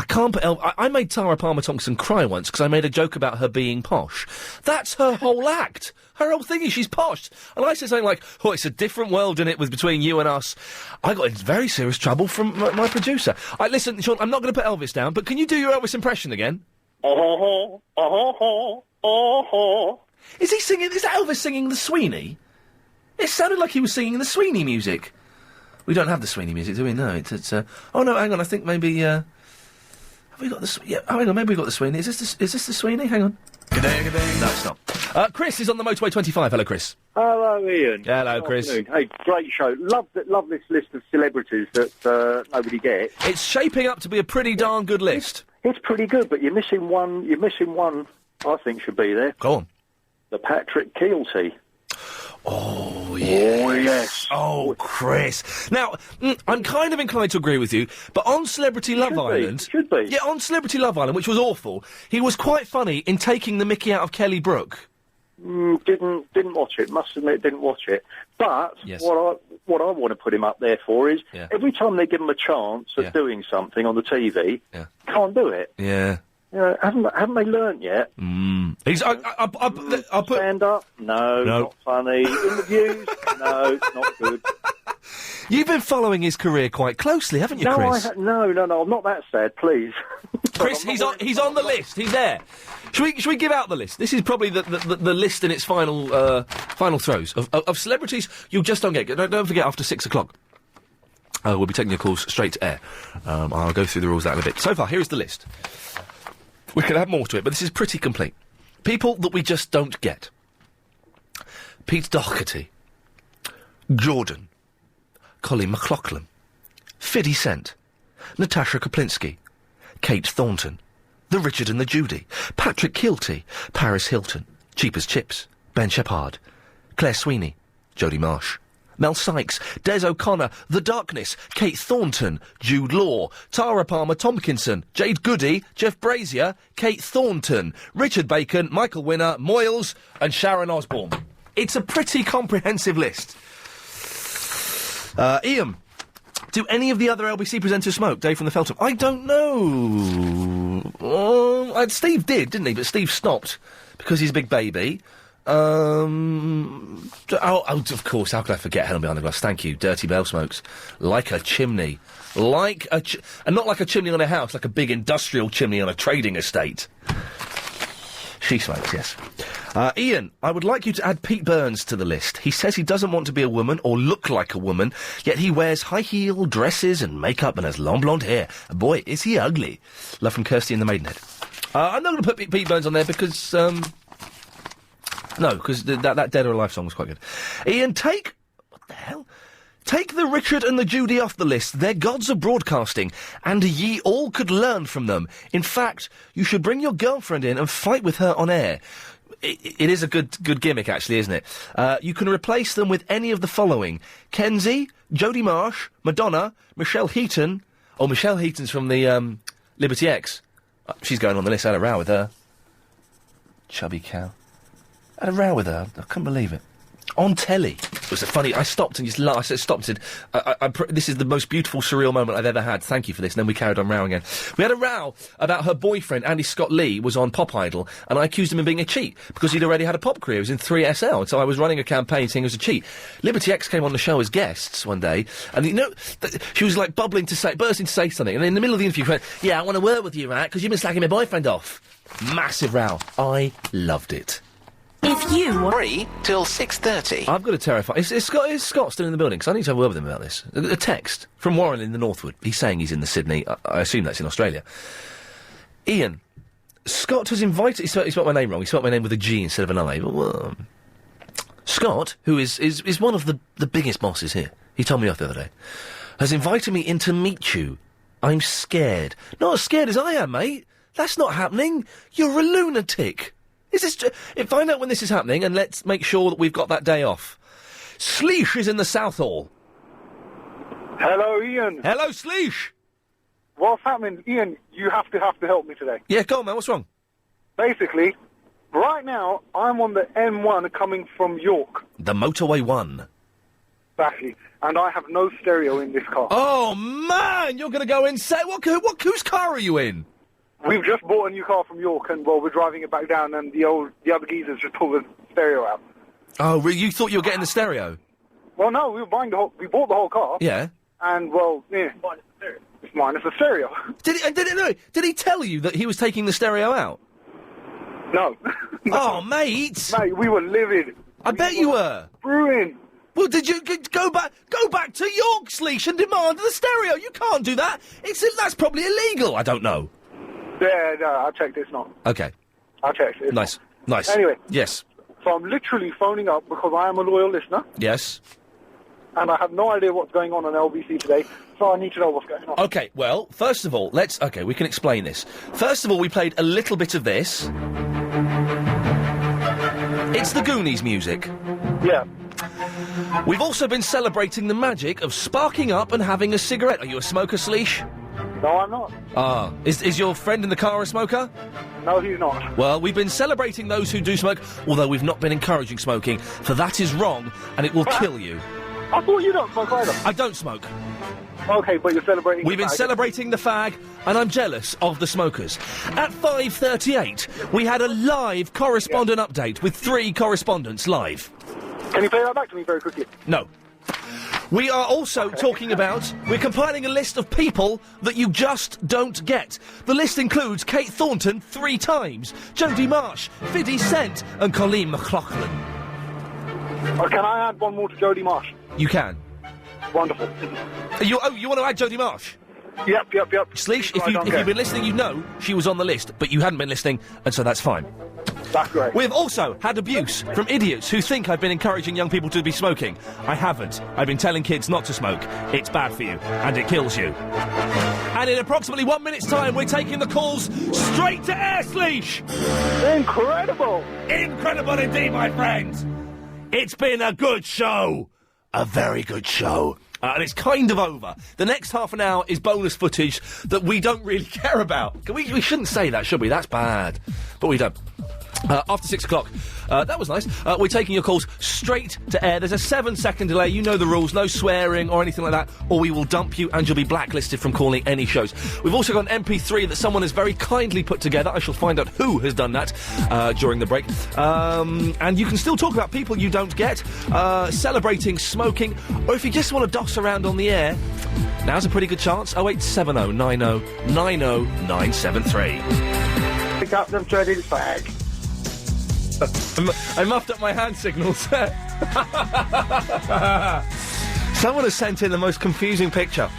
can't put Elvis... I made Tara Palmer Tompkinson cry once, because I made a joke about her being posh. That's her whole act. Her whole thing is she's posh. And I said something like, oh, it's a different world, in it, with between you and us. I got in very serious trouble from my producer. Listen, Sean, I'm not going to put Elvis down, but can you do your Elvis impression again? Is he singing... Is that Elvis singing the Sweeney? It sounded like he was singing the Sweeney music. We don't have the Sweeney music, do we? No, it's oh, no, hang on, I think maybe, have we got the... Yeah, hang on, maybe we got the Sweeney. Is this the Sweeney? Hang on. Good day. No, it's not. Chris is on the Motorway 25. Hello, Chris. Hello, Ian. Hello, Chris. Hey, great show. Love this list of celebrities that nobody gets. It's shaping up to be a pretty darn good list. It's pretty good, but you're missing one. I think should be there. Go on. The Patrick Keelty. Oh, yes. Oh, yes. Oh, Chris. Now, I'm kind of inclined to agree with you, but on Celebrity Love Island... Should be. Yeah, on Celebrity Love Island, which was awful, he was quite funny in taking the mickey out of Kelly Brook. Didn't watch it. Must admit, didn't watch it. But yes. what I want to put him up there for is every time they give him a chance of doing something on the TV, can't do it. Yeah. You know, haven't they learnt yet? He's. I'll put stand up. No, not funny. Interviews. No, not good. You've been following his career quite closely, haven't you, no, Chris? No. I'm not that sad. Please, Chris. He's on the list. He's there. Should we give out the list? This is probably the list in its final throes of celebrities you just don't get. Don't forget, after 6 o'clock. We'll be taking your calls straight to air. I'll go through the rules of that in a bit. So far, here is the list. We could add more to it, but this is pretty complete. People that we just don't get. Pete Doherty. Jordan. Colin McLaughlin. 50 Cent. Natasha Kaplinsky. Kate Thornton. The Richard and the Judy. Patrick Keelty. Paris Hilton. Cheap as Chips. Ben Shepherd. Claire Sweeney. Jodie Marsh. Mel Sykes, Des O'Connor, The Darkness, Kate Thornton, Jude Law, Tara Palmer Tompkinson, Jade Goody, Jeff Brazier, Kate Thornton, Richard Bacon, Michael Winner, Moyles and Sharon Osbourne. It's a pretty comprehensive list. Ian, Do any of the other LBC presenters smoke? Dave from the Feltham. I don't know. Steve did, didn't he? But Steve stopped because he's a big baby. Of course, how could I forget Helen Behind the Glass? Thank you. Dirty Bell smokes. Like a chimney. And not like a chimney on a house, like a big industrial chimney on a trading estate. She smokes, yes. Ian, I would like you to add Pete Burns to the list. He says he doesn't want to be a woman or look like a woman, yet he wears high-heel dresses and makeup and has long blonde hair. Boy, is he ugly. Love from Kirsty in the Maidenhead. I'm not going to put Pete Burns on there because, no, because that Dead or Alive song was quite good. Ian, what the hell? Take the Richard and the Judy off the list. They're gods of broadcasting, and ye all could learn from them. In fact, you should bring your girlfriend in and fight with her on air. It is a good gimmick, actually, isn't it? You can replace them with any of the following. Kenzie, Jodie Marsh, Madonna, Michelle Heaton. Oh, Michelle Heaton's from the Liberty X. She's going on the list. I had a row with her. Chubby cow. I had a row with her. I couldn't believe it. On telly. It was funny. I stopped and just laughed. I stopped and said, this is the most beautiful, surreal moment I've ever had. Thank you for this. And then we carried on rowing again. We had a row about her boyfriend, Andy Scott Lee, was on Pop Idol, and I accused him of being a cheat because he'd already had a pop career. He was in 3SL, and so I was running a campaign saying he was a cheat. Liberty X came on the show as guests one day, and she was like bursting to say something, and in the middle of the interview she went, yeah, I want to work with you, right, because you've been slacking my boyfriend off. Massive row. I loved it. If you want 3 till 6:30. I've got a terrifying... Is Scott still in the building? Because I need to have a word with him about this. A text from Warren in the Northwood. He's saying he's in the Sydney. I assume that's in Australia. Ian, Scott has invited... He spelled my name wrong. He spelled my name with a G instead of an I. But, Scott, who is one of the biggest bosses here, he told me off the other day, has invited me in to meet you. I'm scared. Not as scared as I am, mate. That's not happening. You're a lunatic. Is this... Find out when this is happening, and let's make sure that we've got that day off. Sleesh is in the South Hall. Hello, Ian. Hello, Sleesh. What's happening? Ian, you have to help me today. Yeah, go on, man. What's wrong? Basically, right now, I'm on the M1 coming from York. The Motorway 1. Exactly. And I have no stereo in this car. Oh, man! You're going to go insane. Whose car are you in? We've just bought a new car from York, and, we're driving it back down, and the other geezers just pulled the stereo out. Oh, you thought you were getting the stereo? Well, no, we bought the whole car. Yeah. And, yeah. It's minus the stereo. Did he tell you that he was taking the stereo out? No. Oh, mate! Mate, we were livid. I bet you were. Brewing. Well, did you go back to York, Sleesh, and demand the stereo? You can't do that. That's probably illegal. I don't know. Yeah, no, I checked. It's not. Okay. I checked. It's nice. Anyway. Yes. So I'm literally phoning up because I am a loyal listener. Yes. And I have no idea what's going on LBC today, so I need to know what's going on. Okay, well, first of all, we can explain this. First of all, we played a little bit of this. It's the Goonies music. Yeah. We've also been celebrating the magic of sparking up and having a cigarette. Are you a smoker, Sleesh? No, I'm not. Ah. Is your friend in the car a smoker? No, he's not. Well, we've been celebrating those who do smoke, although we've not been encouraging smoking, for that is wrong, and it will kill you. I thought you don't smoke either. I don't smoke. Okay, but you're celebrating We've been celebrating the fag, and I'm jealous of the smokers. At 5:38, we had a live correspondent update with 3 correspondents live. Can you play that back to me very quickly? No. We are also talking about... We're compiling a list of people that you just don't get. The list includes Kate Thornton 3 times, Jodie Marsh, 50 Cent, and Colleen McLaughlin. Can I add one more to Jodie Marsh? You can. Wonderful. You want to add Jodie Marsh? Yep. Sleesh, if you've been listening, you know she was on the list, but you hadn't been listening, and so that's fine. That's great. We've also had abuse from idiots who think I've been encouraging young people to be smoking. I haven't. I've been telling kids not to smoke. It's bad for you, and it kills you. And in approximately 1 minute's time, we're taking the calls straight to air, Sleesh! Incredible! Incredible indeed, my friend! It's been a good show! A very good show. And it's kind of over. The next half an hour is bonus footage that we don't really care about. We shouldn't say that, should we? That's bad. But we don't. After 6 o'clock. That was nice. We're taking your calls straight to air. There's a 7-second delay. You know the rules. No swearing or anything like that, or we will dump you and you'll be blacklisted from calling any shows. We've also got an MP3 that someone has very kindly put together. I shall find out who has done that during the break. And you can still talk about people you don't get, celebrating smoking, or if you just want to doss around on the air, now's a pretty good chance. 0870 90 90 973. Pick up the dreaded fag. I muffed up my hand signals. Someone has sent in the most confusing picture.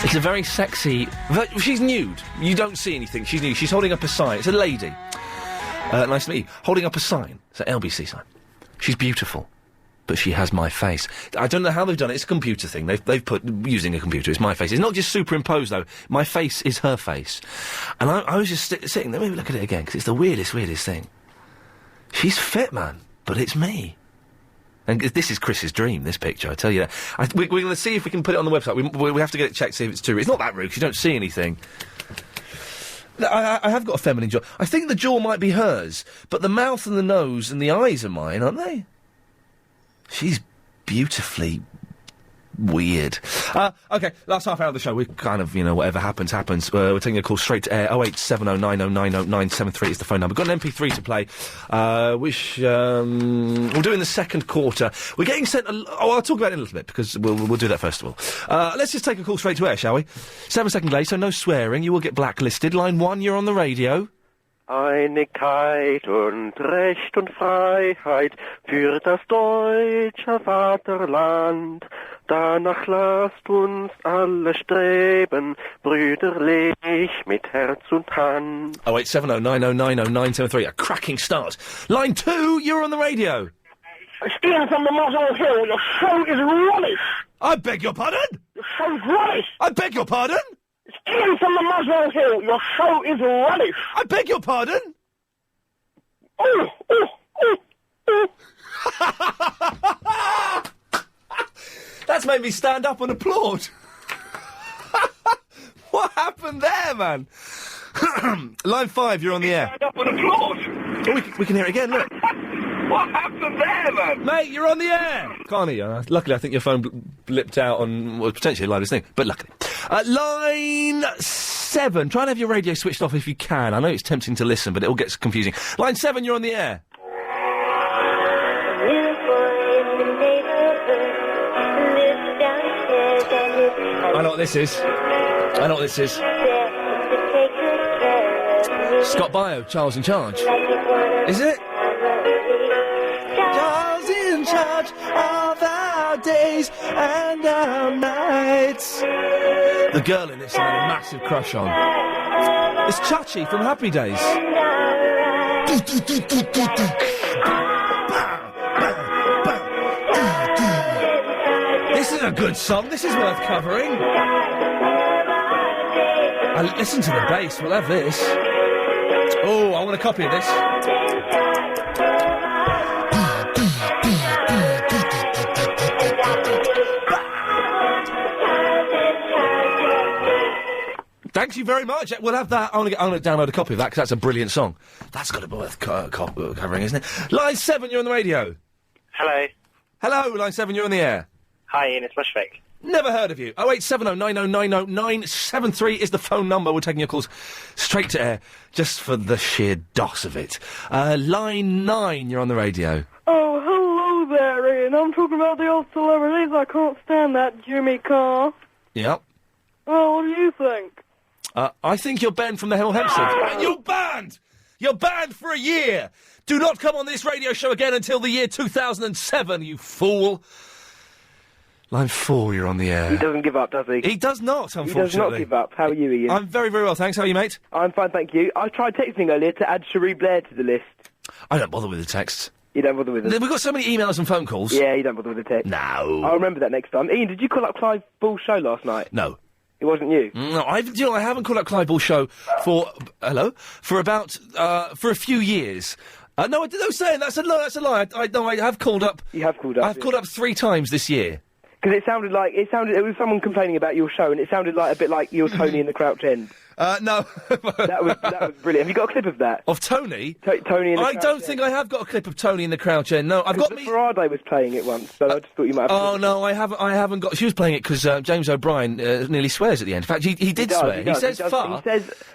It's a very sexy... She's nude. You don't see anything. She's nude. She's holding up a sign. It's a lady. Nice to meet you. Holding up a sign. It's an LBC sign. She's beautiful. But she has my face. I don't know how they've done it. It's a computer thing. They've put... Using a computer. It's my face. It's not just superimposed, though. My face is her face. And I was just sitting there. Maybe look at it again, because it's the weirdest thing. She's fit, man, but it's me. And this is Chris's dream, this picture, I tell you that. We're going to see if we can put it on the website. We have to get it checked, see if it's true. It's not that rude, because you don't see anything. I have got a feminine jaw. I think the jaw might be hers, but the mouth and the nose and the eyes are mine, aren't they? She's beautifully... weird. OK, last half hour of the show, we kind of, whatever happens. We're taking a call straight to air. 0870 90 90 973 is the phone number. Got an MP3 to play, which we'll do in the second quarter. We're getting sent... I'll talk about it in a little bit, because we'll do that first of all. Let's just take a call straight to air, shall we? 7-second delay, so no swearing. You will get blacklisted. Line 1, you're on the radio. Einigkeit und Recht und Freiheit für das deutsche Vaterland. Danach lasst uns alle streben, brüderlich mit Herz und Hand. 0870 90 90 973. A cracking start. Line 2, you're on the radio. It's Ian from the Muswell Hill. Your show is rubbish. I beg your pardon? Your show's rubbish. I beg your pardon? It's Ian from the Muswell Hill. Your show is rubbish. I beg your pardon? That's made me stand up and applaud. What happened there, man? Line 5, you're on the air. Stand up and applaud. Oh, we can hear it again, look. What happened there, man? Mate, you're on the air. Can't hear you. Luckily, I think your phone blipped out on potentially a live thing, but luckily. Line 7. Try and have your radio switched off if you can. I know it's tempting to listen, but it all gets confusing. Line 7, you're on the air. I know what this is. Scott Bio, Charles in Charge. Is it? Charles in charge of our days and our nights. The girl in this I had a massive crush on. It's Chachi from Happy Days. This is a good song. This is worth covering. Listen to the bass. We'll have this. Oh, I want a copy of this. Thank you very much. We'll have that. I want to download a copy of that, because that's a brilliant song. That's got to be worth covering, isn't it? Line 7, you're on the radio. Hello. Hello, Line 7, you're on the air. Hi, Ian, it's Mushfake. Never heard of you. 0870 90 90 973 is the phone number. We're taking your calls straight to air, just for the sheer doss of it. Line 9, you're on the radio. Oh, hello there, Ian. I'm talking about the old celebrities. I can't stand that Jimmy Carr. Yep. Oh, what do you think? I think you're banned from the Hemel Hempstead. And you're banned! You're banned for a year! Do not come on this radio show again until the year 2007, you fool! Line 4, you're on the air. He doesn't give up, does he? He does not, unfortunately. He does not give up. How are you, Ian? I'm very, very well, thanks. How are you, mate? I'm fine, thank you. I tried texting earlier to add Cherie Blair to the list. I don't bother with the texts. You don't bother with them? We've got so many emails and phone calls. Yeah, you don't bother with the text. No. I'll remember that next time. Ian, did you call up Clive Bull's show last night? No. It wasn't you? No, I haven't called up Clive Bull's show for a few years. No, that's a lie. I have called up. You have called up. I've called up 3 times this year. Because it was someone complaining about your show, and it sounded like a bit like your Tony in the Crouch End. No. that was brilliant. Have you got a clip of that? Of Tony? Tony in the I Crouch don't End. think I have got a clip of Tony in the Crouch End. No, I've got me. Faraday was playing it once, so I just thought you might have. Oh no, I haven't got. She was playing it because James O'Brien nearly swears at the end. In fact, he did swear. He says far,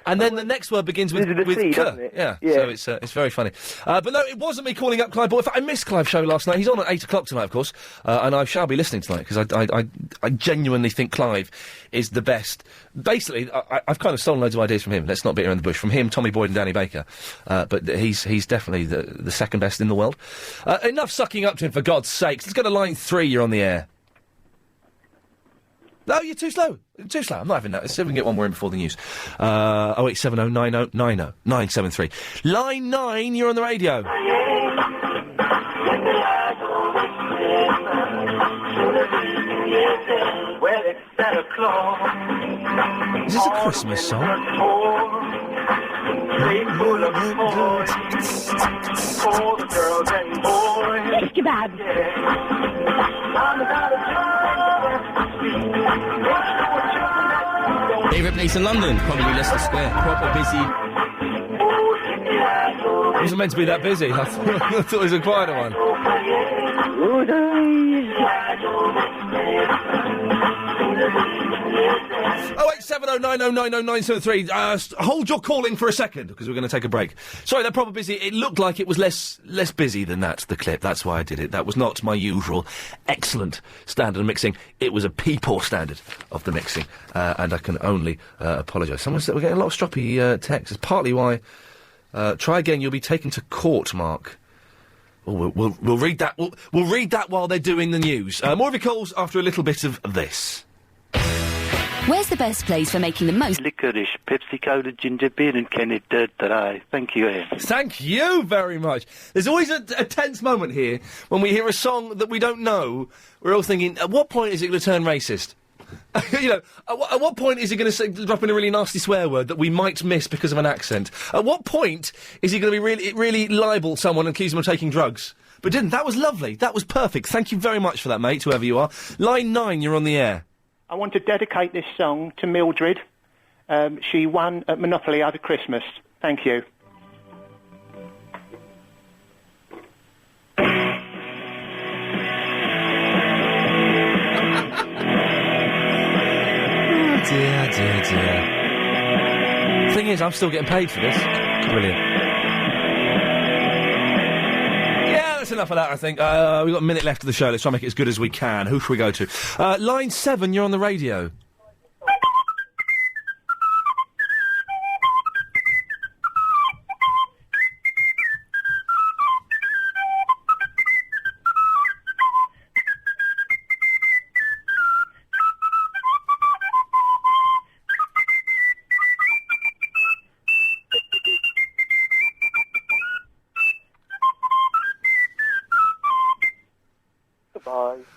and then the next word begins with C, K. doesn't it? Yeah. Yeah. So it's very funny. But no, it wasn't me calling up Clive Ball. In fact, I missed Clive's show last night. He's on at 8 o'clock tonight, of course, and I shall be listening tonight because I genuinely think Clive is the best. Basically, I've kind of stolen loads of ideas from him. Let's not beat around the bush. From him, Tommy Boyd and Danny Baker. But he's definitely the second best in the world. Enough sucking up to him, for God's sakes. Let's go to line 3. You're on the air. No, you're too slow. Too slow. I'm not having that. Let's see if we can get one more in before the news. 0870 90 90 973. Line 9, you're on the radio. Well, it's Santa Claus. Is this a Christmas song? Full of toys for the girls and boys. Fish kebab. Favourite place in London? Probably Leicester Square. Proper busy. It wasn't meant to be that busy. I thought it was a quieter one. 08709090973. Hold your calling for a second, because we're going to take a break. Sorry, they're proper busy. It looked like it was less busy than that, the clip. That's why I did it. That was not my usual excellent standard of mixing. It was a P-poor standard of the mixing. And I can only apologise. Someone said we're getting a lot of stroppy texts. It's partly why... try again, you'll be taken to court, Mark. Oh, we'll read that. We'll read that while they're doing the news. More of your calls after a little bit of this. Where's the best place for making the most licorice, Pepsi Cola, ginger beer, and Kenny today? Thank you, Ian. Thank you very much. There's always a tense moment here when we hear a song that we don't know. We're all thinking, at what point is it going to turn racist? You know, at what point is he going to drop in a really nasty swear word that we might miss because of an accent? At what point is he going to be really libel someone and accuse them of taking drugs? But didn't. That was lovely. That was perfect. Thank you very much for that, mate, whoever you are. Line 9, you're on the air. I want to dedicate this song to Mildred. She won at Monopoly over Christmas. Thank you. Dear. Thing is, I'm still getting paid for this. Brilliant. Yeah, that's enough of that, I think. We've got a minute left of the show. Let's try and make it as good as we can. Who should we go to? Line 7, you're on the radio.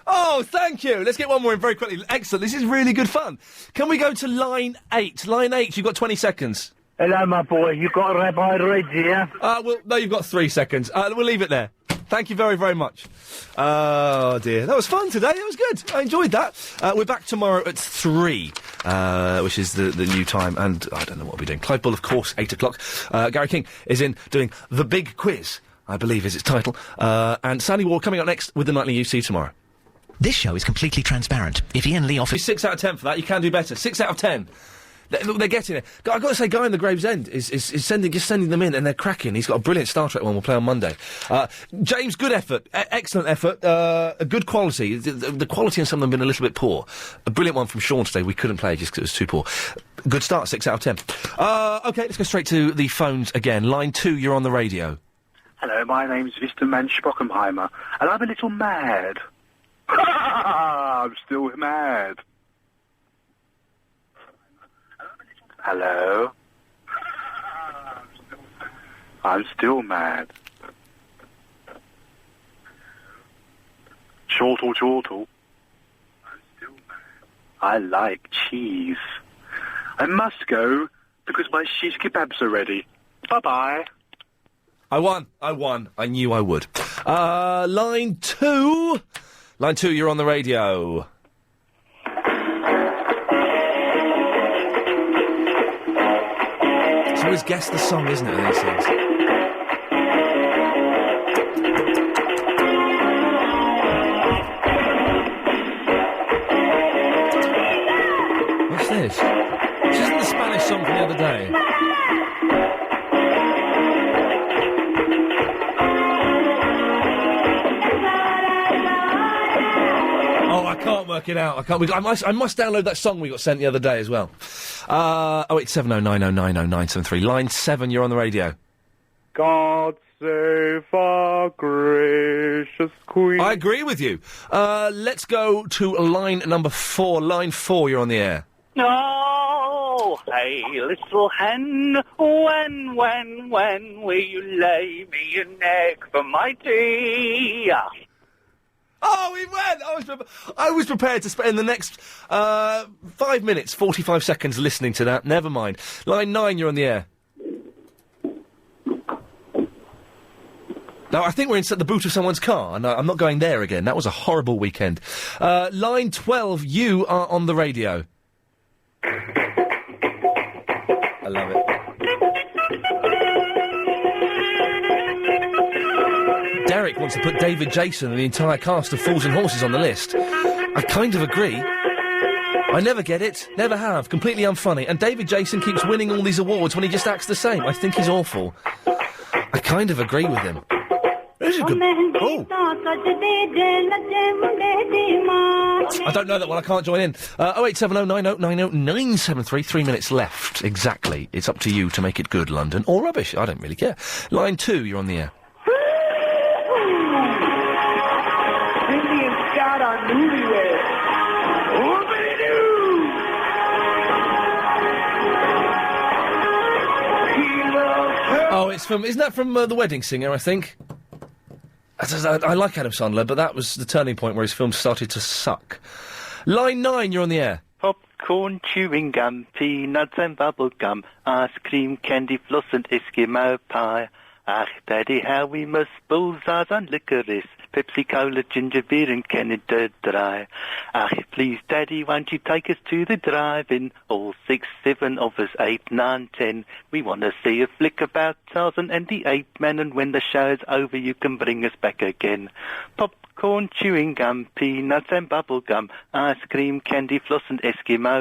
Oh, thank you. Let's get one more in very quickly. Excellent. This is really good fun. Can we go to line 8? Line 8, you've got 20 seconds. Hello, my boy. You got Rabbi Red here? No, you've got 3 seconds. We'll leave it there. Thank you very, very much. Oh, dear. That was fun today. That was good. I enjoyed that. We're back tomorrow at 3, which is the new time, and I don't know what we'll be doing. Clive Bull, of course, 8 o'clock. Gary King is in doing The Big Quiz, I believe is its title. And Sandy Ward coming up next with the Nightly News. See you tomorrow. This show is completely transparent. If Iain Lee offers... 6 out of 10 for that. You can do better. 6 out of 10. They're getting it. I've got to say, Guy in the Gravesend is sending them in, and they're cracking. He's got a brilliant Star Trek one we'll play on Monday. James, good effort. Excellent effort. A good quality. The quality on some of them have been a little bit poor. A brilliant one from Sean today. We couldn't play just because it was too poor. Good start, 6 out of 10. OK, let's go straight to the phones again. Line 2, you're on the radio. Hello, my name's Visterman Sprockenheimer, and I'm a little mad. I'm still mad. Hello? I'm still mad. Chortle. I like cheese. I must go because my shish kebabs are ready. Bye-bye. I won. I knew I would. Line 2. Line 2, you're on the radio. always guess the song, isn't it, in these things? What's this? This isn't the Spanish song from the other day. Oh, I can't work it out. I must download that song we got sent the other day as well. 08709090973. Line 7, you're on the radio. God save our gracious Queen. I agree with you. Let's go to line number 4. Line 4, you're on the air. Oh, hey, little hen, when will you lay me an egg for my tea? Oh, he went! I was prepared to spend the next 5 minutes, 45 seconds listening to that. Never mind. Line 9, you're on the air. Now, I think we're inside the boot of someone's car, and I'm not going there again. That was a horrible weekend. Line 12, you are on the radio. I love it. Derek wants to put David Jason and the entire cast of Fools and Horses on the list. I kind of agree. I never get it. Never have. Completely unfunny. And David Jason keeps winning all these awards when he just acts the same. I think he's awful. I kind of agree with him. This is good. Oh. I don't know that one. I can't join in. 08709090973. 3 minutes left. Exactly. It's up to you to make it good, London. Or rubbish. I don't really care. Line 2, you're on the air. Cindy and Scott on newlyweds. Whoopity-doo! He loves her. Oh, it's from... Isn't that from The Wedding Singer, I think? I like Adam Sandler, but that was the turning point where his films started to suck. Line 9, you're on the air. Popcorn, chewing gum, peanuts and bubble gum, ice cream, candy floss and Eskimo pie. Ach, Daddy, how we miss bullseyes and licorice, Pepsi Cola, ginger beer and Canada Dry. Ach, please, Daddy, won't you take us to the drive-in? All 6, 7 of us, 8, 9, 10. We want to see a flick about Tarzan and the Ape Man, and when the show's over, you can bring us back again. Popcorn, chewing gum, peanuts and bubble gum, ice cream, candy floss and Eskimo